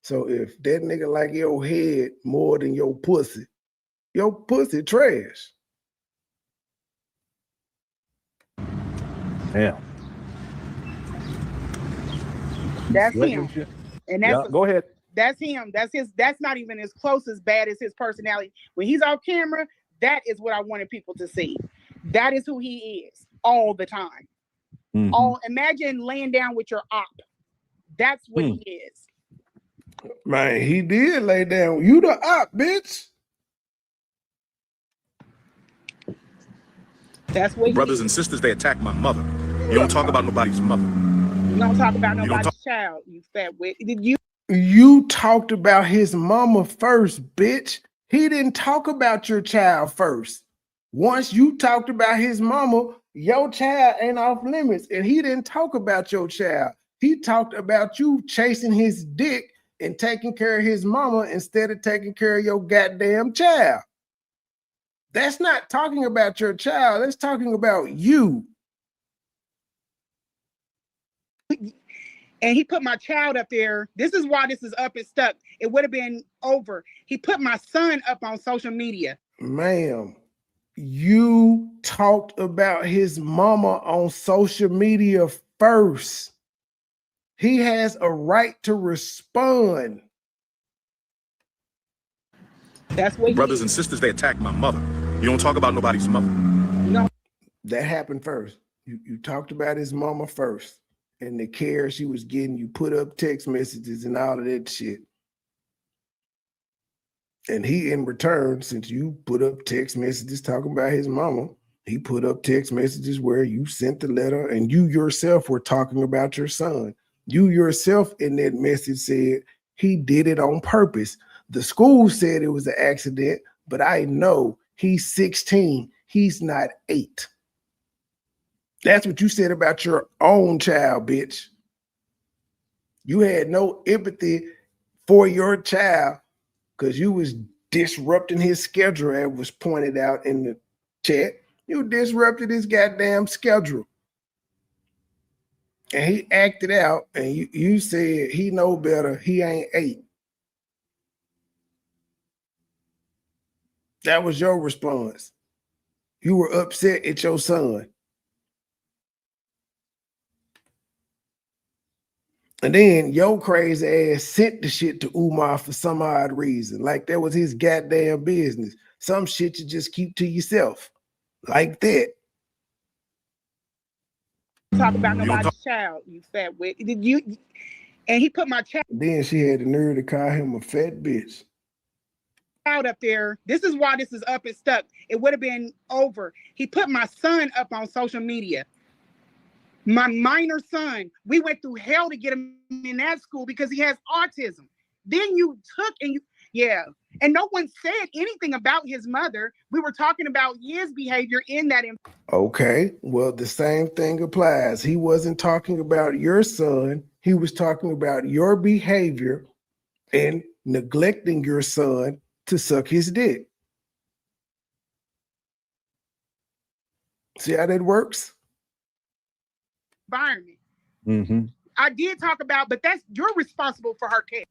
So if that nigga like your head more than your pussy trash. Yeah. That's Let him. them shit. And Yeah, go ahead. that's him. That's not even as close as bad as his personality. When he's off camera, that is what I wanted people to see. That is who he is all the time. Imagine laying down with your op. That's what he is. Man, he did lay down. You the op, bitch. That's what Brothers and sisters, they attack my mother. You don't talk about nobody's mother. You don't talk about nobody's child, you fat wit. You talked about his mama first, bitch. He didn't talk about your child first. Once you talked about his mama, your child ain't off limits. And he didn't talk about your child. He talked about you chasing his dick and taking care of his mama instead of taking care of your goddamn child. That's not talking about your child. That's talking about you. And he put my child up there. This is why this is up and stuck. It would have been over. He put my son up on social media. Ma'am, you talked about his mama on social media first. He has a right to respond. That's what Brothers and sisters, they attack my mother. You don't talk about nobody's mother. No. That happened first. You talked about his mama first and the care she was getting. You put up text messages and all of that shit. And he, in return, since you put up text messages talking about his mama, he put up text messages where you sent the letter and you yourself were talking about your son. You yourself in that message said he did it on purpose. The school said it was an accident, but I know he's 16. He's not 8. That's what you said about your own child, bitch. You had no empathy for your child because you was disrupting his schedule, as was pointed out in the chat. You disrupted his goddamn schedule. And he acted out, and you said he know better, he ain't 8. That was your response. You were upset at your son. And then your crazy ass sent the shit to Umar for some odd reason. Like that was his goddamn business. Some shit you just keep to yourself. Like that. Talk about nobody's child, you fat wit. And he put my child. Then she had the nerve to call him a fat bitch. Out up there. This is why this is up and stuck. It would have been over. He put my son up on social media. My minor son. We went through hell to get him in that school because he has autism. Then you took and and no one said anything about his mother. We were talking about his behavior in that. Okay, well, the same thing applies. He wasn't talking about your son. He was talking about your behavior and neglecting your son to suck his dick. See how that works? Environment. I did talk about, but you're responsible for her care.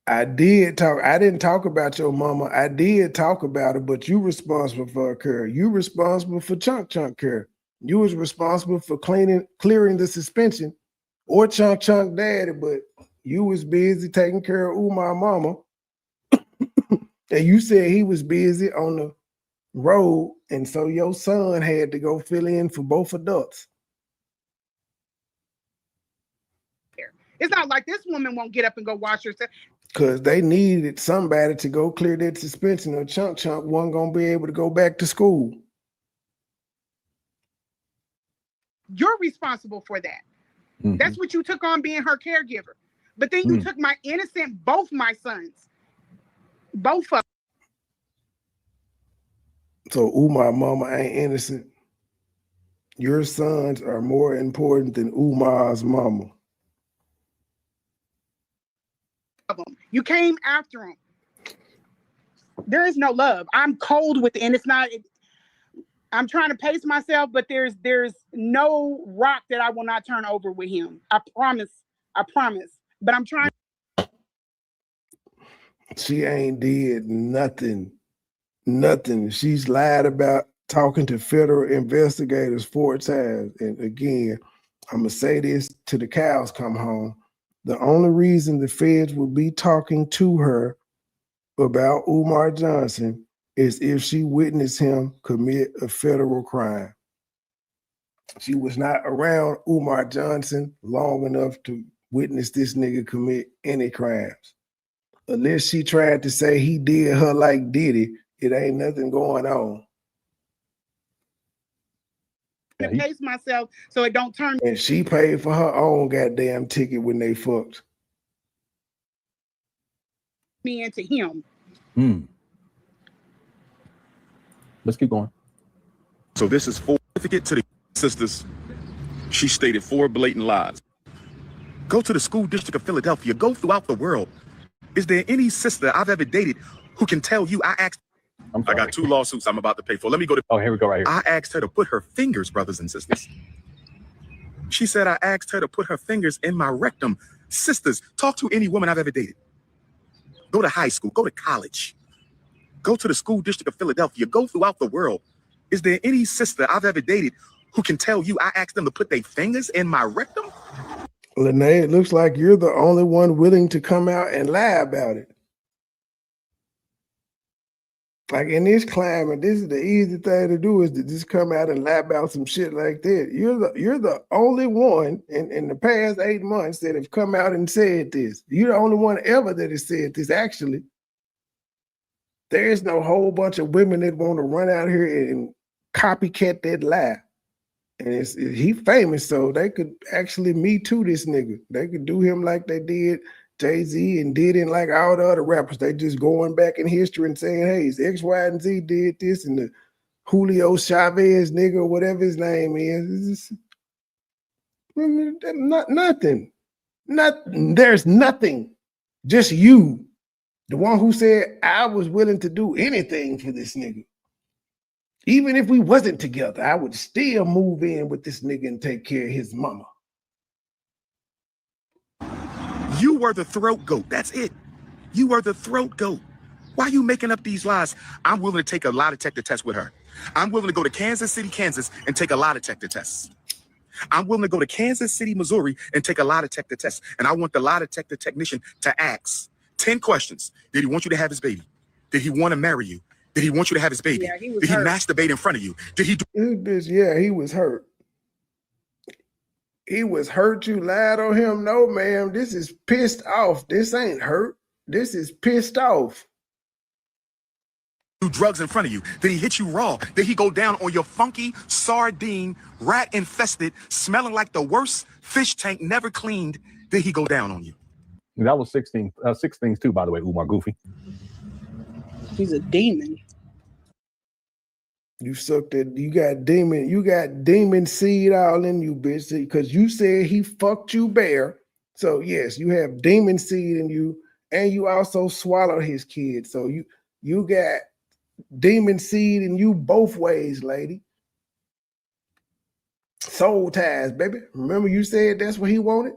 I didn't talk about your mama. I did talk about her, but you responsible for her care. You responsible for chunk care. You was responsible for clearing the suspension or chunk daddy, but you was busy taking care of Umar mama. And you said he was busy on the road, and so your son had to go fill in for both adults. It's not like this woman won't get up and go wash herself. Because they needed somebody to go clear that suspension, or chunk wasn't going to be able to go back to school. You're responsible for that. That's what you took on, being her caregiver. But then you took my innocent, both my sons. Both of them. So Umar mama ain't innocent. Your sons are more important than Umar's mama. You came after him. There is no love. I'm cold with it, and it's not. I'm trying to pace myself, but there's no rock that I will not turn over with him. I promise. But I'm trying. She ain't did nothing. Nothing. She's lied about talking to federal investigators 4 times. And again, I'm going to say this till the cows come home. The only reason the feds would be talking to her about Umar Johnson is if she witnessed him commit a federal crime. She was not around Umar Johnson long enough to witness this nigga commit any crimes. Unless she tried to say he did her like Diddy, it ain't nothing going on. To pace myself so it don't turn. And she paid for her own goddamn ticket when they fucked me into him. Let's keep going. So this is for certificate to the sisters. She stated 4 blatant lies. Go to the school district of Philadelphia. Go throughout the world. Is there any sister I've ever dated who can tell you I asked? I got 2 lawsuits I'm about to pay for. Let me go to. Oh, here we go right here. I asked her to put her fingers, brothers and sisters. She said I asked her to put her fingers in my rectum. Sisters, talk to any woman I've ever dated. Go to high school. Go to college. Go to the school district of Philadelphia. Go throughout the world. Is there any sister I've ever dated who can tell you I asked them to put their fingers in my rectum? Lanea, it looks like you're the only one willing to come out and lie about it. Like in this climate, this is the easy thing to do, is to just come out and lie about some shit like that. You're the only one in the past 8 months that have come out and said this. You're the only one ever that has said this, actually. There is no whole bunch of women that want to run out here and copycat that lie. And he famous, so they could actually Me Too this nigga. They could do him like they did Jay-Z and did it like all the other rappers. They just going back in history and saying, hey, X, Y, and Z did this, and the Julio Chavez nigga, or whatever his name is. Nothing. There's nothing. Just you. The one who said, I was willing to do anything for this nigga. Even if we wasn't together, I would still move in with this nigga and take care of his mama. You were the throat goat. That's it. You were the throat goat. Why are you making up these lies? I'm willing to take a lie detector test with her. I'm willing to go to Kansas City, Kansas, and take a lie detector test. I'm willing to go to Kansas City, Missouri, and take a lie detector test. And I want the lie detector technician to ask 10 questions. Did he want you to have his baby? Did he want to marry you? Did he want you to have his baby? Yeah, Did he masturbate in front of you? Did he do this bitch? Yeah, he was hurt. He was hurt. You lied on him? No, ma'am. This is pissed off. This ain't hurt. This is pissed off. drugs in front of you? Did he hit you raw? Did he go down on your funky, sardine, rat-infested, smelling like the worst fish tank never cleaned? Did he go down on you? That was 6 things too, by the way, Umar Goofy. He's a demon. You sucked it. You got demon seed all in you, bitch. Because you said he fucked you bare. So yes, you have demon seed in you, and you also swallowed his kid. So you got demon seed in you both ways, lady. Soul ties, baby. Remember you said that's what he wanted?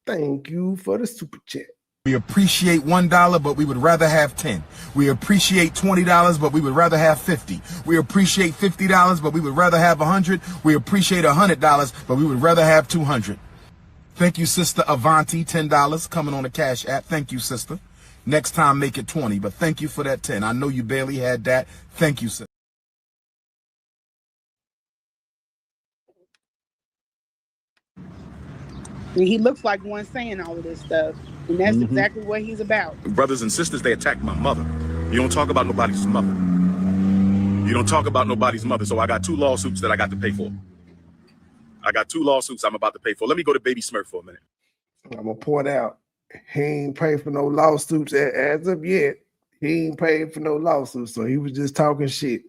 Thank you for the super chat. We appreciate $1, but we would rather have 10. We appreciate $20, but we would rather have 50. We appreciate $50, but we would rather have 100. We appreciate $100, but we would rather have 200. Thank you, Sister Avanti, $10 coming on the Cash App. Thank you, sister. Next time, make it 20, but thank you for that 10. I know you barely had that. Thank you, sister. And he looks like one saying all of this stuff. And that's exactly what he's about. Brothers and sisters, they attacked my mother. You don't talk about nobody's mother. You don't talk about nobody's mother. So I got 2 lawsuits that I got to pay for. I got 2 lawsuits I'm about to pay for. Let me go to Baby Smurf for a minute. I'm going to point out, he ain't paid for no lawsuits as of yet. He ain't paid for no lawsuits. So he was just talking shit.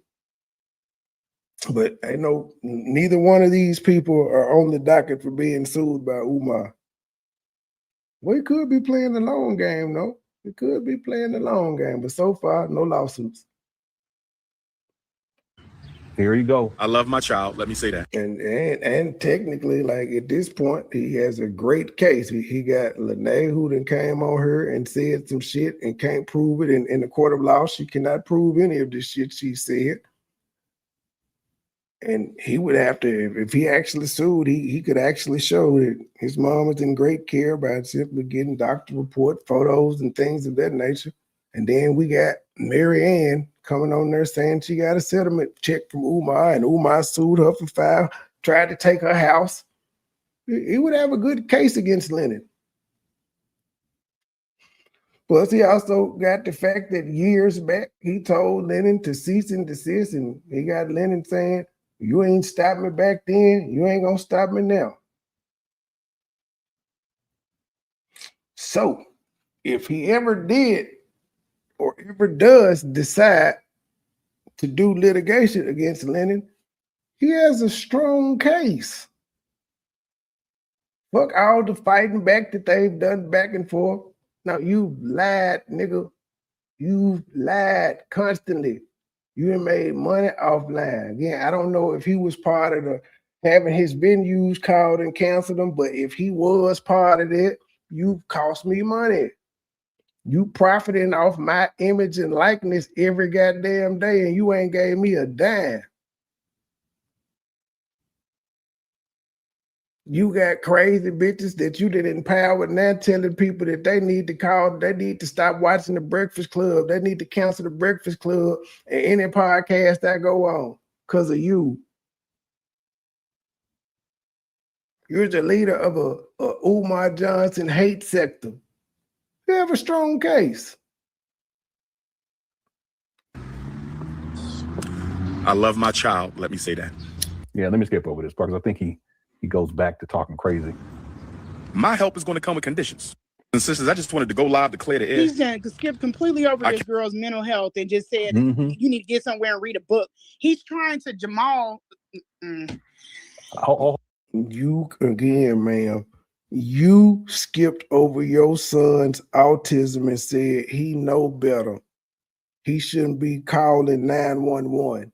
But I know neither one of these people are on the docket for being sued by Umar. We could be playing the long game, though. We could be playing the long game, but so far, no lawsuits. Here you go. I love my child. Let me say that. And technically, like at this point, he has a great case. He got Lanea who then came on her and said some shit and can't prove it. In the court of law, she cannot prove any of the shit she said. And he would have to, if he actually sued, he could actually show that his mom was in great care by simply getting doctor report, photos, and things of that nature. And then we got Mary Ann coming on there saying she got a settlement check from Umar, and Umar sued her for tried to take her house. He would have a good case against Lennon. Plus, he also got the fact that years back, he told Lennon to cease and desist, and he got Lennon saying, "You ain't stopped me back then, you ain't gonna stop me now." So, if he ever did or ever does decide to do litigation against Lennon, he has a strong case. Fuck all the fighting back that they've done back and forth. Now, you lied, nigga. You lied constantly. You done made money off lying. Again, I don't know if he was part of the having his venues called and canceled them, but if he was part of it, you cost me money. You profiting off my image and likeness every goddamn day, and you ain't gave me a dime. You got crazy bitches that you didn't empower now telling people that they need to stop watching the Breakfast Club. They need to cancel the Breakfast Club and any podcast that go on because of you. You're the leader of a Umar Johnson hate sector. You have a strong case. I love my child. Let me say that. Yeah, let me skip over this part because I think he goes back to talking crazy. My help is going to come with conditions. And sisters, I just wanted to go live to clear the air. He's skipped completely over this girl's mental health and just said, you need to get somewhere and read a book. He's trying to Jamal. You, again, ma'am, you skipped over your son's autism and said he know better. He shouldn't be calling 911.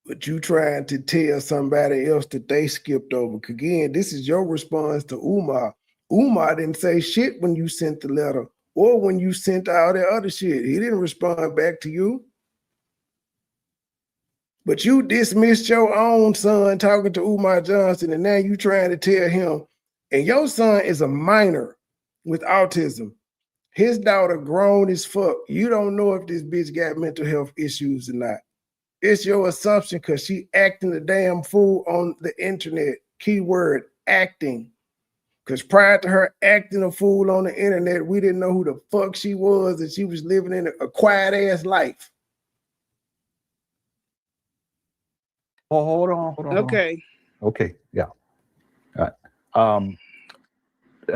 But you trying to tell somebody else that they skipped over. Again, this is your response to Umar. Umar didn't say shit when you sent the letter or when you sent all that other shit. He didn't respond back to you. But you dismissed your own son talking to Umar Johnson, and now you trying to tell him, and your son is a minor with autism. His daughter grown as fuck. You don't know if this bitch got mental health issues or not. It's your assumption because she acting a damn fool on the internet. Keyword, acting. Because prior to her acting a fool on the internet, we didn't know who the fuck she was, and she was living in a quiet-ass life. Oh, hold on. Okay. Okay, yeah. All right.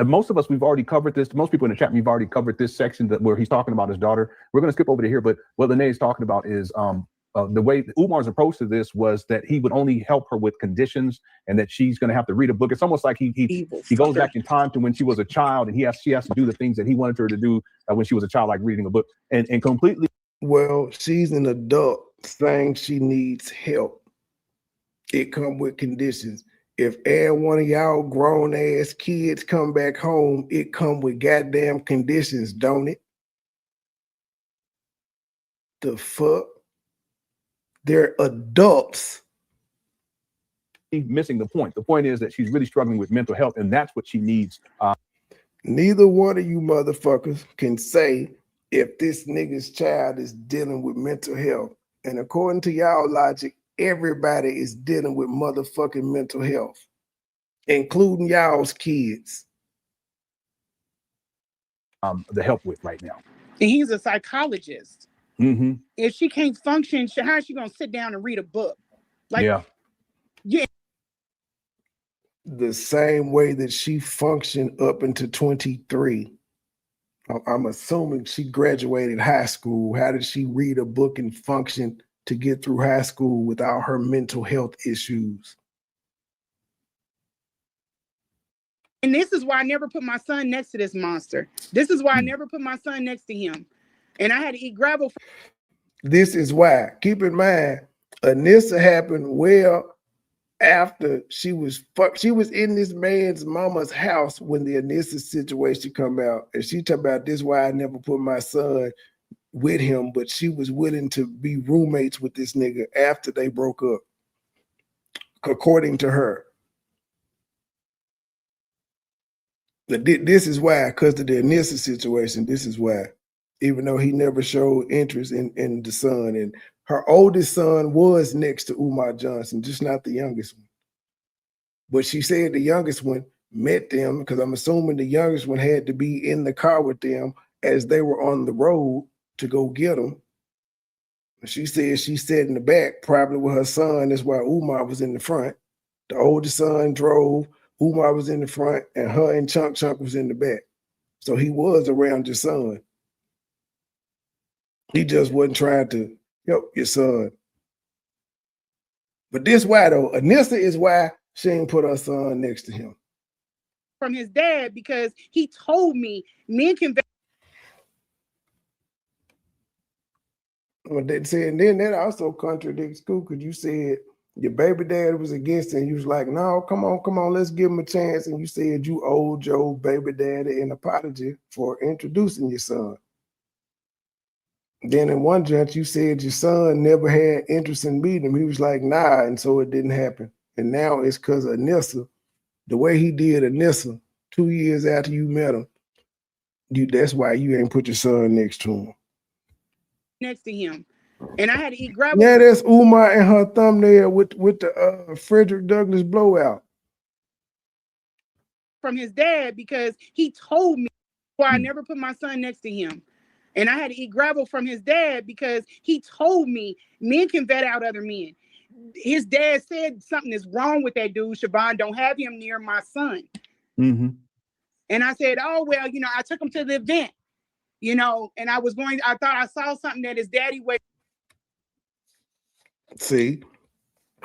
Most of us, we've already covered this. Most people in the chat, we've already covered this section where he's talking about his daughter. We're going to skip over to here, but what Lanea is talking about is the way Umar's approach to this was that he would only help her with conditions and that she's going to have to read a book. It's almost like he goes back in time to when she was a child and she has to do the things that he wanted her to do when she was a child, like reading a book and completely. Well, she's an adult saying she needs help. It come with conditions. If every one of y'all grown ass kids come back home, it come with goddamn conditions, don't it? The fuck? They're adults. He's missing the point. The point is that she's really struggling with mental health, and that's what she needs. Neither one of you motherfuckers can say if this nigga's child is dealing with mental health. And according to y'all logic, everybody is dealing with motherfucking mental health, including y'all's kids. The help with right now. And he's a psychologist. Mm-hmm. If she can't function, how is she gonna sit down and read a book? Like, yeah. The same way that she functioned up into 23. I'm assuming she graduated high school. How did she read a book and function to get through high school without her mental health issues? And this is why I never put my son next to this monster. This is why I never put my son next to him. And I had to eat gravel. This is why. Keep in mind, Anissa happened well after she was in this man's mama's house when the Anissa situation come out. And she talked about this why I never put my son with him, but she was willing to be roommates with this nigga after they broke up, according to her. But this is why, because of the Anissa situation, this is why. Even though he never showed interest in the son. And her oldest son was next to Umar Johnson, just not the youngest one. But she said the youngest one met them, because I'm assuming the youngest one had to be in the car with them as they were on the road to go get them. She said she sat in the back, probably with her son. That's why Umar was in the front. The oldest son drove, Umar was in the front, and her and Chunk was in the back. So he was around your son. He just wasn't trying to help your son. But this why though, Anissa is why she ain't put her son next to him. From his dad, because he told me men can. Well, they said, and then that also contradicts school, because you said your baby dad was against it, and you was like, no, come on, let's give him a chance. And you said you owed your baby daddy an apology for introducing your son. Then in one judge, you said your son never had interest in meeting him. He was like, nah, and so it didn't happen. And now it's because of Anissa, the way he did Anissa 2 years after you met him, that's why you ain't put your son next to him. Next to him. And I had to eat gravel. Yeah, that's Umar and her thumbnail with the Frederick Douglass blowout. From his dad, because he told me why I never put my son next to him. And I had to eat gravel from his dad because he told me men can vet out other men. His dad said something is wrong with that dude, Siobhan. Don't have him near my son. Mm-hmm. And I said, oh, well, I took him to the event, and I thought I saw something that his daddy was. See,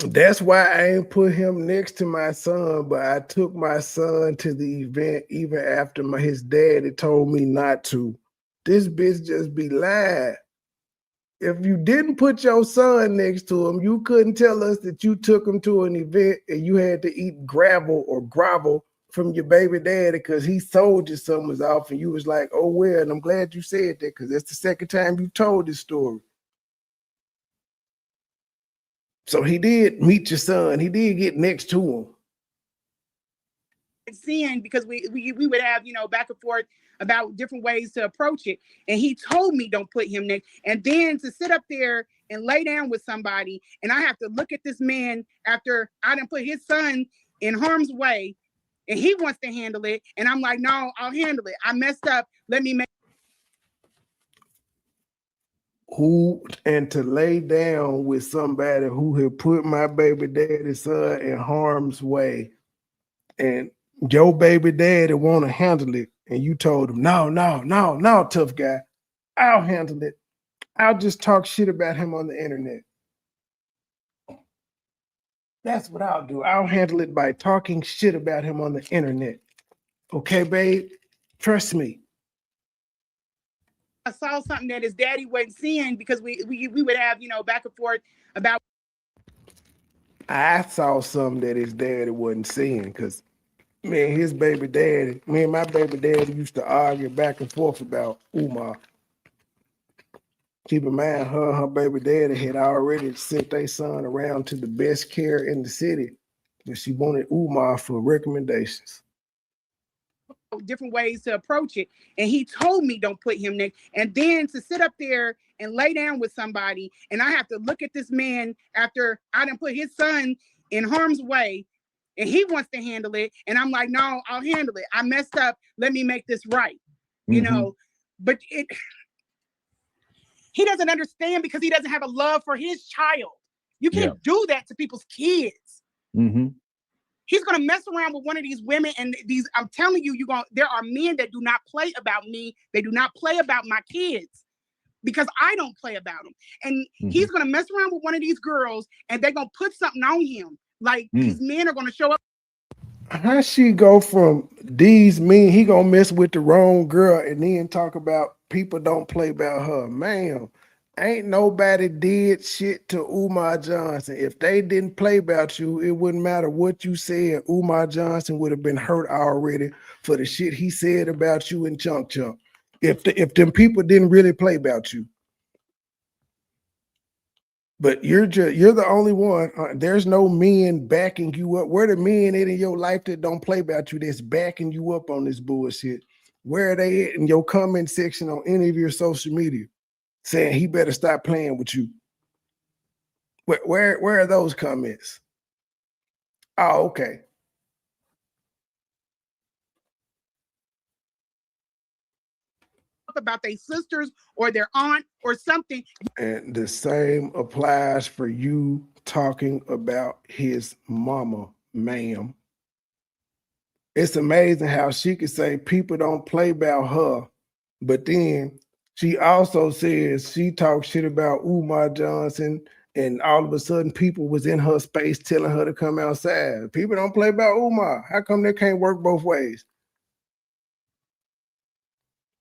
that's why I ain't put him next to my son, but I took my son to the event even after his daddy told me not to. This bitch just be lying. If you didn't put your son next to him, you couldn't tell us that you took him to an event and you had to eat gravel or grovel from your baby daddy because he told you something was off, and you was like, oh, well, and I'm glad you said that because that's the second time you told this story. So he did meet your son. He did get next to him. Seeing, because we would have, back and forth about different ways to approach it. And he told me don't put him next. And then to sit up there and lay down with somebody, and I have to look at this man after I done put his son in harm's way, and he wants to handle it. And I'm like, no, I'll handle it. I messed up. Let me make. And to lay down with somebody who had put my baby daddy's son in harm's way, and your baby daddy want to handle it, and you told him, no, tough guy, I'll handle it. I'll just talk shit about him on the internet. That's what I'll do. I'll handle it by talking shit about him on the internet. Okay, babe? Trust me. I saw something that his daddy wasn't seeing because we would have, back and forth about. I saw something that his daddy wasn't seeing because, man, his baby daddy, me and my baby daddy used to argue back and forth about Umar. Keep in mind, her and her baby daddy had already sent their son around to the best care in the city, but she wanted Umar for recommendations. Different ways to approach it. And he told me don't put him next. And then to sit up there and lay down with somebody, and I have to look at this man after I done put his son in harm's way, and he wants to handle it. And I'm like, no, I'll handle it. I messed up. Let me make this right. But he doesn't understand because he doesn't have a love for his child. You can't do that to people's kids. Mm-hmm. He's gonna mess around with one of these women, and I'm telling you, there are men that do not play about me. They do not play about my kids because I don't play about them. And he's gonna mess around with one of these girls, and they're gonna put something on him. Like these men are gonna show up. How she go from these men, he gonna mess with the wrong girl, and then talk about people don't play about her? Man, Ain't nobody did shit to Umar Johnson. If they didn't play about you, it wouldn't matter what you said. Umar Johnson would have been hurt already for the shit he said about you in Chunk Chunk. If them people didn't really play about you. But you're the only one. There's no men backing you up. Where the men in your life that don't play about you that's backing you up on this bullshit? Where are they at in your comment section on any of your social media saying he better stop playing with you? Where are those comments? Oh, okay. About their sisters or their aunt or something. And the same applies for you talking about his mama, ma'am. It's amazing how she could say people don't play about her, but then she also says she talks shit about Umar Johnson, and all of a sudden people was in her space telling her to come outside. People don't play about Umar. How come they can't work both ways?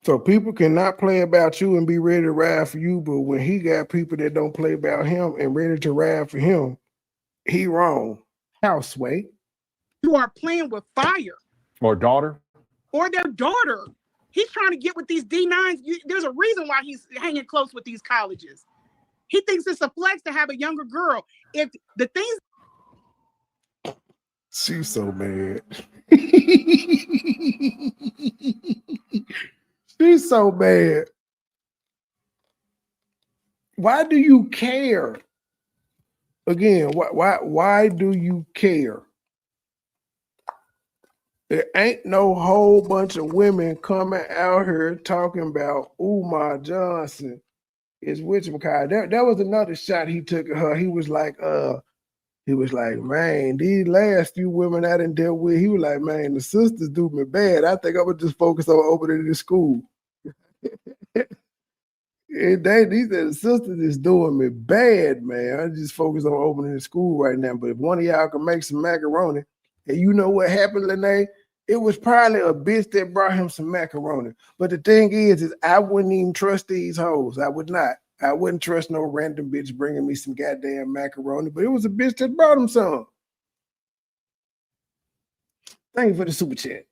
So people cannot play about you and be ready to ride for you, but when he got people that don't play about him and ready to ride for him, he wrong. Houseway. You are playing with fire. Or daughter. Or their daughter. He's trying to get with these D9s. There's a reason why he's hanging close with these colleges. He thinks it's a flex to have a younger girl. If the things... She's so mad. She's so bad. Why do you care? Again, why do you care? There ain't no whole bunch of women coming out here talking about Umar Johnson is whatchamacallit. That was another shot he took at her. He was like, man, these last few women I done dealt with, he was like, man, the sisters do me bad. I think I would just focus on opening the school. He said the sisters is doing me bad, man. I just focus on opening the school right now. But if one of y'all can make some macaroni, and you know what happened, Lanea? It was probably a bitch that brought him some macaroni. But the thing is I wouldn't even trust these hoes. I would not. I wouldn't trust no random bitch bringing me some goddamn macaroni. But it was a bitch that brought him some. Thank you for the super chat.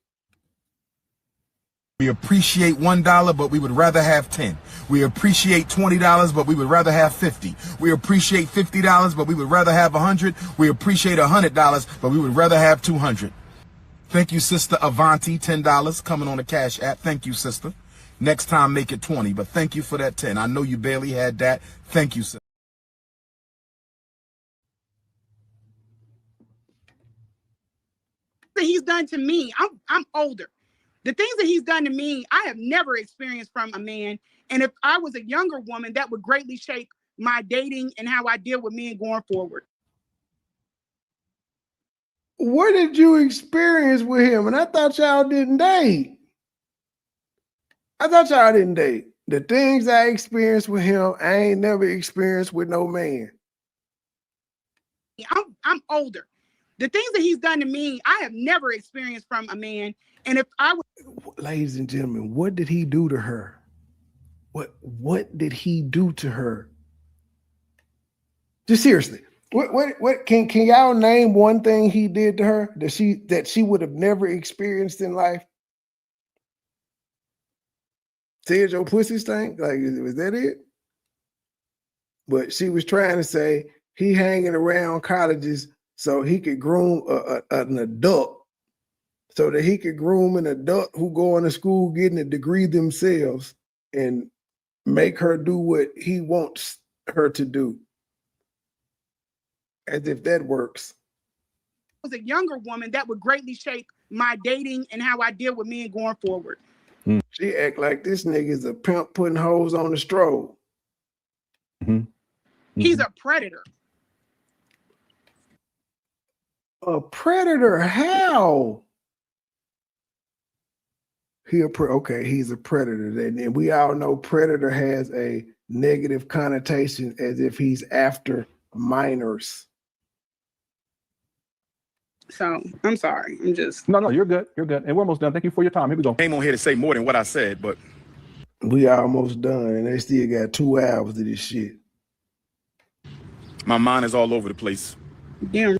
We appreciate $1, but we would rather have 10. We appreciate $20, but we would rather have 50. We appreciate $50, but we would rather have 100. We appreciate $100, but we would rather have 200. Thank you, Sister Avanti, $10 coming on the Cash App. Thank you, sister. Next time, make it 20, but thank you for that 10. I know you barely had that. Thank you, sister. That he's done to me, I'm older. The things that he's done to me, I have never experienced from a man. And if I was a younger woman, that would greatly shape my dating and how I deal with men going forward. What did you experience with him? And I thought y'all didn't date. The things I experienced with him, I ain't never experienced with no man. I'm older. The things that he's done to me, I have never experienced from a man. And if I was... Ladies and gentlemen, what did he do to her? What did he do to her? Just seriously. What can y'all name one thing he did to her that she would have never experienced in life? Said your pussy stink? Like, was that it? But she was trying to say he hanging around colleges so he could groom an adult, so that he could groom an adult who going to school getting a degree themselves and make her do what he wants her to do. As if that works. Was a younger woman, that would greatly shape my dating and how I deal with men going forward. She act like this nigga is a pimp putting hoes on the stroll. He's a predator. A predator? How? Okay, he's a predator. And we all know predator has a negative connotation as if he's after minors. So I'm sorry. No, you're good. You're good. And we're almost done. Thank you for your time. Here we go. Came on here to say more than what I said, but We almost done, and they still got 2 hours of this shit. My mind is all over the place. Damn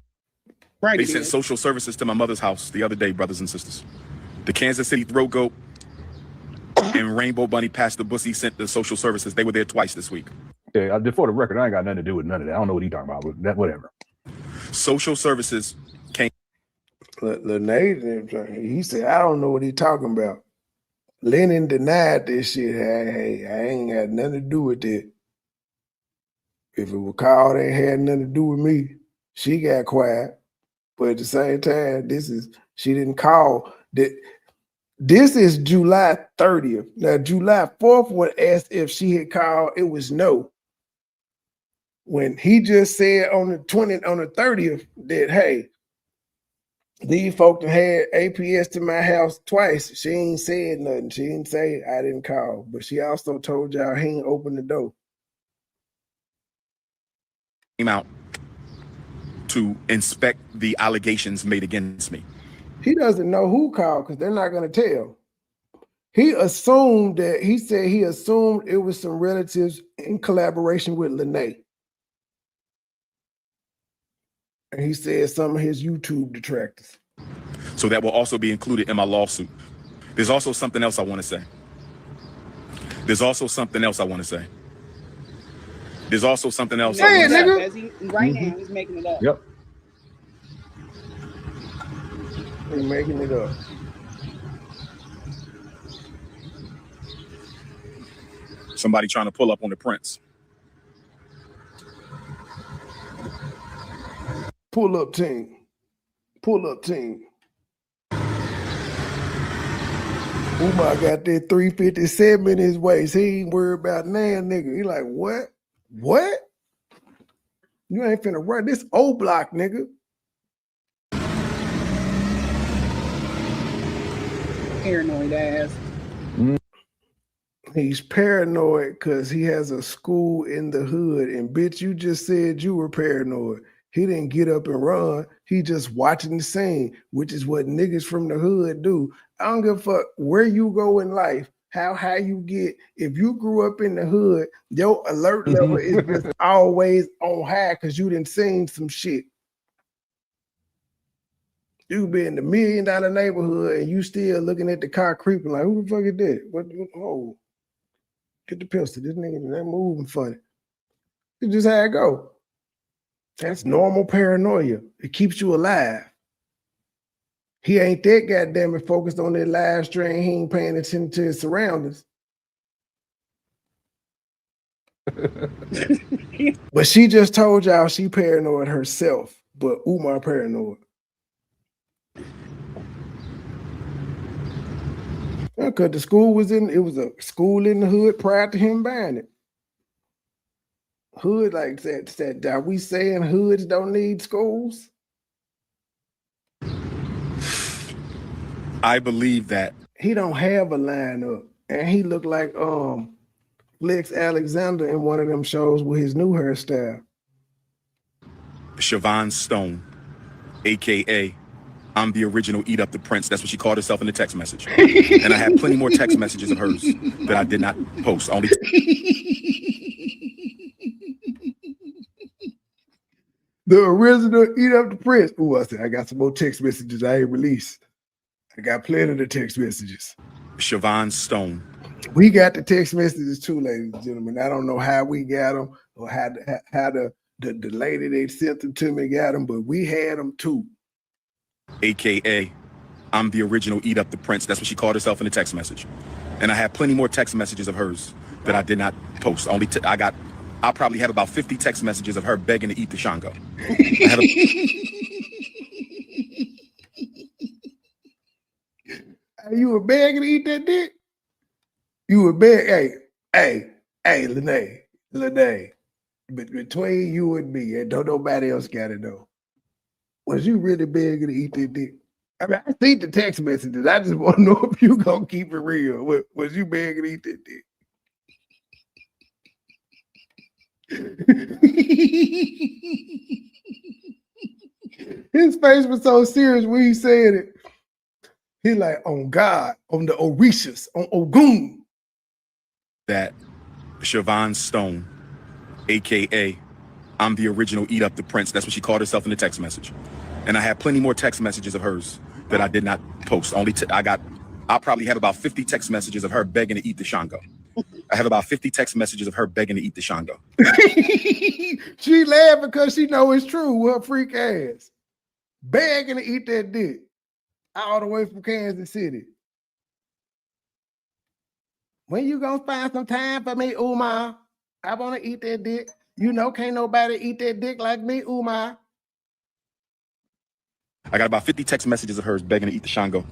right. They it sent is. social services to my mother's house the other day, brothers and sisters. The Kansas City Throat Goat and Rainbow Bunny Pastor Bussy sent the social services. They were there twice this week. Yeah, for the record, I ain't got nothing to do with none of that. I don't know what he talking about, but that whatever. Social services came. Lanea, he said, I don't know what he talking about. Lennon denied this shit. Hey, I ain't had nothing to do with it. If it was called, it ain't had nothing to do with me. She got quiet. But at the same time, she didn't call. This is July 30th. Now, July 4th, when asked if she had called, it was no. When he just said on the 30th that, hey, these folks had APS to my house twice. She ain't said nothing. She didn't say I didn't call, but she also told y'all he ain't opened the door. Came out to inspect the allegations made against me. He doesn't know who called because they're not going to tell. He assumed it was some relatives in collaboration with Lanea. And he said some of his YouTube detractors. So that will also be included in my lawsuit. There's also something else I want to say. There's also something else I want to say. There's also something else. Say it, nigga. Right now, he's making it up. Yep. He's making it up. Somebody trying to pull up on the prince. Pull up team. Pull up team. Umar got that 357 in his waist. He ain't worried about nan nigga. He like, what? What? You ain't finna run this O block, nigga. Paranoid ass. He's paranoid because he has a school in the hood. And bitch, you just said you were paranoid. He didn't get up and run. He just watching the scene, which is what niggas from the hood do. I don't give a fuck where you go in life, how high you get. If you grew up in the hood, your alert level is just always on high because you done seen some shit. You be in the $1 million neighborhood and you still looking at the car creeping like, who the fuck is that? What oh, get the pistol. This nigga ain't moving funny. It's just how it go. That's normal paranoia. It keeps you alive. He ain't that goddamn it focused on that live stream. He ain't paying attention to his surroundings. But she just told y'all she paranoid herself, but Umar paranoid. Because the school it was a school in the hood prior to him buying it. Hood like that. Are we saying hoods don't need schools? I believe that. He don't have a lineup. And he looked like Lex Alexander in one of them shows with his new hairstyle. Siobhan Stone, AKA I'm the original Eat Up the Prince. That's what she called herself in the text message. And I have plenty more text messages of hers that I did not post. Only the original Eat Up the Prince. Ooh, I said I got some more text messages I ain't released. I got plenty of the text messages. Siobhan Stone. We got the text messages too, ladies and gentlemen. I don't know how we got them or how the lady they sent them to me got them, but we had them too. AKA I'm the original Eat Up the Prince. That's what she called herself in the text message. And I have plenty more text messages of hers that I did not post. I'll probably have about 50 text messages of her begging to eat the Shango. You were begging to eat that dick? You were begging, hey, Lanea, between you and me, and don't nobody else got to know. Was you really begging to eat that dick? I mean, I see the text messages. I just want to know if you gonna keep it real. Was you begging to eat that dick? His face was so serious when he said it. He like, on God, on the Orishas, on Ogun. that Siobhan Stone, aka I'm the original Eat Up the Prince, that's what she called herself in the text message. And I have plenty more text messages of hers that I did not post. I probably have about 50 text messages of her begging to eat the Shango. I have about 50 text messages of her begging to eat the Shango. She laughed because she know it's true with her freak ass. Begging to eat that dick. All the way from Kansas City. When you gonna find some time for me, Umar? I want to eat that dick. You know, can't nobody eat that dick like me, Umar. I got about 50 text messages of hers begging to eat the Shango.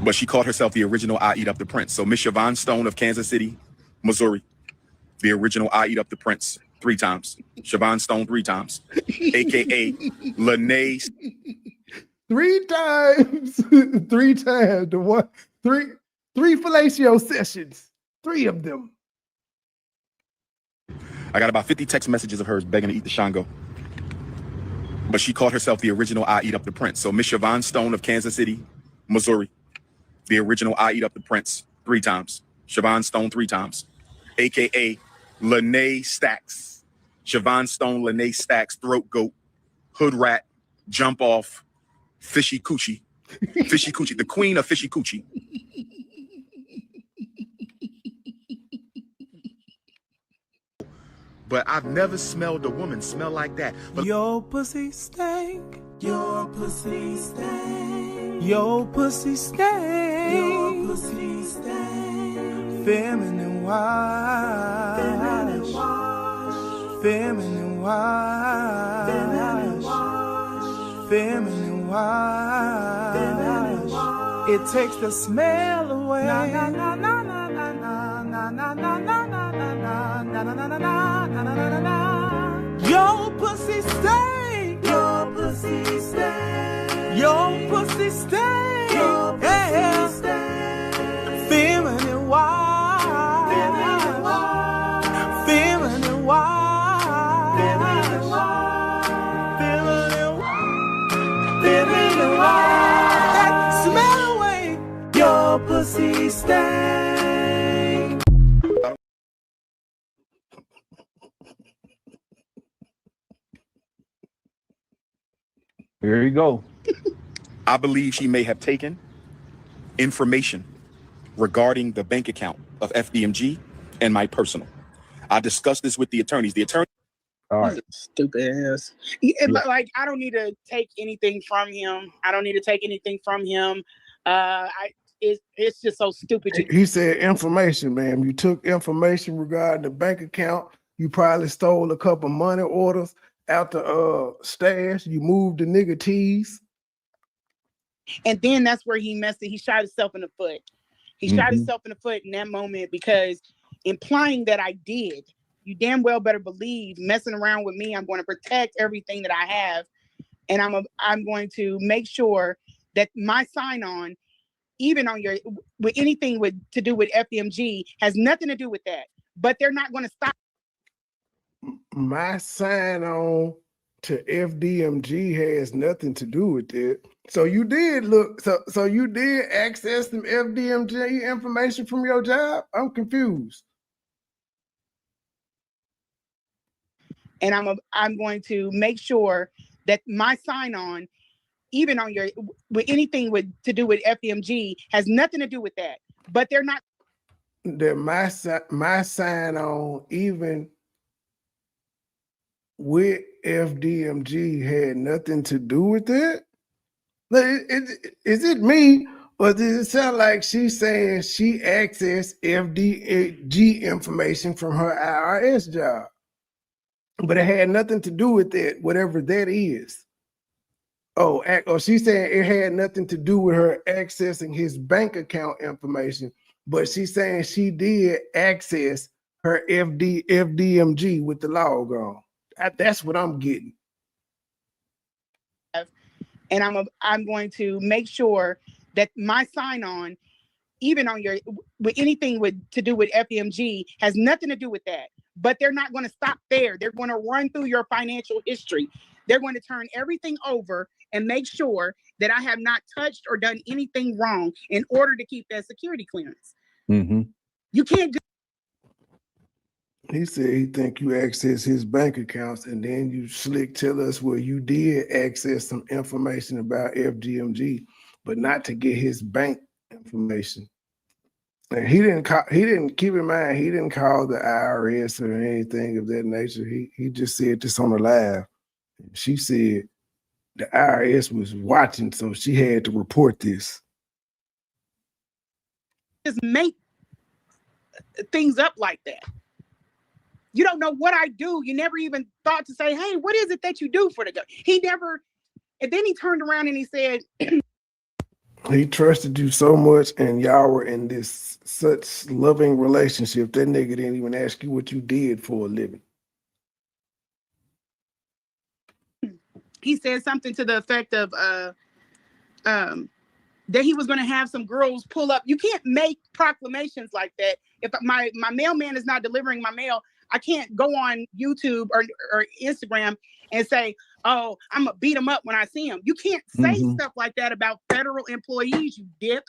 But she called herself the original I Eat Up the Prince. So Miss Siobhan Stone of Kansas City, Missouri, the original I Eat Up the Prince 3 times. Siobhan Stone 3 times, aka Lanea. 3 times. 3 times. The one, three fellatio sessions. 3 of them. I got about 50 text messages of hers begging to eat the Shango. But she called herself the original I Eat Up the Prince. So Miss Siobhan Stone of Kansas City, Missouri, the original I Eat Up the Prince 3 times. Siobhan Stone 3 times, aka Lanea Stacks. Siobhan Stone, Lanea Stacks, Throat Goat, Hood Rat, Jump Off, Fishy Coochie. Fishy Coochie, the queen of Fishy Coochie. But I've never smelled a woman smell like that. But Your pussy stank. Your pussy stank. Your pussy stank. Your pussy stank. Feminine wash. Feminine wash. Feminine wash. Feminine wash. Feminine wash. Feminine wash. It takes the smell away. Na na na na na na na na na na na na na na na na na. Your pussy stink. Your pussy stink. Your pussy stink. Your pussy stink. Feminine wash. Feminine wash. Feminine wash. Feminine wash. Feminine wash. Feminine wash. That smell away. Your pussy stink. Here you go. I believe she may have taken information regarding the bank account of FDMG and my personal. I discussed this with the attorneys. The attorney. All right. Stupid ass. Yeah, like, I don't need to take anything from him. It's just so stupid. He said information, ma'am. You took information regarding the bank account. You probably stole a couple money orders out the stash. You moved the nigga tees. And then that's where he messed it. He shot himself in the foot. He shot himself in the foot in that moment, because implying that I did, you damn well better believe, messing around with me, I'm going to protect everything that I have. And I'm going to make sure that my sign-on, even on your, with anything to do with FDMG, has nothing to do with that. But they're not going to stop. My sign-on to FDMG has nothing to do with it. So you did look, so you did access some FDMG information from your job? I'm confused. And I'm going to make sure that my sign-on, even on your, with anything to do with FDMG, has nothing to do with that. But they're not. That my sign-on, even with FDMG, had nothing to do with it? Is it me, or does it sound like she's saying she accessed FDMG information from her IRS job, but it had nothing to do with that, whatever that is? Oh, she's saying it had nothing to do with her accessing his bank account information, but she's saying she did access her FDMG with the log on. That's what I'm getting. And I'm going to make sure that my sign-on, even on your, with anything to do with FDMG, has nothing to do with that. But they're not going to stop there. They're going to run through your financial history. They're going to turn everything over and make sure that I have not touched or done anything wrong in order to keep that security clearance. You can't do. He said he think you access his bank accounts, and then you slick tell us where you did access some information about FGMG, but not to get his bank information. And he didn't keep in mind, he didn't call the IRS or anything of that nature. He just said this on the live. She said the IRS was watching, so she had to report this. Just make things up like that. You don't know what I do. You never even thought to say, hey, what is it that you do for the government? He never, and then he turned around and he said, he trusted you so much, and y'all were in this such loving relationship. That nigga didn't even ask you what you did for a living. He said something to the effect of that he was going to have some girls pull up. You can't make proclamations like that. If my mailman is not delivering my mail, I can't go on YouTube or Instagram and say, oh, I'm going to beat him up when I see him. You can't say stuff like that about federal employees, you dip.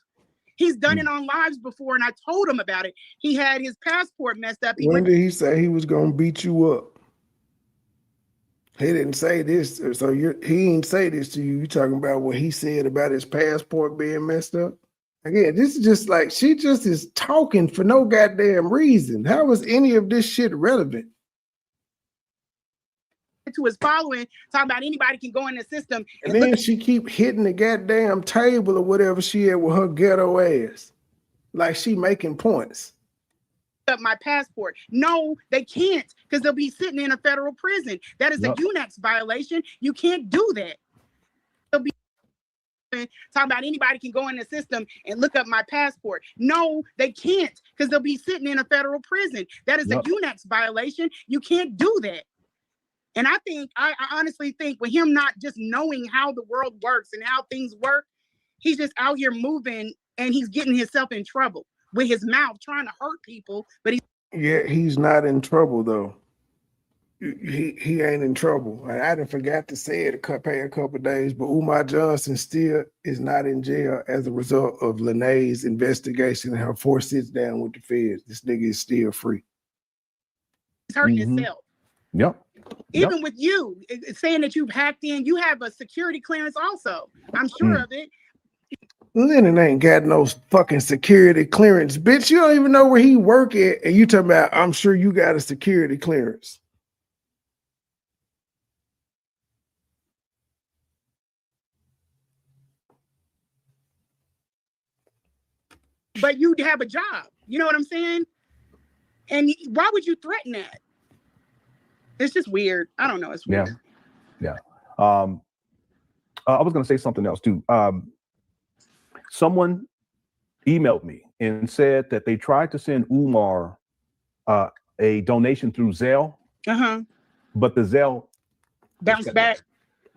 He's done it on lives before, and I told him about it. He had his passport messed up. When did he say he was going to beat you up? He didn't say this, so he didn't say this to you. You talking about what he said about his passport being messed up? Again, this is just like, she just is talking for no goddamn reason. How is any of this shit relevant? To his following, talking about anybody can go in the system. And then she keep hitting the goddamn table or whatever she had with her ghetto ass. Like she making points. Up my passport. No, they can't, because they'll be sitting in a federal prison. That is a UNAX violation. You can't do that. They'll be talking about anybody can go in the system and look up my passport. No, they can't, because they'll be sitting in a federal prison. That is a UNAX violation. You can't do that. And I honestly think with him not just knowing how the world works and how things work, he's just out here moving and he's getting himself in trouble with his mouth, trying to hurt people. But he's not in trouble though. He ain't in trouble. I didn't forgot to say it a couple days, but Umar Johnson still is not in jail as a result of Lanea's investigation and her 4 sits down with the feds. This nigga is still free. He's hurting himself. Yep. Even with you saying that you've hacked in, you have a security clearance also. I'm sure of it. Lennon ain't got no fucking security clearance. Bitch, you don't even know where he work at, and you talking about, I'm sure you got a security clearance. But you have a job. You know what I'm saying? And why would you threaten that? It's just weird. I don't know. It's weird. Yeah. I was going to say something else too. Someone emailed me and said that they tried to send Umar a donation through Zelle, but the Zelle bounced back.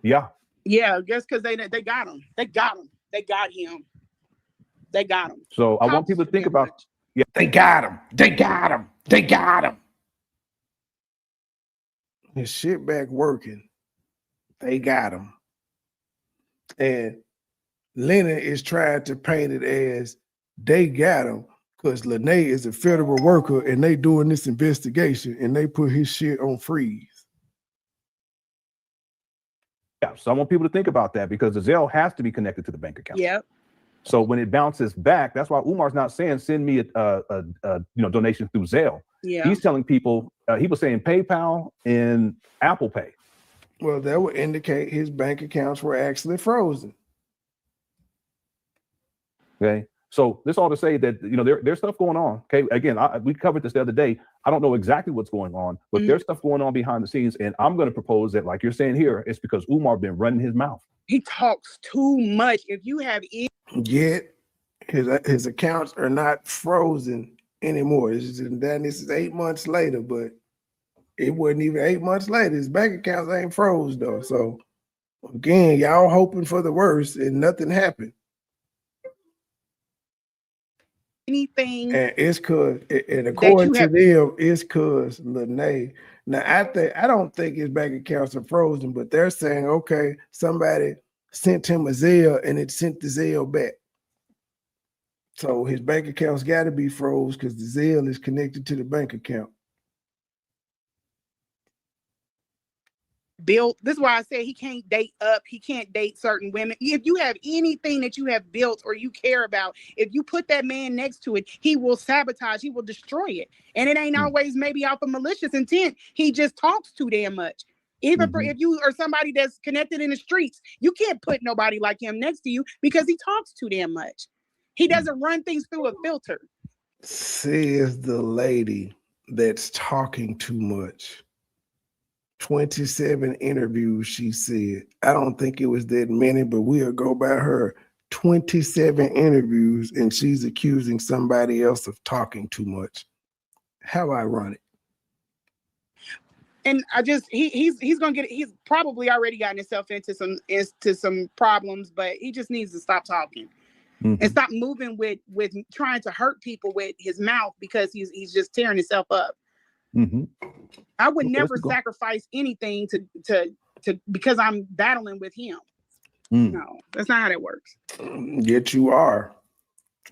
Yeah. Yeah, just because they got him. They got him. They got him. They got him. So I want people to think about. Yeah, they got him. They got him. They got him. His shit back working. They got him. And Lanea is trying to paint it as they got him because Lanea is a federal worker and they doing this investigation and they put his shit on freeze. Yeah, so I want people to think about that because the Zelle has to be connected to the bank account. Yep. So when it bounces back, that's why Umar's not saying send me a donation through Zelle. Yeah. He's telling people, he was saying PayPal and Apple Pay. Well, that would indicate his bank accounts were actually frozen. Okay. So this all to say that, there's stuff going on. Okay. Again, we covered this the other day. I don't know exactly what's going on, but there's stuff going on behind the scenes. And I'm going to propose that, like you're saying here, it's because Umar been running his mouth. He talks too much. If you have yet his accounts are not frozen anymore. This is 8 months later, but it wasn't even 8 months later. His bank accounts ain't froze though. So again, y'all hoping for the worst and nothing happened. Anything, and it's cause, and according to them, it's cause Lanea. Now I don't think his bank accounts are frozen, but they're saying, okay, somebody sent him a Zelle and it sent the Zelle back. So his bank account's got to be froze because the Zelle is connected to the bank account. Built. This is why I say he can't date up. He can't date certain women. If you have anything that you have built or you care about, if you put that man next to it, he will sabotage. He will destroy it. And it ain't always maybe out of malicious intent. He just talks too damn much. Even for if you are somebody that's connected in the streets, you can't put nobody like him next to you because he talks too damn much. He doesn't run things through a filter. Says the lady that's talking too much. 27 interviews, she said. I don't think it was that many, but we'll go by her. 27 interviews, and she's accusing somebody else of talking too much. How ironic. And I just he's gonna get, he's probably already gotten himself into some problems, but he just needs to stop talking and stop moving with trying to hurt people with his mouth, because he's just tearing himself up. I would never sacrifice anything to because I'm battling with him. No, that's not how that works. Yet you are.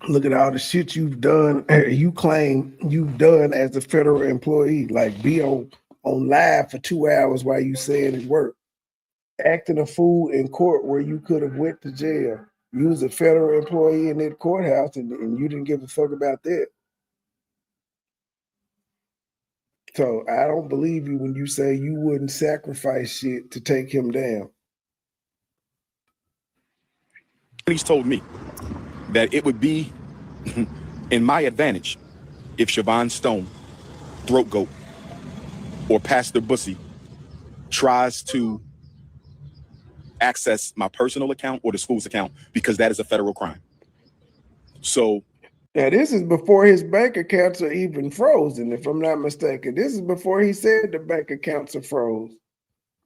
Look at all the shit you've done. You claim you've done as a federal employee, like be on live for 2 hours while you saying it work. Acting a fool in court where you could have went to jail. You was a federal employee in that courthouse and you didn't give a fuck about that. So I don't believe you when you say you wouldn't sacrifice shit to take him down. He's told me that it would be in my advantage if Siobhan Stone, Throat Goat, or Pastor Bussy tries to access my personal account or the school's account, because that is a federal crime. So now this is before his bank accounts are even frozen, if I'm not mistaken. This is before he said the bank accounts are froze.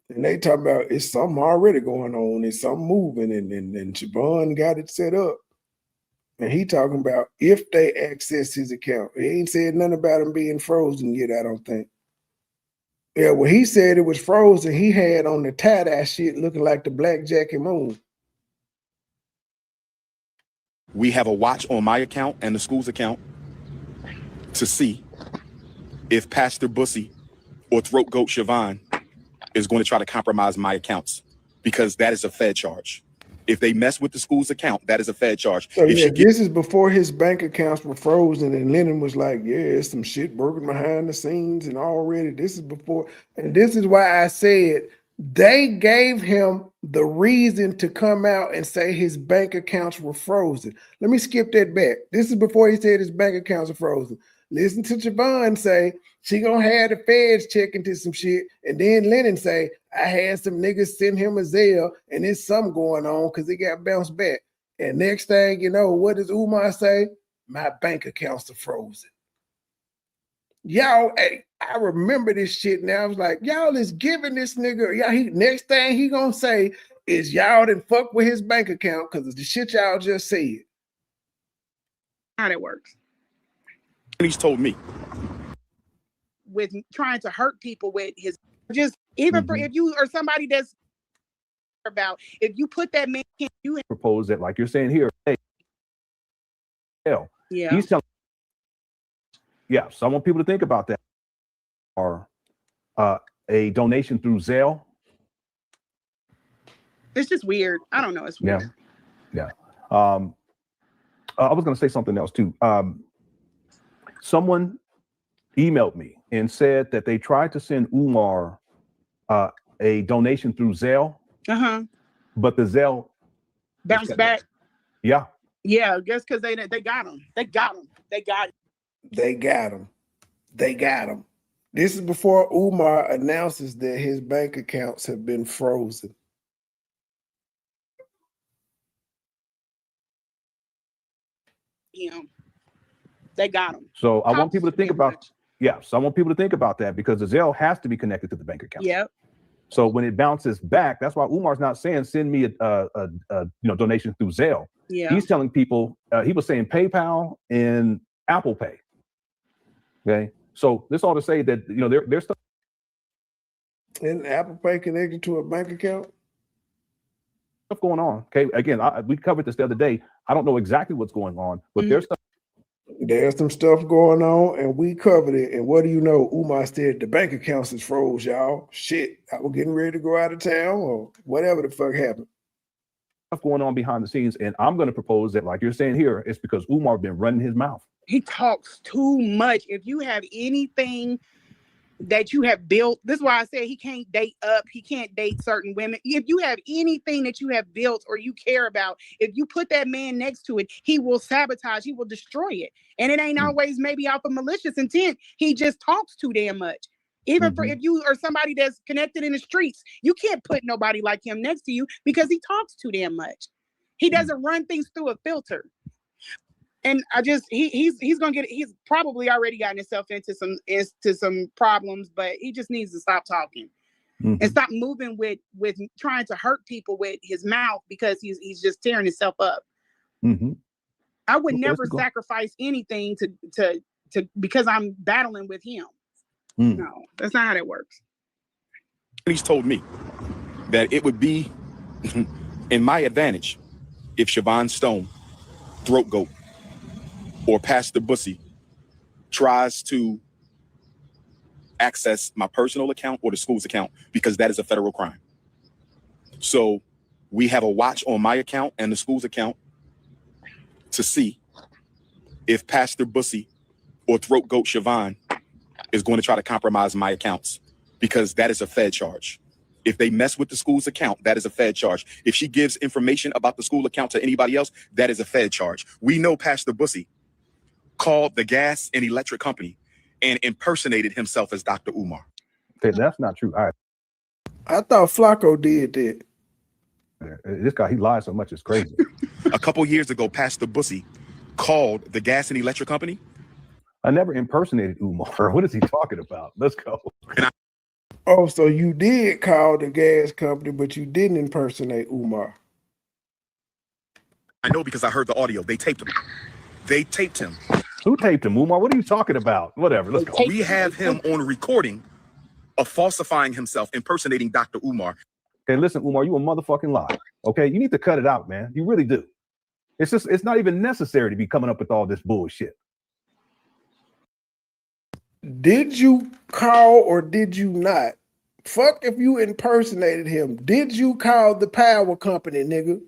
And they talk about it's something already going on, it's something moving, and Siobhan got it set up. And he talking about if they access his account. He ain't said nothing about him being frozen yet, I don't think. Yeah, when he said it was frozen, he had on the tie-dye shit looking like the Black Jackie Moon. we have a watch on my account and the school's account to see if Pastor Bussy or Throat Goat Siobhan is going to try to compromise my accounts, because that is a Fed charge. If they mess with the school's account, that is a Fed charge. So yeah, this is before his bank accounts were frozen, and Lennon was like, yeah, it's some shit working behind the scenes, and already this is before. And this is why I said they gave him the reason to come out and say his bank accounts were frozen. Let me skip that back. This is before he said his bank accounts are frozen. Listen to Siobhan say she gonna have the feds check into some shit, and then Lennon say, I had some niggas send him a Zelle, and there's something going on because it got bounced back. And next thing you know, what does Umar say? My bank accounts are frozen. Y'all, hey, I remember this shit now. I was like, y'all is giving this nigga, next thing he gonna say is y'all didn't fuck with his bank account because of the shit y'all just said. How that works. He's told me. With trying to hurt people with his, just even for if you are somebody that's about, if you put that man, you propose that, like you're saying here, hey, yeah, he's telling, yeah, so I want people to think about that. Or a donation through Zelle. It's just weird. I don't know. It's weird. Yeah. I was going to say something else too. Someone emailed me and said that they tried to send Umar a donation through Zelle, but the Zelle bounced back. Yeah. Yeah, just because they got him. They got him. This is before Umar announces that his bank accounts have been frozen. They got him. So I want people to think about, so I want people to think about that, because the Zelle has to be connected to the bank account. Yep. So when it bounces back, that's why Umar's not saying send me a donation through Zelle. Yeah. He's telling people, he was saying PayPal and Apple Pay. Okay. So this all to say that, there's stuff. Isn't Apple Pay connected to a bank account? stuff going on. Okay, again, we covered this the other day. I don't know exactly what's going on, but there's some stuff going on, and we covered it. And what do you know? Umar said the bank accounts is froze, y'all. Shit, I was getting ready to go out of town or whatever the fuck happened. Stuff going on behind the scenes, and I'm going to propose that, like you're saying here, it's because Umar been running his mouth. He talks too much. If you have anything that you have built, this is why I said he can't date up, he can't date certain women. If you have anything that you have built or you care about, if you put that man next to it, he will sabotage, he will destroy it. And it ain't always maybe out of malicious intent. He just talks too damn much. Even for if you are somebody that's connected in the streets, you can't put nobody like him next to you because he talks too damn much. He doesn't run things through a filter. And I just he's gonna get, he's probably already gotten himself into some problems, but he just needs to stop talking and stop moving with trying to hurt people with his mouth, because he's just tearing himself up. I would never sacrifice anything to because I'm battling with him. No, that's not how that works. He's told me that it would be in my advantage if Siobhan Stone, Throat Goat, or Pastor Bussy tries to access my personal account or the school's account, because that is a federal crime. So we have a watch on my account and the school's account to see if Pastor Bussy or Throat Goat Siobhan is going to try to compromise my accounts, because that is a Fed charge. If they mess with the school's account, that is a Fed charge. If she gives information about the school account to anybody else, that is a Fed charge. We know Pastor Bussy called the gas and electric company and impersonated himself as Dr. Umar. Okay, that's not true. All right. I thought Flacco did that. This guy, he lies so much, it's crazy. A couple years ago, Pastor Bussy called the gas and electric company. I never impersonated Umar. What is he talking about? Let's go. Oh, so you did call the gas company, but you didn't impersonate Umar. I know because I heard the audio. They taped him. They taped him. Who taped him, Umar? What are you talking about? Whatever, let's go. We have him on a recording of falsifying himself, impersonating Dr. Umar. Okay, listen, Umar, you a motherfucking liar. Okay, you need to cut it out, man. You really do. It's not even necessary to be coming up with all this bullshit. Did you call or did you not? Fuck if you impersonated him. Did you call the power company, nigga?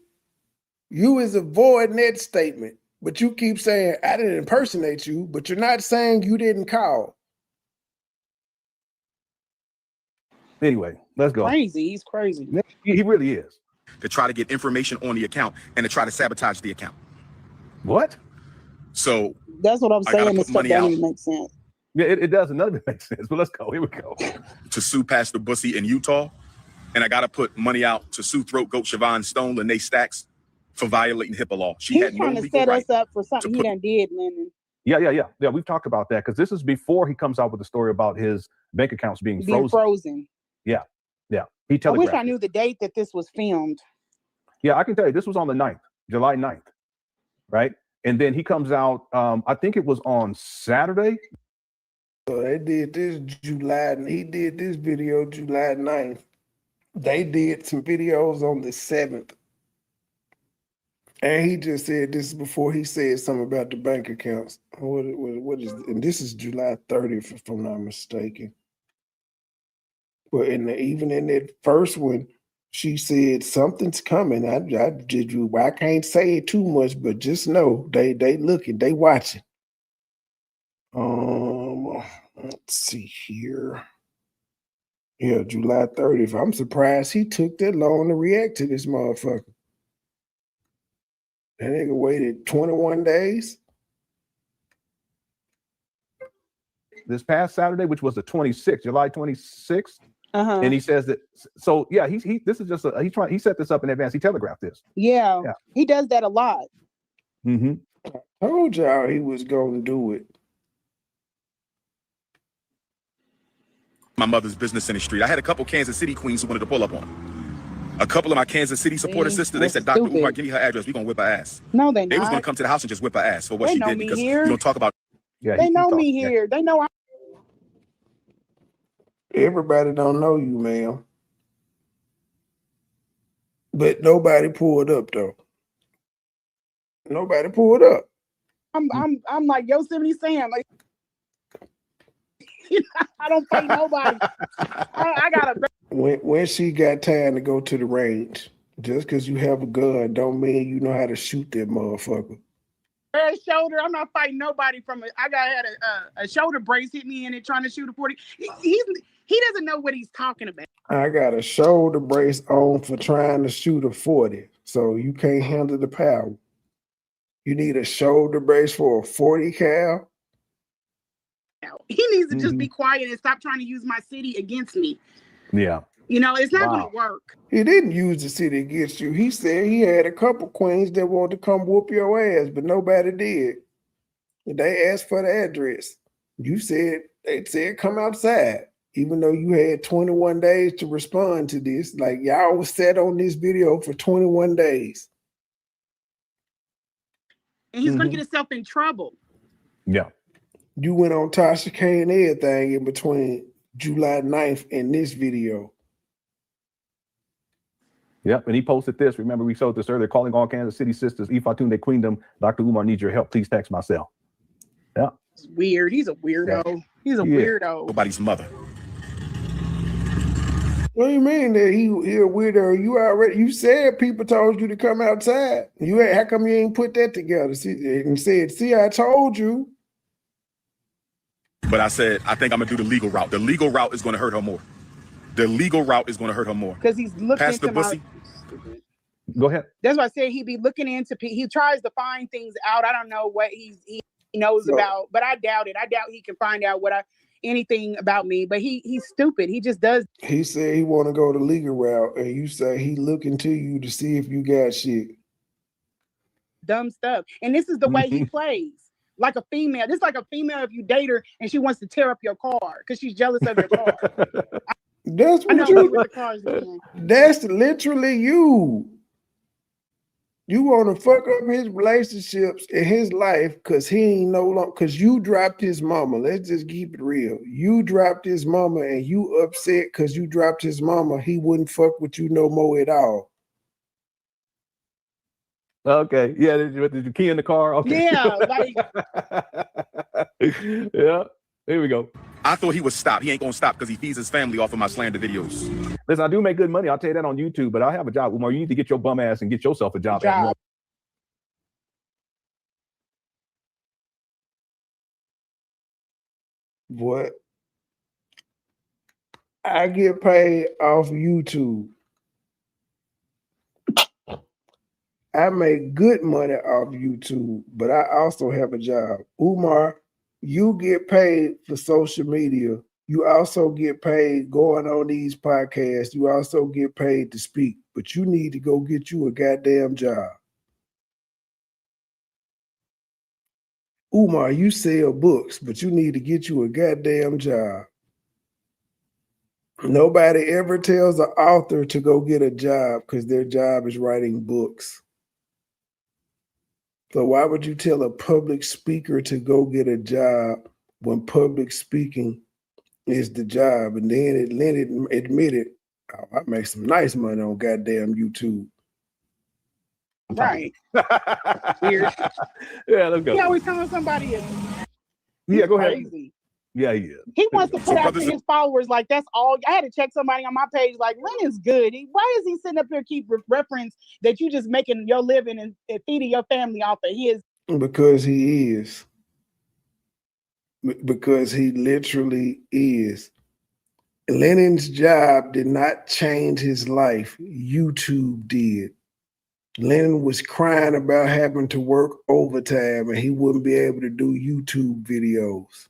You is avoiding that statement, but you keep saying, I didn't impersonate you, but you're not saying you didn't call. Anyway, let's go. Crazy. He's crazy. He really is. To try to get information on the account and to try to sabotage the account. What? So that's what I'm saying. This stuff doesn't even make sense. Yeah, it doesn't. None of it makes sense. But let's go. Here we go. To sue Pastor Bussy in Utah, and I got to put money out to sue Throat Goat Siobhan Stone, Lanea Stacks, for violating HIPAA law. She had no legal right. He's trying to set us up for something he done did, Lennon. Yeah. We've talked about that because this is before he comes out with the story about his bank accounts being frozen. Yeah. He I wish I knew the date that this was filmed. Yeah, I can tell you this was on the 9th, July 9th, right? And then he comes out, I think it was on Saturday. So they did this July, he did this video July 9th. They did some videos on the 7th. And he just said this is before he said something about the bank accounts. What is, and this is July 30th, if I'm not mistaken. But even in that first one, she said something's coming. I can't say it too much, but just know they looking, they watching. Let's see here. Yeah, July 30th. I'm surprised he took that long to react to this motherfucker. That nigga waited 21 days. This past Saturday, which was the 26th, July 26th. And he says that, so yeah, this is just he set this up in advance. He telegraphed this. Yeah. He does that a lot. I told y'all he was going to do it. My mother's business in the street. I had a couple Kansas City queens who wanted to pull up on him. A couple of my Kansas City supporter sisters, they said, Dr. Umar, give me her address. We're going to whip her ass. No, they was going to come to the house and just whip her ass for what she did. Because you don't talk about. Yeah, they know me here. They know. Everybody don't know you, ma'am. But nobody pulled up though. Nobody pulled up. I'm like Yosemite Sam. Like, I don't fight nobody. I got a. When she got time to go to the range, just because you have a gun don't mean you know how to shoot that motherfucker. Shoulder. I'm not fighting nobody from I had a shoulder brace hit me in it trying to shoot a 40. He doesn't know what he's talking about. I got a shoulder brace on for trying to shoot a 40, so you can't handle the power. You need a shoulder brace for a 40 cal. He needs to just be quiet and stop trying to use my city against me. Yeah. You know, it's not going to work. He didn't use the city against you. He said he had a couple queens that wanted to come whoop your ass, but nobody did. They asked for the address. They said come outside, even though you had 21 days to respond to this. Like, y'all was sat on this video for 21 days. And he's going to get himself in trouble. Yeah. You went on Tasha K and everything in between July 9th and this video. Yep, and he posted this. Remember, we showed this earlier. Calling all Kansas City sisters, Ifatunde Queendom, Dr. Umar needs your help. Please text my cell. Yeah. It's weird. He's a weirdo. Yeah. He's a weirdo. Nobody's mother. What do you mean that he a weirdo? You said people told you to come outside. How come you ain't put that together? And said, see, I told you. But I said, I think I'm gonna do the legal route. The legal route is gonna hurt her more. The legal route is gonna hurt her more. Because he's looking past the bussy. Go ahead. That's why I said he'd be looking into. He tries to find things out. I don't know what he knows about, but I doubt it. I doubt he can find out anything about me. But he's stupid. He just does. He said he want to go the legal route, and you say he looking to you to see if you got shit. Dumb stuff. And this is the way he plays. Like a female. This is like a female if you date her and she wants to tear up your car because she's jealous of your car. That's what that's literally you. You want to fuck up his relationships in his life because he ain't no longer, because you dropped his mama. Let's just keep it real. You dropped his mama and you upset because you dropped his mama. He wouldn't fuck with you no more at all. Okay. Yeah. Did you key in the car? Okay. Yeah. Like... yeah. Here we go. I thought he would stop. He ain't gonna stop because he feeds his family off of my slander videos. Listen, I do make good money. I'll tell you that on YouTube, but I have a job. Umar, you need to get your bum ass and get yourself a job. What? I get paid off YouTube. I make good money off YouTube, but I also have a job. Umar, you get paid for social media. You also get paid going on these podcasts. You also get paid to speak, but you need to go get you a goddamn job. Umar, you sell books, but you need to get you a goddamn job. Nobody ever tells an author to go get a job because their job is writing books. So why would you tell a public speaker to go get a job when public speaking is the job? And then Lennon admitted, oh, I make some nice money on goddamn YouTube. Right. Weird. Yeah, let's go. He always telling somebody yeah, go crazy. ahead. Yeah, he is. He wants to put out to his followers like that's all. I had to check somebody on my page like Lennon's good. Why is he sitting up here keep reference that you just making your living and feeding your family off of his? Because he is. Because he literally is. Lennon's job did not change his life. YouTube did. Lennon was crying about having to work overtime and he wouldn't be able to do YouTube videos.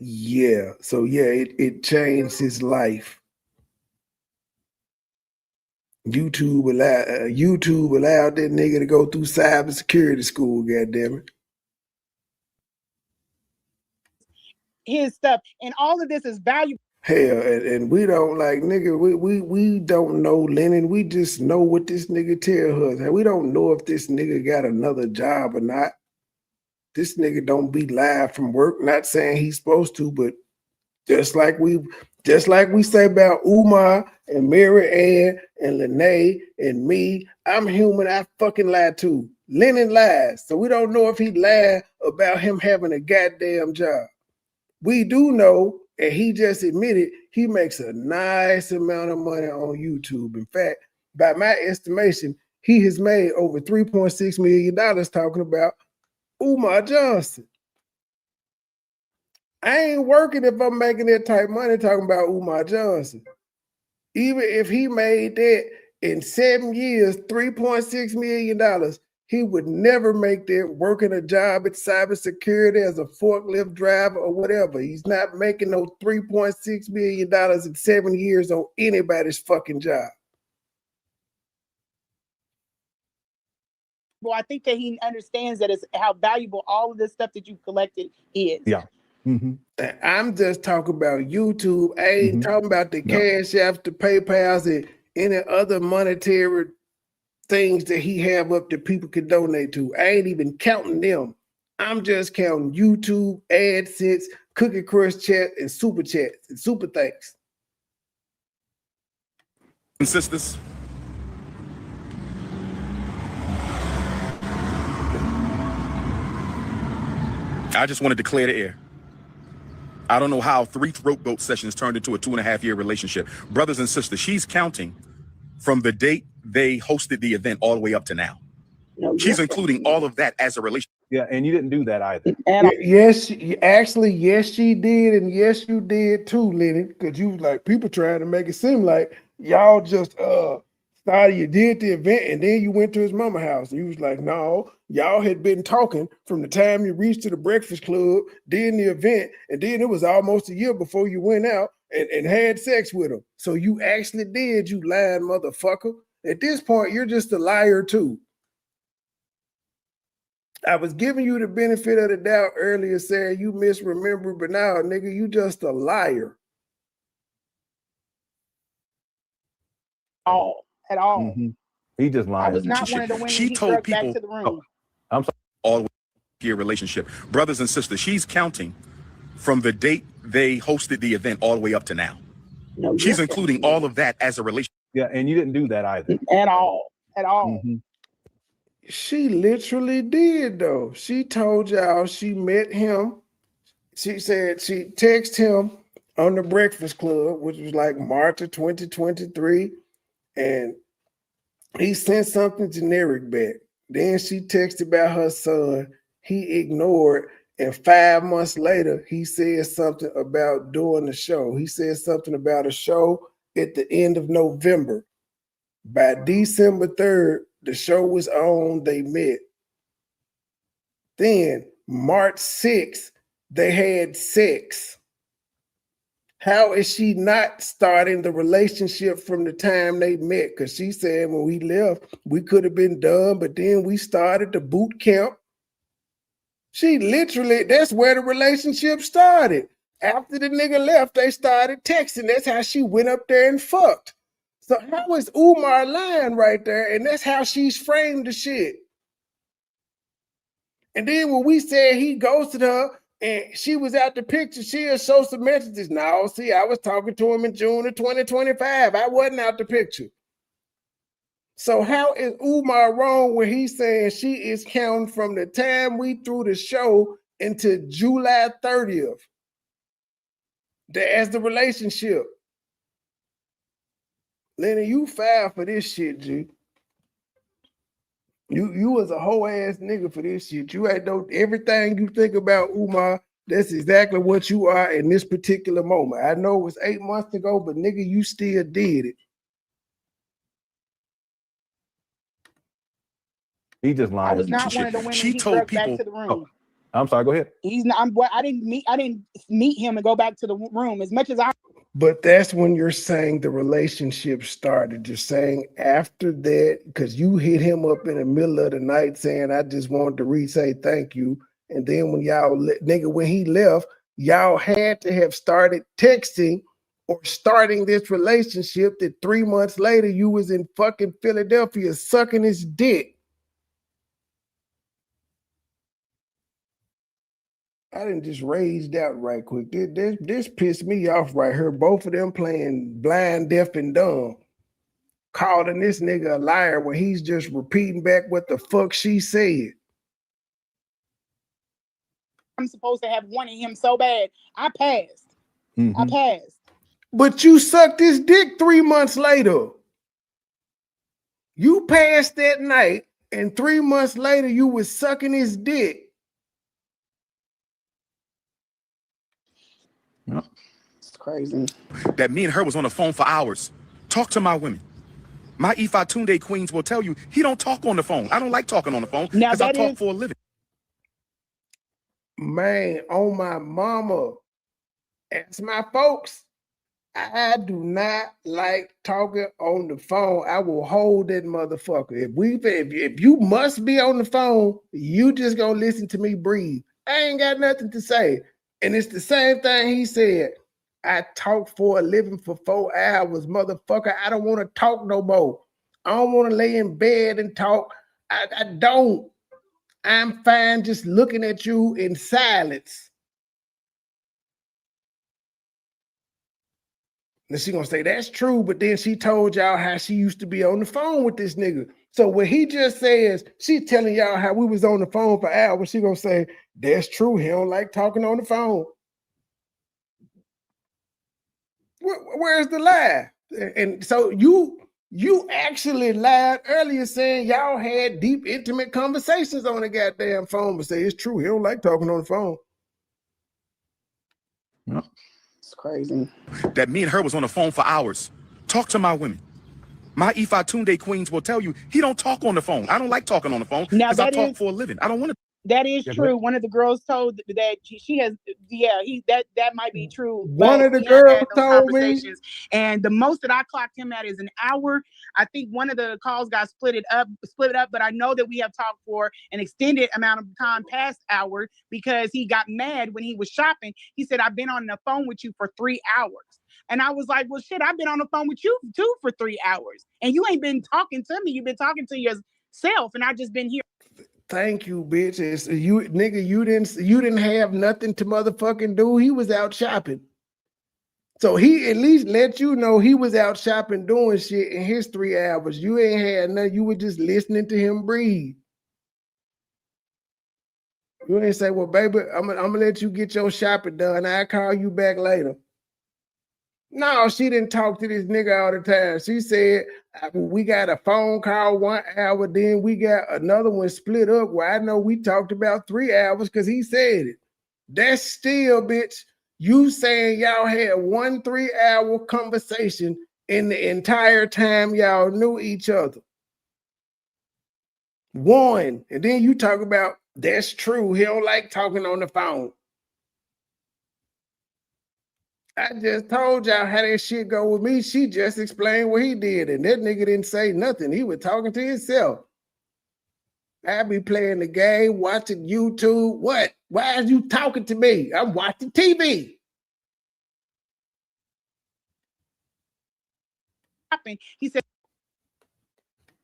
Yeah, so yeah, it changed his life. YouTube allowed that nigga to go through cybersecurity school, goddammit. His stuff and all of this is valuable. Hell, and we don't like nigga. We don't know Lennon. We just know what this nigga tell us. We don't know if this nigga got another job or not. This nigga don't be live from work. Not saying he's supposed to, but just like we Just like we say about Umar and Mary Ann and Lanea and me, I'm human. I fucking lie too. Lennon lies, so we don't know if he lied about him having a goddamn job. We do know, and he just admitted he makes a nice amount of money on YouTube. In fact, by my estimation, he has made over $3.6 million talking about Umar Johnson. I ain't working if I'm making that type of money talking about Umar Johnson. Even if he made that in 7 years, $3.6 million, he would never make that working a job at cybersecurity as a forklift driver or whatever. He's not making no $3.6 million in 7 years on anybody's fucking job. Well, I think that he understands that it's how valuable all of this stuff that you've collected is. Yeah. Mm-hmm. I'm just talking about YouTube. I ain't talking about the Cash Apps, the PayPals, and any other monetary things that he have up that people can donate to. I ain't even counting them. I'm just counting YouTube, AdSense, Cookie Crush chat, and super chats and super thanks. And sisters, I just wanted to clear the air. I don't know how 3 throat goat sessions turned into a 2.5-year relationship. Brothers and sisters, she's counting from the date they hosted the event all the way up to now. She's including all of that as a relationship. Yeah, and you didn't do that either. Yes, actually, yes, she did, and yes, you did too, Lenny, because you was like, people trying to make it seem like y'all just started, you did the event, and then you went to his mama house. And you was like, no, y'all had been talking from the time you reached to the Breakfast Club, did the event, and then it was almost a year before you went out and had sex with him. So you actually did, you lying motherfucker. At this point, you're just a liar too. I was giving you the benefit of the doubt earlier, saying you misremember, but now, nigga, you just a liar. At all. Mm-hmm. He just lied. I was not one of the women She he told drugged people, back to the room. I'm sorry. All year relationship. Brothers and sisters, she's counting from the date they hosted the event all the way up to now. She's including all of that as a relationship. Yeah, and you didn't do that either. At all. Mm-hmm. She literally did, though. She told y'all she met him. She said she texted him on the Breakfast Club, which was like March of 2023, and he sent something generic back. Then she texted about her son. He ignored, and 5 months later, he said something about doing the show. He said something about a show at the end of November. By December 3rd, the show was on, they met. Then March 6th, they had sex. How is she not starting the relationship from the time they met? Because she said when we left, we could have been done, but then we started the boot camp. She literally, that's where the relationship started. After the nigga left, they started texting. That's how she went up there and fucked. So how is Umar lying right there? And that's how she's framed the shit. And then when we said he ghosted her and she was out the picture, she'll show some messages. No, see, I was talking to him in June of 2025. I wasn't out the picture. So how is Umar wrong when he's saying she is counting from the time we threw the show into July 30th? As the relationship. Lenny, you filed for this shit, G. You was a whole ass nigga for this shit. You ain't know everything you think about Umar. That's exactly what you are in this particular moment. I know it was 8 months ago, but nigga, you still did it. He just lied. I was not one of the women he drugged back to the room. Oh, I'm sorry. Go ahead. He's not. I didn't meet him and go back to the room as much as I. But that's when you're saying the relationship started. You're saying after that, because you hit him up in the middle of the night saying, I just wanted to say thank you. And then when y'all, nigga, when he left, y'all had to have started texting or starting this relationship that 3 months later you was in fucking Philadelphia sucking his dick. I didn't just raged out right quick. This pissed me off right here. Both of them playing blind, deaf, and dumb. Calling this nigga a liar when he's just repeating back what the fuck she said. I'm supposed to have wanted him so bad. I passed. I passed. But you sucked his dick 3 months later. You passed that night, and 3 months later, you was sucking his dick. Yep. It's crazy. That me and her was on the phone for hours. Talk to my women. My Ifa Tunde queens will tell you he don't talk on the phone. I don't like talking on the phone Now because I that talk is for a living. Man, on my mama, ask my folks, I do not like talking on the phone. I will hold that motherfucker. If you must be on the phone, you just gonna listen to me breathe. I ain't got nothing to say. And it's the same thing he said. I talk for a living for 4 hours, motherfucker. I don't want to talk no more. I don't want to lay in bed and talk. I don't. I'm fine just looking at you in silence. And she gonna say that's true, but then she told y'all how she used to be on the phone with this nigga. So when he just says she's telling y'all how we was on the phone for hours, she gonna say that's true. He don't like talking on the phone. Where's the lie? And so you actually lied earlier saying y'all had deep, intimate conversations on the goddamn phone, but say it's true. He don't like talking on the phone. Yep. It's crazy. That me and her was on the phone for hours. Talk to my women. My Ifa Tunde queens will tell you he don't talk on the phone. I don't like talking on the phone Now because I that talk is for a living. I don't want to. that is Yeah, true. One of the girls told that she has, that might be true. One But of the we have girls had those told me. conversations, and the most that I clocked him at is an hour. I think one of the calls got split it up, but I know that we have talked for an extended amount of time past hour because he got mad when he was shopping. He said, I've been on the phone with you for 3 hours. And I was like, well, shit, I've been on the phone with you too for 3 hours. And you ain't been talking to me. You've been talking to yourself. And I just been here. Thank you, bitch. It's you, nigga. You didn't have nothing to motherfucking do. He was out shopping. So he at least let you know he was out shopping doing shit in his 3 hours. You ain't had nothing. You were just listening to him breathe. You ain't say, well, baby, I'm gonna let you get your shopping done. I'll call you back later. No, she didn't talk to this nigga all the time. She said, we got a phone call 1 hour, then we got another one split up where I know we talked about 3 hours because he said it. That's still, bitch, you saying y'all had 1 3-hour conversation in the entire time y'all knew each other. One, and then you talk about, that's true, he don't like talking on the phone. I just told y'all how that shit go with me. She just explained what he did, and that nigga didn't say nothing. He was talking to himself. I be playing the game, watching YouTube. What? Why are you talking to me? I'm watching TV. He said,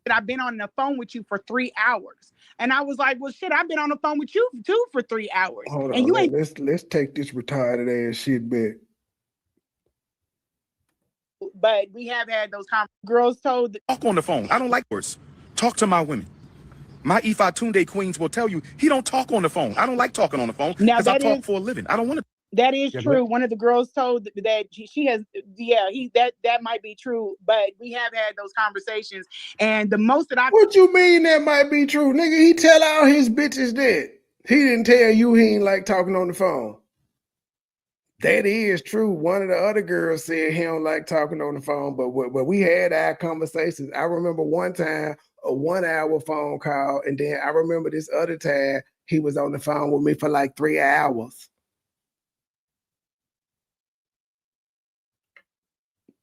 I've been on the phone with you for 3 hours. And I was like, well, shit, I've been on the phone with you too for 3 hours. Hold and on, you ain't. let's take this retarded ass shit back. But we have had those girls told. Talk on the phone. I don't like words. Talk to my women. My Ifa Tunde queens will tell you he don't talk on the phone. I don't like talking on the phone Now because I that talk is for a living. I don't want to. that is Yeah, true. One of the girls told that she has, that might be true. But we have had those conversations, and the most that I. What you mean that might be true, nigga? He tell all his bitches that. He didn't tell you he ain't like talking on the phone. That is true. One of the other girls said he don't like talking on the phone, but we had our conversations. I remember one time a 1 hour phone call, and then I remember this other time he was on the phone with me for like 3 hours.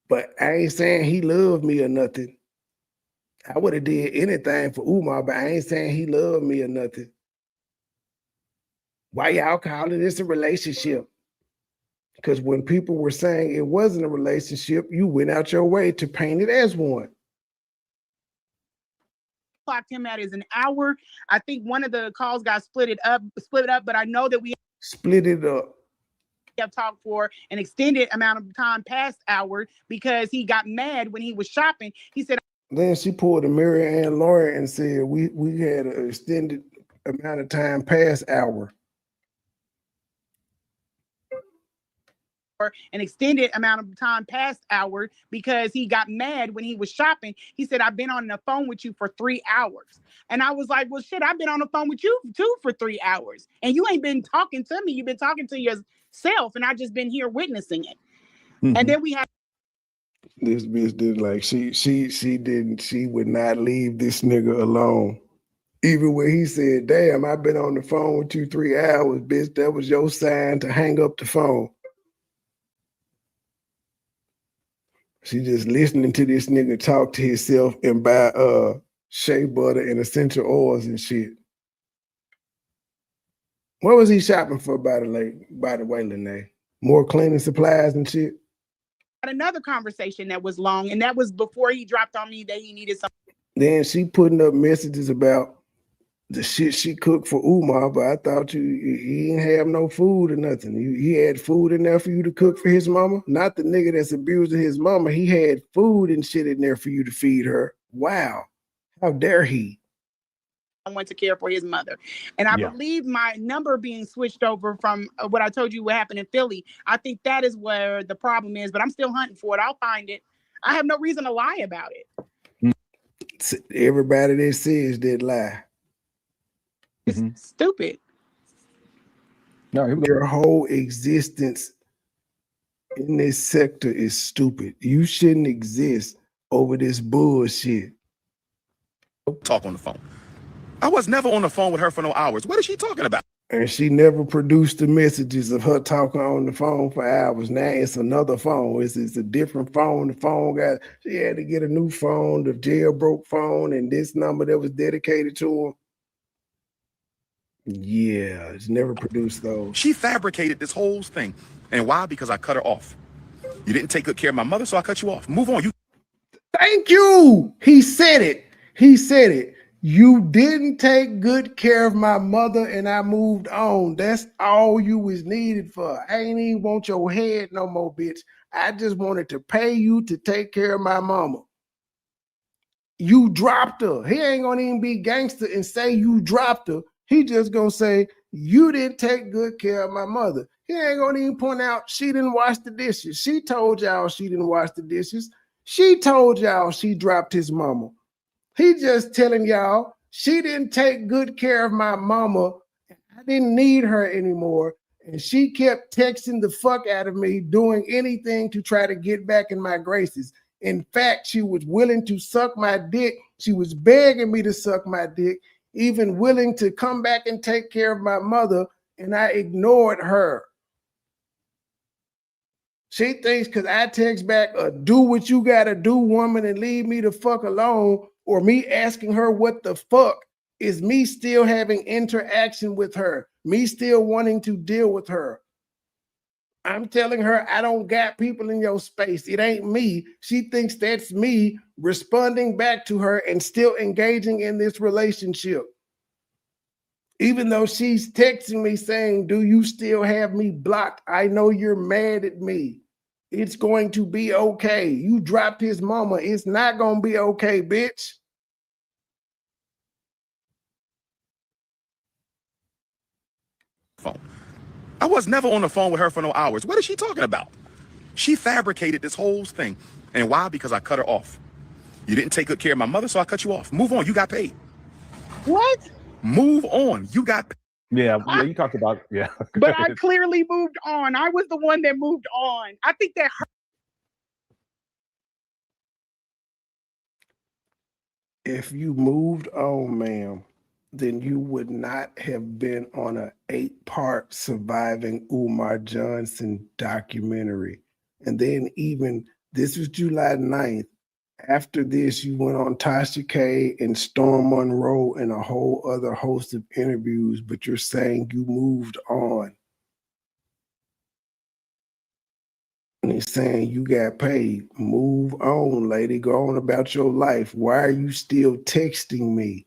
But I ain't saying he loved me or nothing. I would have did anything for Umar, but I ain't saying he loved me or nothing. Why y'all calling this a relationship? Because when people were saying it wasn't a relationship, you went out your way to paint it as one. Clocked him at is an hour. I think one of the calls got split up, but I know that we. Split it up. Have talked for an extended amount of time past hour because he got mad when he was shopping. He said, Then she pulled a Mary Ann Laurie and said, we had an extended amount of time past hour. an extended amount of time past hour because he got mad when he was shopping. He said, I've been on the phone with you for 3 hours. And I was like, well, shit, I've been on the phone with you too for 3 hours. And you ain't been talking to me. You've been talking to yourself. And I just been here witnessing it. Mm-hmm. And then we had this bitch did like she would not leave this nigga alone. Even when he said, damn, I've been on the phone with you 3 hours, bitch, that was your sign to hang up the phone. She just listening to this nigga talk to himself and buy shea butter and essential oils and shit. What was he shopping for, by the way, Lanea? More cleaning supplies and shit? Another conversation that was long, and that was before he dropped on me that he needed something. Then she putting up messages about the shit she cooked for Umar, but I thought he didn't have no food or nothing. He had food in there for you to cook for his mama? Not the nigga that's abusing his mama. He had food and shit in there for you to feed her. Wow. How dare he? I went to care for his mother. And I believe my number being switched over from what I told you what happened in Philly. I think that is where the problem is, but I'm still hunting for it. I'll find it. I have no reason to lie about it. Everybody that says that lie. It's stupid. No, your whole existence in this sector is stupid. You shouldn't exist over this bullshit. Talk on the phone. I was never on the phone with her for no hours. What is she talking about? And she never produced the messages of her talking on the phone for hours. Now it's another phone. It's a different phone. The phone she had to get a new phone, the jailbroke phone, and this number that was dedicated to her. Yeah, it's never produced those. She fabricated this whole thing. And why? Because I cut her off. You didn't take good care of my mother, so I cut you off. Move on. Thank you. He said it. He said it. You didn't take good care of my mother and I moved on. That's all you was needed for. I ain't even want your head no more, bitch. I just wanted to pay you to take care of my mama. You dropped her. He ain't gonna even be gangster and say you dropped her. He just gonna say, you didn't take good care of my mother. He ain't gonna even point out she didn't wash the dishes. She told y'all she didn't wash the dishes. She told y'all she dropped his mama. He just telling y'all she didn't take good care of my mama. I didn't need her anymore. And she kept texting the fuck out of me, doing anything to try to get back in my graces. In fact, she was willing to suck my dick. She was begging me to suck my dick, even willing to come back and take care of my mother, and I ignored her. She thinks because I text back, do what you gotta do, woman, and leave me the fuck alone, or me asking her what the fuck, is me still having interaction with her, me still wanting to deal with her. I'm telling her I don't got people in your space. It ain't me. She thinks that's me responding back to her and still engaging in this relationship. Even though she's texting me saying, do you still have me blocked? I know you're mad at me. It's going to be okay. You dropped his mama. It's not going to be okay, bitch. Phone. I was never on the phone with her for no hours. What is she talking about? She fabricated this whole thing. And why? Because I cut her off. You didn't take good care of my mother, so I cut you off. Move on. You got paid. What? Move on. You got paid. Yeah, you talked about, But I clearly moved on. I was the one that moved on. I think that hurt. If you moved on, ma'am, then you would not have been on an 8-part Surviving Umar Johnson documentary. And then even, this was July 9th. After this, you went on Tasha K and Storm Monroe and a whole other host of interviews, but you're saying you moved on. And he's saying you got paid. Move on, lady. Go on about your life. Why are you still texting me?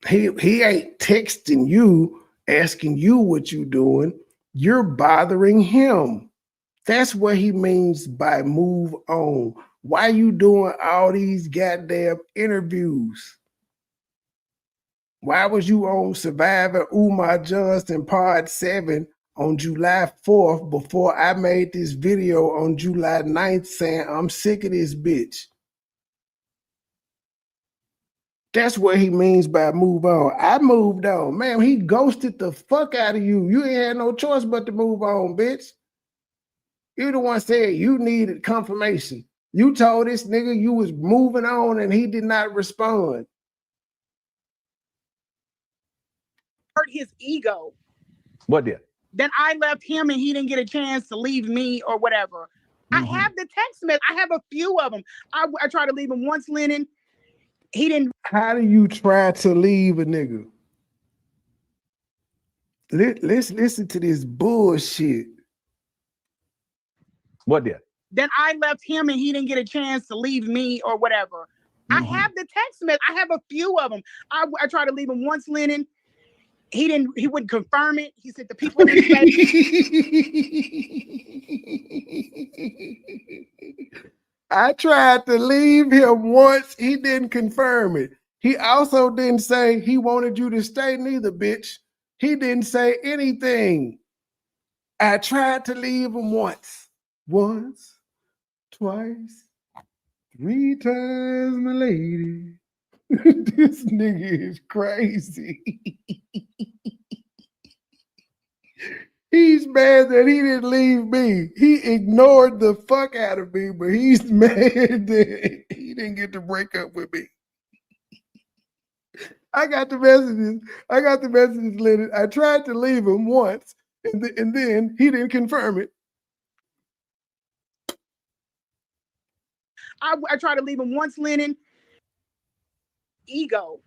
He ain't texting you. asking you what you doing, you're bothering him. That's what he means by move on. Why you doing all these goddamn interviews? Why was you on Survivor Umar Johnson Part 7 on July 4th before I made this video on July 9th saying I'm sick of this bitch? That's what he means by move on. I moved on. Man, he ghosted the fuck out of you. You ain't had no choice but to move on, bitch. You the one said you needed confirmation. You told this nigga you was moving on and he did not respond. Hurt his ego. What did? Then I left him and he didn't get a chance to leave me or whatever. I have the text message. I have a few of them. I tried to leave him once, Lennon. He didn't. How do you try to leave a nigga? Let's listen to this bullshit. What did? Then I left him and he didn't get a chance to leave me or whatever. I have the text message. I have a few of them. I tried to leave him once, Lennon. He wouldn't confirm it. He said the people in his face. I tried to leave him once. He didn't confirm it. He also didn't say he wanted you to stay neither, bitch. He didn't say anything. I tried to leave him once, twice, 3 times, my lady. This nigga is crazy. He's mad that he didn't leave me. He ignored the fuck out of me, but he's mad that he didn't get to break up with me. I got the messages, Lennon. I tried to leave him once, and then he didn't confirm it. I tried to leave him once, Lennon. Ego.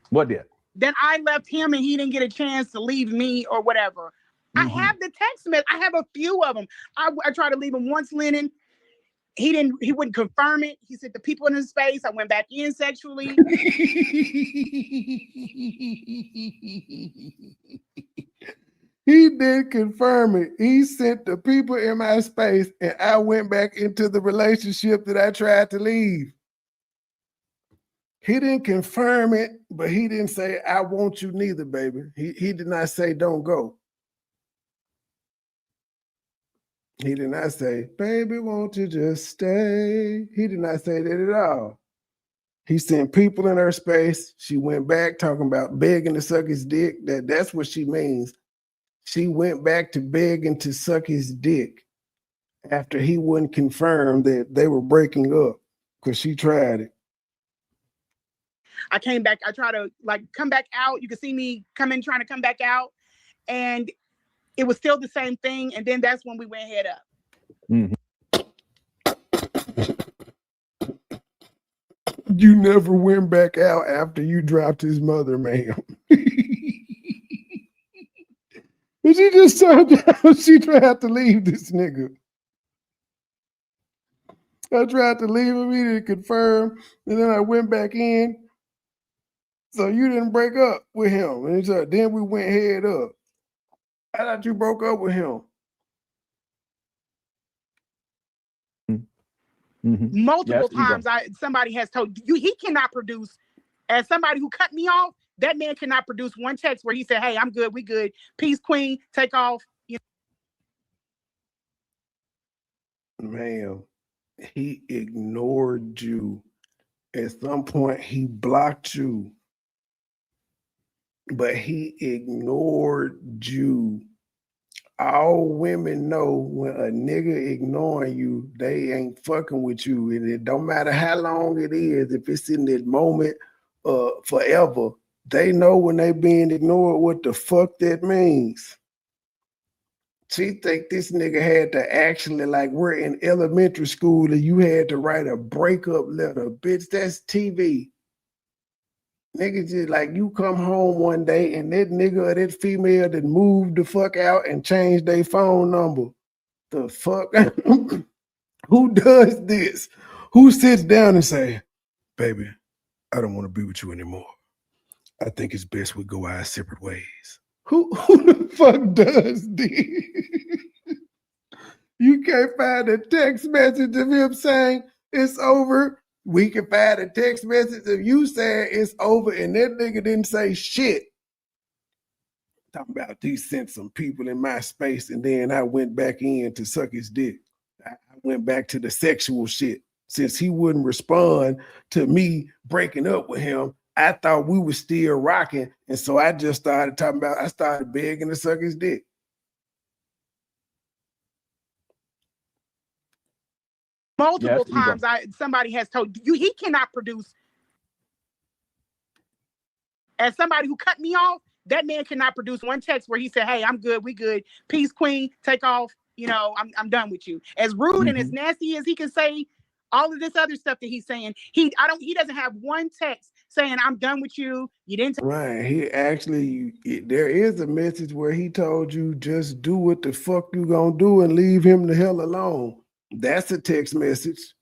What did? Then I left him and he didn't get a chance to leave me or whatever. I have the text message. I have a few of them. I tried to leave him once, Lennon. He wouldn't confirm it. He said the people in his face. I went back in sexually. He did confirm it. He sent the people in my space and I went back into the relationship that I tried to leave. He didn't confirm it, but he didn't say, I want you neither, baby. He did not say, don't go. He did not say, baby, won't you just stay? He did not say that at all. He sent people in her space. She went back talking about begging to suck his dick. That's what she means. She went back to begging to suck his dick after he wouldn't confirm that they were breaking up because she tried it. I came back. I tried to come back out. You can see me trying to come back out. And it was still the same thing. And then that's when we went head up. You never went back out after you dropped his mother, ma'am. But she just told you she tried to leave this nigga. I tried to leave him, he didn't confirm, and then I went back in. So you didn't break up with him. And so then we went head up. I thought you broke up with him. Multiple times somebody has told you he cannot produce. As somebody who cut me off, that man cannot produce one text where he said, hey, I'm good, we good. Peace, queen, take off. Ma'am, he ignored you. At some point, he blocked you. But he ignored you. All women know when a nigga ignoring you, they ain't fucking with you. And it don't matter how long it is, if it's in that moment forever, they know when they being ignored what the fuck that means. She think this nigga had to actually, like we're in elementary school and you had to write a breakup letter. Bitch, that's TV. Niggas just like you come home one day and that nigga or that female that moved the fuck out and changed their phone number. The fuck? Who does this? Who sits down and say, baby, I don't want to be with you anymore. I think it's best we go our separate ways. Who the fuck does this? You can't find a text message of him saying it's over. We can find a text message of you saying it's over, and that nigga didn't say shit. Talking about he sent some people in my space, and then I went back in to suck his dick. I went back to the sexual shit. Since he wouldn't respond to me breaking up with him, I thought we were still rocking. And so I just started talking about, I started begging to suck his dick. Multiple times somebody has told you he cannot produce. As somebody who cut me off, that man cannot produce one text where he said, "Hey, I'm good, we good, peace, queen, take off. You know, I'm done with you." As rude and as nasty as he can say all of this other stuff that he's saying, he doesn't have one text saying, "I'm done with you. You didn't." Right. He actually, there is a message where he told you just do what the fuck you gonna do and leave him the hell alone. That's a text message.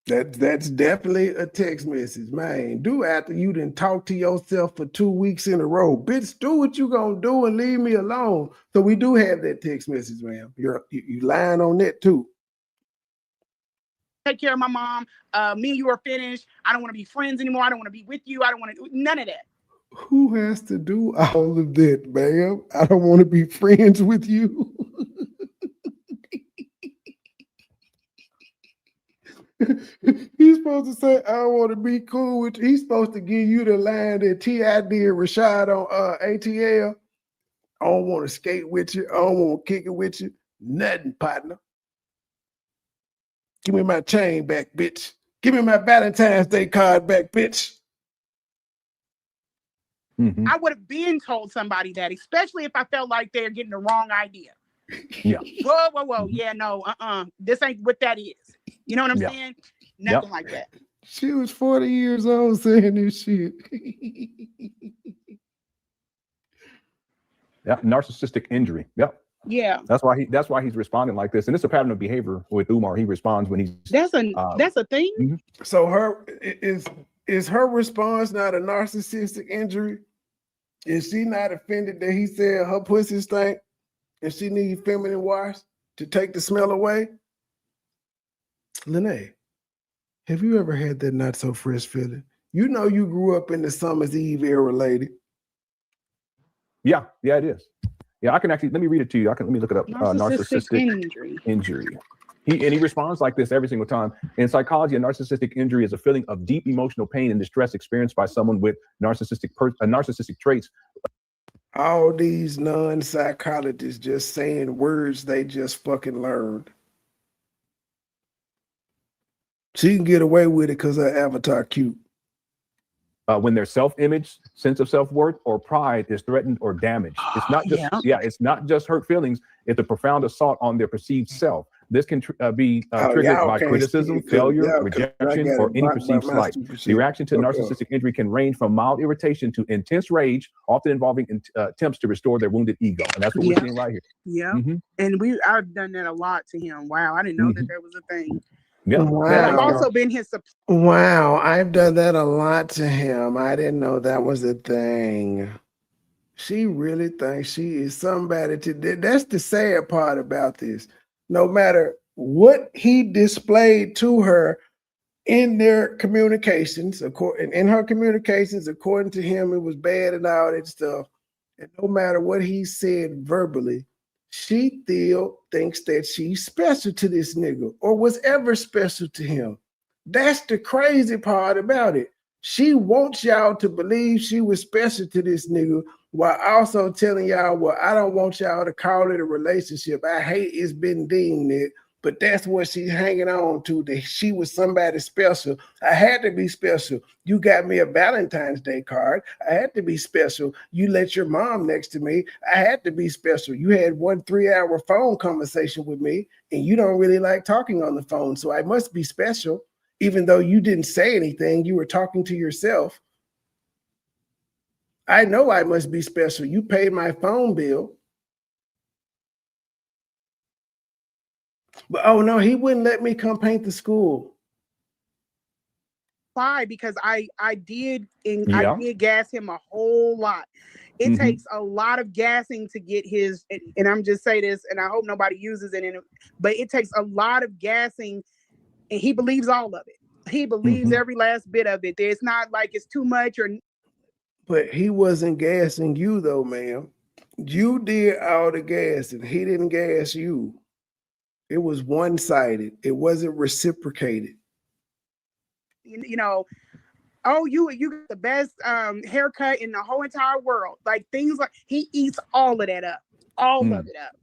That's definitely a text message, man. Do after you didn't talk to yourself for 2 weeks in a row. Bitch, do what you gonna do and leave me alone. So we do have that text message, man. You lying on that too. Take care of my mom. Me and you are finished. I don't want to be friends anymore. I don't want to be with you. I don't want to do none of that. Who has to do all of that, man? I don't want to be friends with you. He's supposed to say, I don't want to be cool with you. He's supposed to give you the line that T.I. did Rashad on ATL. I don't want to skate with you. I don't want to kick it with you. Nothing, partner. Give me my chain back, bitch. Give me my Valentine's Day card back, bitch. I would have been told somebody that, especially if I felt like they're getting the wrong idea. Yeah. Whoa. Yeah, no, this ain't what that is. You know what I'm saying? Nothing like that. She was 40 years old saying this shit. Yeah, narcissistic injury. Yep. Yeah. That's why he's responding like this. And it's a pattern of behavior with Umar. He responds when he's that's a thing. So her is her response not a narcissistic injury? Is she not offended that he said her pussy stink and she needs feminine wash to take the smell away? Lanea, have you ever had that not so fresh feeling? You know you grew up in the Summer's Eve era, lady. Yeah, it is. Yeah, I can actually, let me read it to you. Let me look it up. Narcissistic injury. He responds like this every single time. In psychology, a narcissistic injury is a feeling of deep emotional pain and distress experienced by someone with narcissistic traits. All these non-psychologists just saying words they just fucking learned. She can get away with it because her avatar cute. When their self-image, sense of self-worth, or pride is threatened or damaged. It's not just it's not just hurt feelings. It's a profound assault on their perceived self. This can be triggered by criticism, failure, rejection, or any perceived slight. The reaction to narcissistic injury can range from mild irritation to intense rage, often involving attempts to restore their wounded ego. And that's what we're seeing right here. Yeah. And I've done that a lot to him. Wow, I didn't know that was a thing. Yeah. Wow. But I've also been his support. Wow, I've done that a lot to him. I didn't know that was a thing. She really thinks she is somebody to. That's the sad part about this. No matter what he displayed to her in their communications, in her communications, according to him, it was bad and all that stuff. And no matter what he said verbally, she still thinks that she's special to this nigga or was ever special to him. That's the crazy part about it. She wants y'all to believe she was special to this nigga while also telling y'all, well, I don't want y'all to call it a relationship. I hate it's been deemed it, but that's what she's hanging on to, that she was somebody special. I had to be special. You got me a Valentine's Day card. I had to be special. You let your mom next to me. I had to be special. You had 1 3-hour phone conversation with me, and you don't really like talking on the phone, so I must be special. Even though you didn't say anything, you were talking to yourself. I know I must be special. You paid my phone bill. But oh no, he wouldn't let me come paint the school. apply because I did gas him a whole lot. It takes a lot of gassing to get his, and I'm just say this, and I hope nobody uses it but it takes a lot of gassing, and he believes all of it. He believes every last bit of it. It's not like it's too much or. But he wasn't gassing you though, ma'am. You did all the gassing. He didn't gas you. It was one-sided. It wasn't reciprocated. You know, oh, you got the best haircut in the whole entire world. Like things like he eats all of that up. All of it up.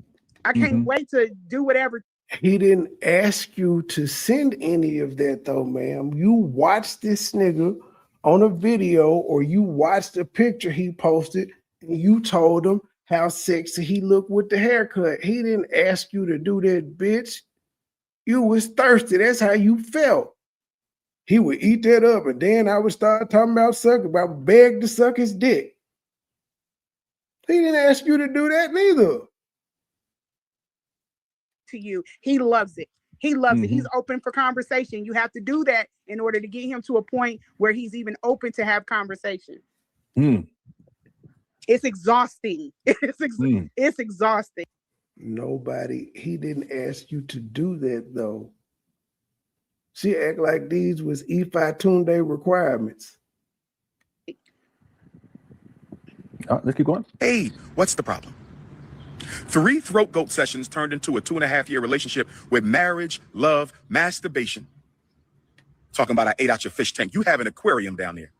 I can't wait to do whatever. He didn't ask you to send any of that though, ma'am. You watched this nigga on a video or you watched a picture he posted and you told him how sexy he looked with the haircut. He didn't ask you to do that, bitch. You was thirsty. That's how you felt. He would eat that up and then I would start talking about sucking, about beg to suck his dick. He didn't ask you to do that neither. To you, he loves it. He loves it. He's open for conversation. You have to do that in order to get him to a point where he's even open to have conversation. It's exhausting. It's exhausting. He didn't ask you to do that though. She act like these was Ifa Tunde requirements. Let's keep going. Hey, what's the problem? 3 throat goat sessions turned into a 2.5-year relationship with marriage, love, masturbation. Talking about I ate out your fish tank. You have an aquarium down there.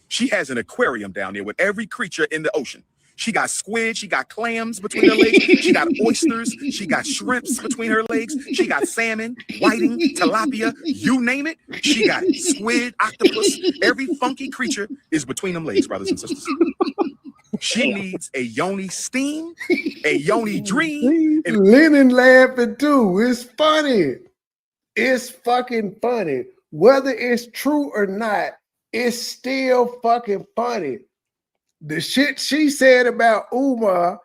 She has an aquarium down there with every creature in the ocean. She got squid, she got clams between her legs, she got oysters, she got shrimps between her legs, she got salmon, whiting, tilapia, you name it, she got it. Squid, octopus, every funky creature is between them legs, brothers and sisters. She needs a yoni steam, a yoni dream. And Lennon laughing too. It's funny. It's fucking funny. Whether it's true or not, it's still fucking funny. The shit she said about Umar,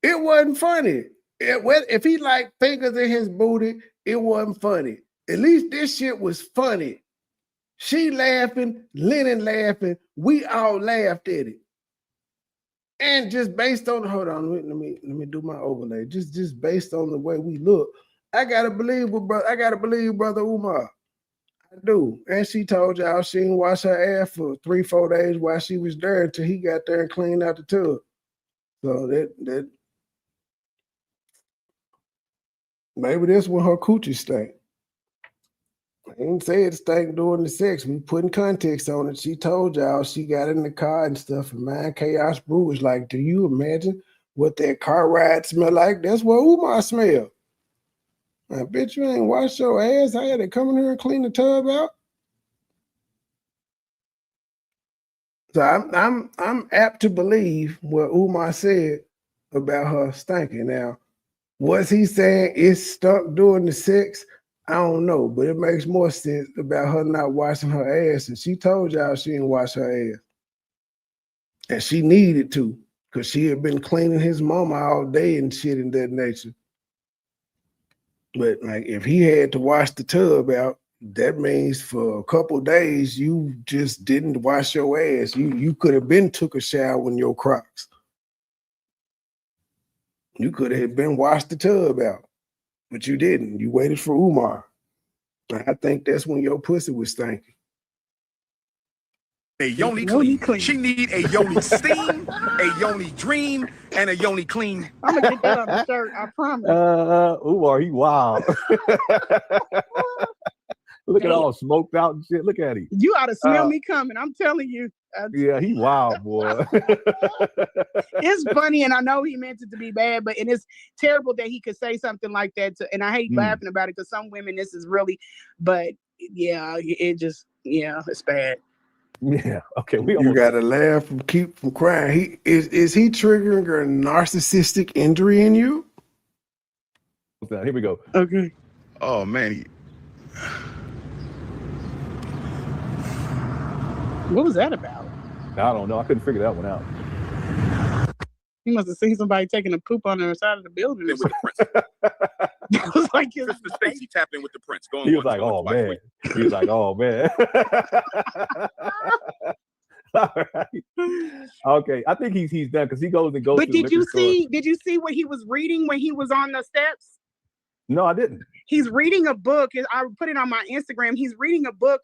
it wasn't funny. If he liked fingers in his booty, it wasn't funny. At least this shit was funny. She laughing, Lennon laughing, we all laughed at it. And just based on, hold on, let me do my overlay. Just based on the way we look, I gotta believe Brother Umar. I do. And she told y'all she didn't wash her ass for 3-4 days while she was there until he got there and cleaned out the tub. So that maybe that's when her coochie stank. I didn't say it stank during the sex. We putting context on it. She told y'all she got in the car and stuff. And man, Chaos Brew was like, do you imagine what that car ride smell like? That's what Umar smelled. I bet you ain't washed your ass. I had to come in here and clean the tub out. So I'm apt to believe what Umar said about her stinking. Now, was he saying it stunk during the sex? I don't know, but it makes more sense about her not washing her ass. And she told y'all she didn't wash her ass. And she needed to, because she had been cleaning his mama all day and shit in that nature. But like if he had to wash the tub out, that means for a couple days you just didn't wash your ass. You could have been took a shower in your Crocs. You could have been washed the tub out. But you didn't. You waited for Umar. I think that's when your pussy was stinking. A yoni clean. She need a yoni steam, a yoni dream, and a yoni clean. I'm gonna get that on the shirt. I promise. Umar, he wild. Look at all smoked out and shit. Look at him. You ought to smell me coming. I'm telling you. Yeah, he wild, boy. It's funny, and I know he meant it to be bad, but it's terrible that he could say something like that. And I hate laughing about it because some women, this is really, but yeah, it's bad. Yeah. Okay. You gotta laugh and keep from crying. Is he triggering a narcissistic injury in you? Here we go. Okay. Oh man. What was that about? I don't know. I couldn't figure that one out. He must have seen somebody taking a poop on the side of the building. With the prince. It was like his Sister Stacy tapped in with the prince. Going He was once, like, going "Oh twice. man." He was like, "Oh man." All right. Okay, I think he's done because he goes and goes. But to the did you liquor store. see? Did you see what he was reading when he was on the steps? No, I didn't. He's reading a book. I put it on my Instagram. He's reading a book.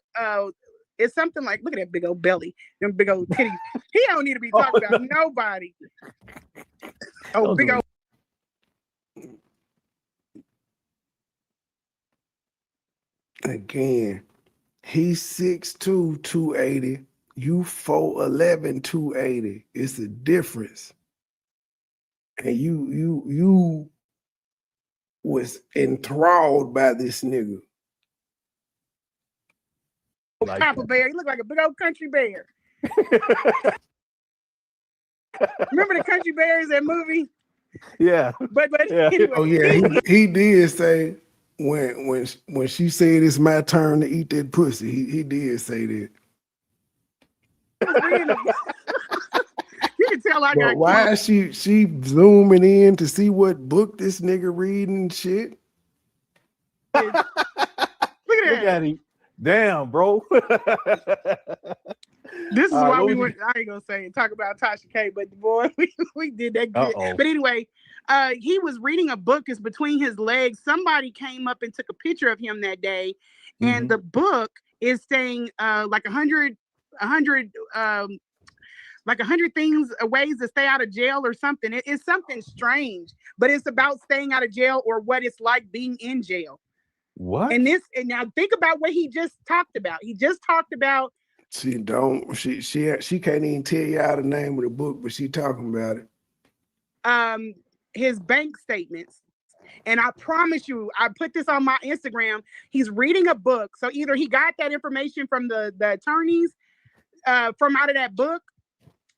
It's something like, look at that big old belly, them big old titties. He don't need to be talking about nobody. Oh, big old. Again, he's 6'2", 280. You 4'11", 280. It's a difference. And you was enthralled by this nigga. Like Papa Bear. He looked like a big old country bear. Remember the Country Bears, that movie? Yeah. But Yeah. anyway, Oh yeah, he did say when she said it's my turn to eat that pussy, he did say that. You can tell I got. Why is she zooming in to see what book this nigga reading and shit? Look at Look at him. Damn, bro. This is why we went. I ain't gonna say talk about Tasha K, but boy, we did that good. Uh-oh. But anyway, he was reading a book. It's between his legs. Somebody came up and took a picture of him that day, and the book is saying like 100 things, ways to stay out of jail or something. It's something strange, but it's about staying out of jail or what it's like being in jail. What? And now think about what he just talked about. He just talked about. She can't even tell you out the name of the book, but she talking about it. His bank statements. And I promise you, I put this on my Instagram. He's reading a book. So either he got that information from the attorneys from out of that book,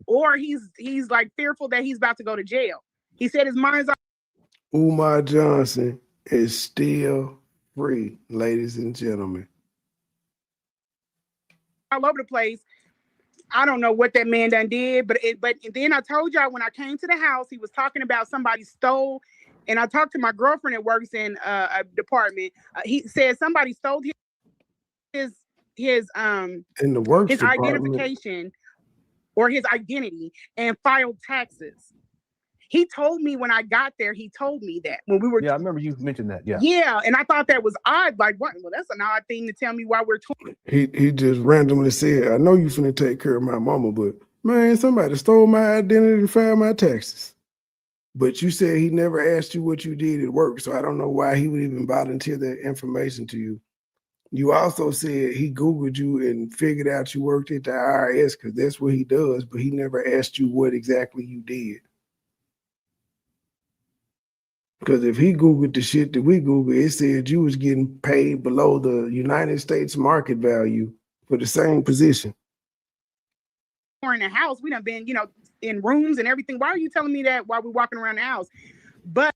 or he's like fearful that he's about to go to jail. He said his mind's on. Umar Johnson is still free, ladies and gentlemen. All over the place. I don't know what that man done did, but then I told y'all when I came to the house, he was talking about somebody stole, and I talked to my girlfriend that works in a department. He said somebody stole his in the works his department. identification or his identity and filed taxes. He told me when I got there, he told me that when we were. Yeah, I remember you mentioned that. Yeah. Yeah, and I thought that was odd. Like, what? Well, that's an odd thing to tell me while we're talking. He just randomly said, "I know you finna take care of my mama, but man, somebody stole my identity to file my taxes." But you said he never asked you what you did at work, so I don't know why he would even volunteer that information to you. You also said he Googled you and figured out you worked at the IRS because that's what he does, but he never asked you what exactly you did. Because if he Googled the shit that we Googled, it said you was getting paid below the United States market value for the same position. We're in the house. We done been, in rooms and everything. Why are you telling me that while we're walking around the house? But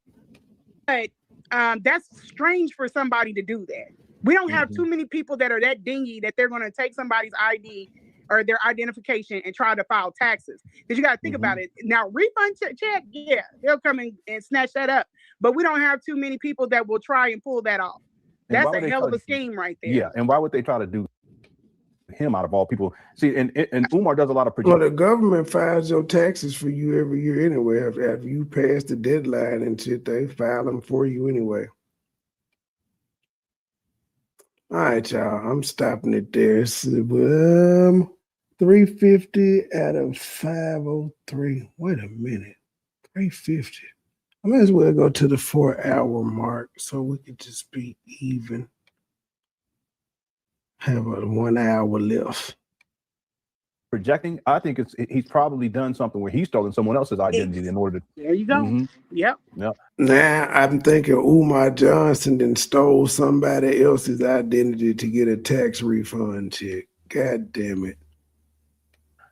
that's strange for somebody to do that. We don't have too many people that are that dingy that they're going to take somebody's ID or their identification and try to file taxes. Because you got to think about it. Now, refund check, yeah, they'll come in and snatch that up. But we don't have too many people that will try and pull that off. That's a hell of a scheme right there. Yeah, and why would they try to do him out of all people? See, and Umar does a lot of projections. Well, the government files your taxes for you every year anyway. After you pass the deadline and shit, they file them for you anyway. All right, y'all. I'm stopping it there. It's 350 out of 503. Wait a minute. 350. I might as well go to the 4-hour mark so we can just be even. Have a 1 hour left. Projecting, I think he's probably done something where he's stolen someone else's identity in order to. There you go. Yep. Yep. Now I'm thinking Umar Johnson then stole somebody else's identity to get a tax refund check. God damn it.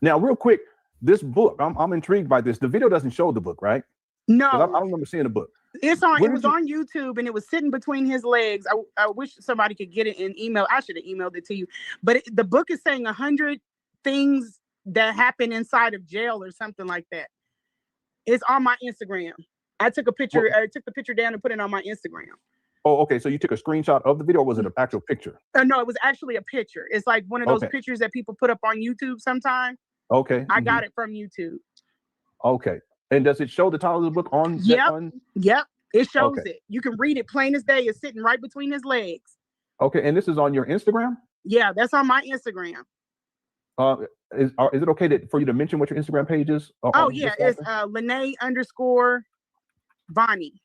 Now, real quick, this book, I'm intrigued by this. The video doesn't show the book, right? No. I don't remember seeing the book. It was on YouTube and it was sitting between his legs. I wish somebody could get it in email. I should have emailed it to you. But the book is saying 100 things that happen inside of jail or something like that. It's on my Instagram. I took a picture. I took the picture down and put it on my Instagram. Oh, okay. So you took a screenshot of the video, or was it an actual picture? No, it was actually a picture. It's like one of those pictures that people put up on YouTube sometimes. Okay. I got it from YouTube. Okay. And does it show the title of the book on? Yep. It shows it. You can read it plain as day. It's sitting right between his legs. Okay. And this is on your Instagram? Yeah, that's on my Instagram. Is it okay for you to mention what your Instagram page is? Oh yeah, it's Lanea _ Vonnie.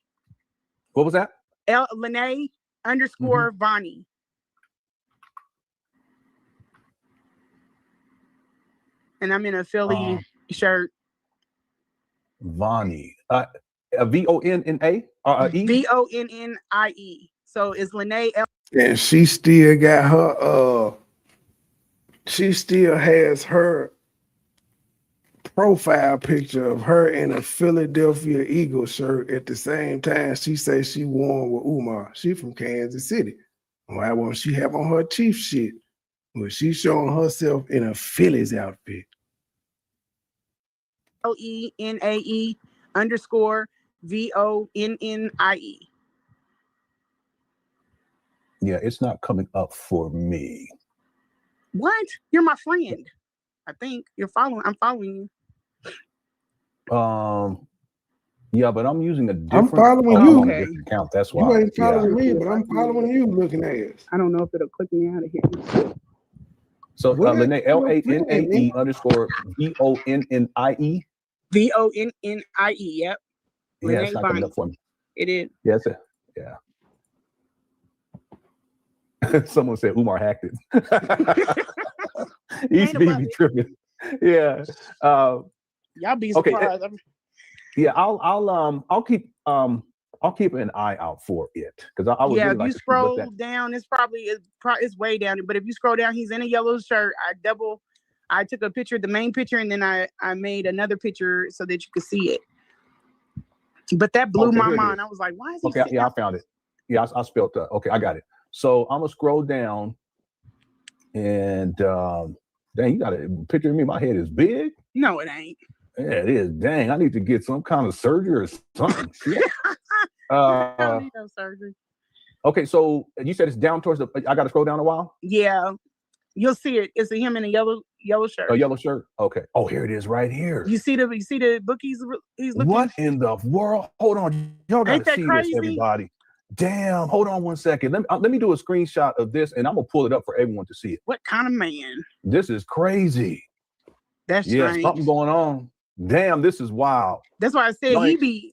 What was that? Lanea _ Vonnie. And I'm in a Philly shirt. Vonnie. VONNA? VONNIE. So it's Lanea. And she still got her she still has her profile picture of her in a Philadelphia Eagles shirt at the same time she says she won with Umar. She from Kansas City. Why won't she have on her Chief shit? Well, she's showing herself in a Phillies outfit. LENAE _ VONNIE. Yeah, it's not coming up for me. What? You're my friend. I think you're following. I'm following you. Yeah, but I'm using a different. I'm following you. Different account. That's why you ain't following me, but I'm following you. Looking ass. I don't know if it'll click me out of here. So Lanea, LANAE _ VONNIE. VONNIE. Yep. Yeah, it's not coming up for me. It is. Yes, yeah. Someone said Umar hacked it. He's be tripping. Yeah. Y'all be surprised. Okay. Yeah, I'll keep an eye out for it because I was. Yeah, really if like you scroll down, it's way down. But if you scroll down, he's in a yellow shirt. I took a picture, the main picture, and then I made another picture so that you could see it. But that blew my mind. I was like, why is he? Okay, yeah, I found it. Yeah, I spelled that. Okay, I got it. So I'm gonna scroll down, and dang, you got a picture of me. My head is big. No, it ain't. Yeah, it is. Dang, I need to get some kind of surgery or something. I don't need no surgery. Okay, so you said it's down towards the. I got to scroll down a while. Yeah, you'll see it. It's him in a yellow shirt. A yellow shirt. Okay. Oh, here it is, right here. You see the book he's looking. What in the world? Hold on, y'all gotta see this, everybody. Damn, hold on one second. Let me do a screenshot of this, and I'm gonna pull it up for everyone to see it. What kind of man? This is crazy. That's strange. Something going on. Damn, this is wild. That's why I said he be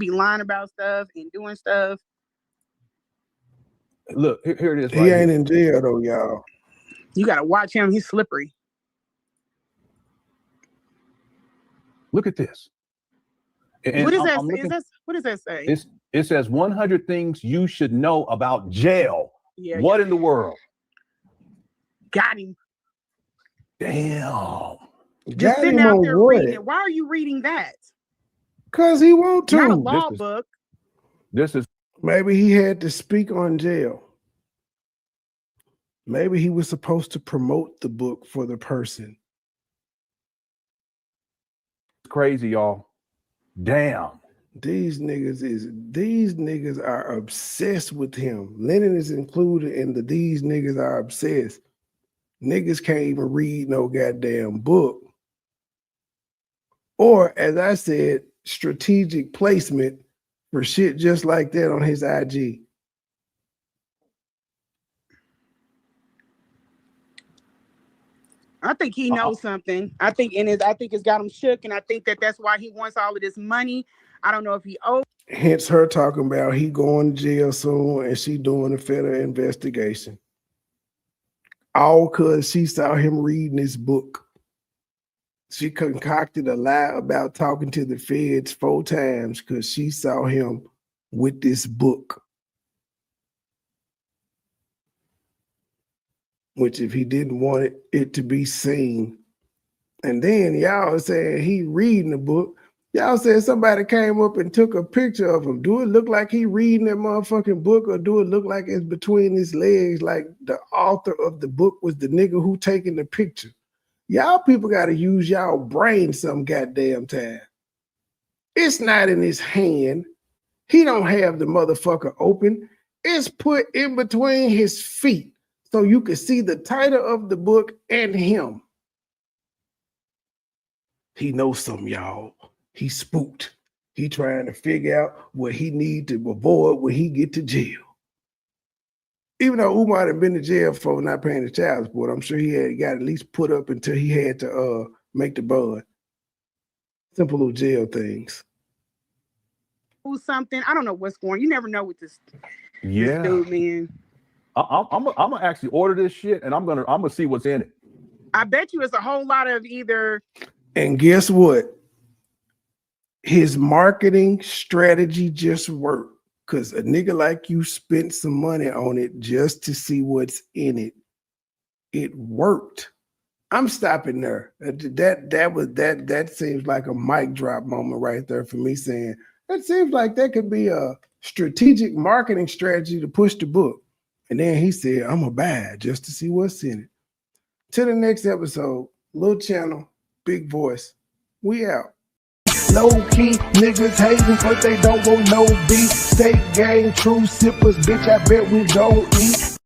lying about stuff and doing stuff. Look, here it is. He ain't in jail though, y'all. You gotta watch him. He's slippery. Look at this. And what does that say? It says 100 things you should know about jail. Yeah. What in the world? Got him. Damn. Just sitting out there reading it. Why are you reading that? Because he want to. Not a law book. This is maybe he had to speak on jail. Maybe he was supposed to promote the book for the person. Crazy, y'all. Damn. These niggas are obsessed with him. Lennon is included in these niggas are obsessed. Niggas can't even read no goddamn book. Or, as I said, strategic placement for shit just like that on his IG. I think he knows something. I think it's got him shook, and I think that's why he wants all of this money. I don't know if he owes. Hence her talking about he going to jail soon and she doing a federal investigation. All because she saw him reading this book. She concocted a lie about talking to the feds 4 times because she saw him with this book. Which if he didn't want it to be seen. And then y'all saying he reading the book. Y'all said somebody came up and took a picture of him. Do it look like he reading that motherfucking book, or do it look like it's between his legs, like the author of the book was the nigga who taking the picture? Y'all people got to use y'all brain some goddamn time. It's not in his hand. He don't have the motherfucker open. It's put in between his feet so you can see the title of the book and him. He knows something, y'all. He spooked. He trying to figure out what he need to avoid when he get to jail. Even though Umar had been to jail for not paying the child support, I'm sure he had got at least put up until he had to make the bond. Simple little jail things. Something. I don't know what's going on. You never know with this Yeah, dude, man. I'm gonna actually order this shit, and I'm gonna see what's in it. I bet you it's a whole lot of either. And guess what? His marketing strategy just worked because a nigga like you spent some money on it just to see what's in it. It worked. I'm stopping there. That seems like a mic drop moment right there for me, saying that seems like that could be a strategic marketing strategy to push the book. And then he said, I'm gonna buy it just to see what's in it. Till the next episode, little channel, big voice. We out. Low key, niggas hating but they don't want no beef. State gang, true sippers, bitch, I bet we don't eat.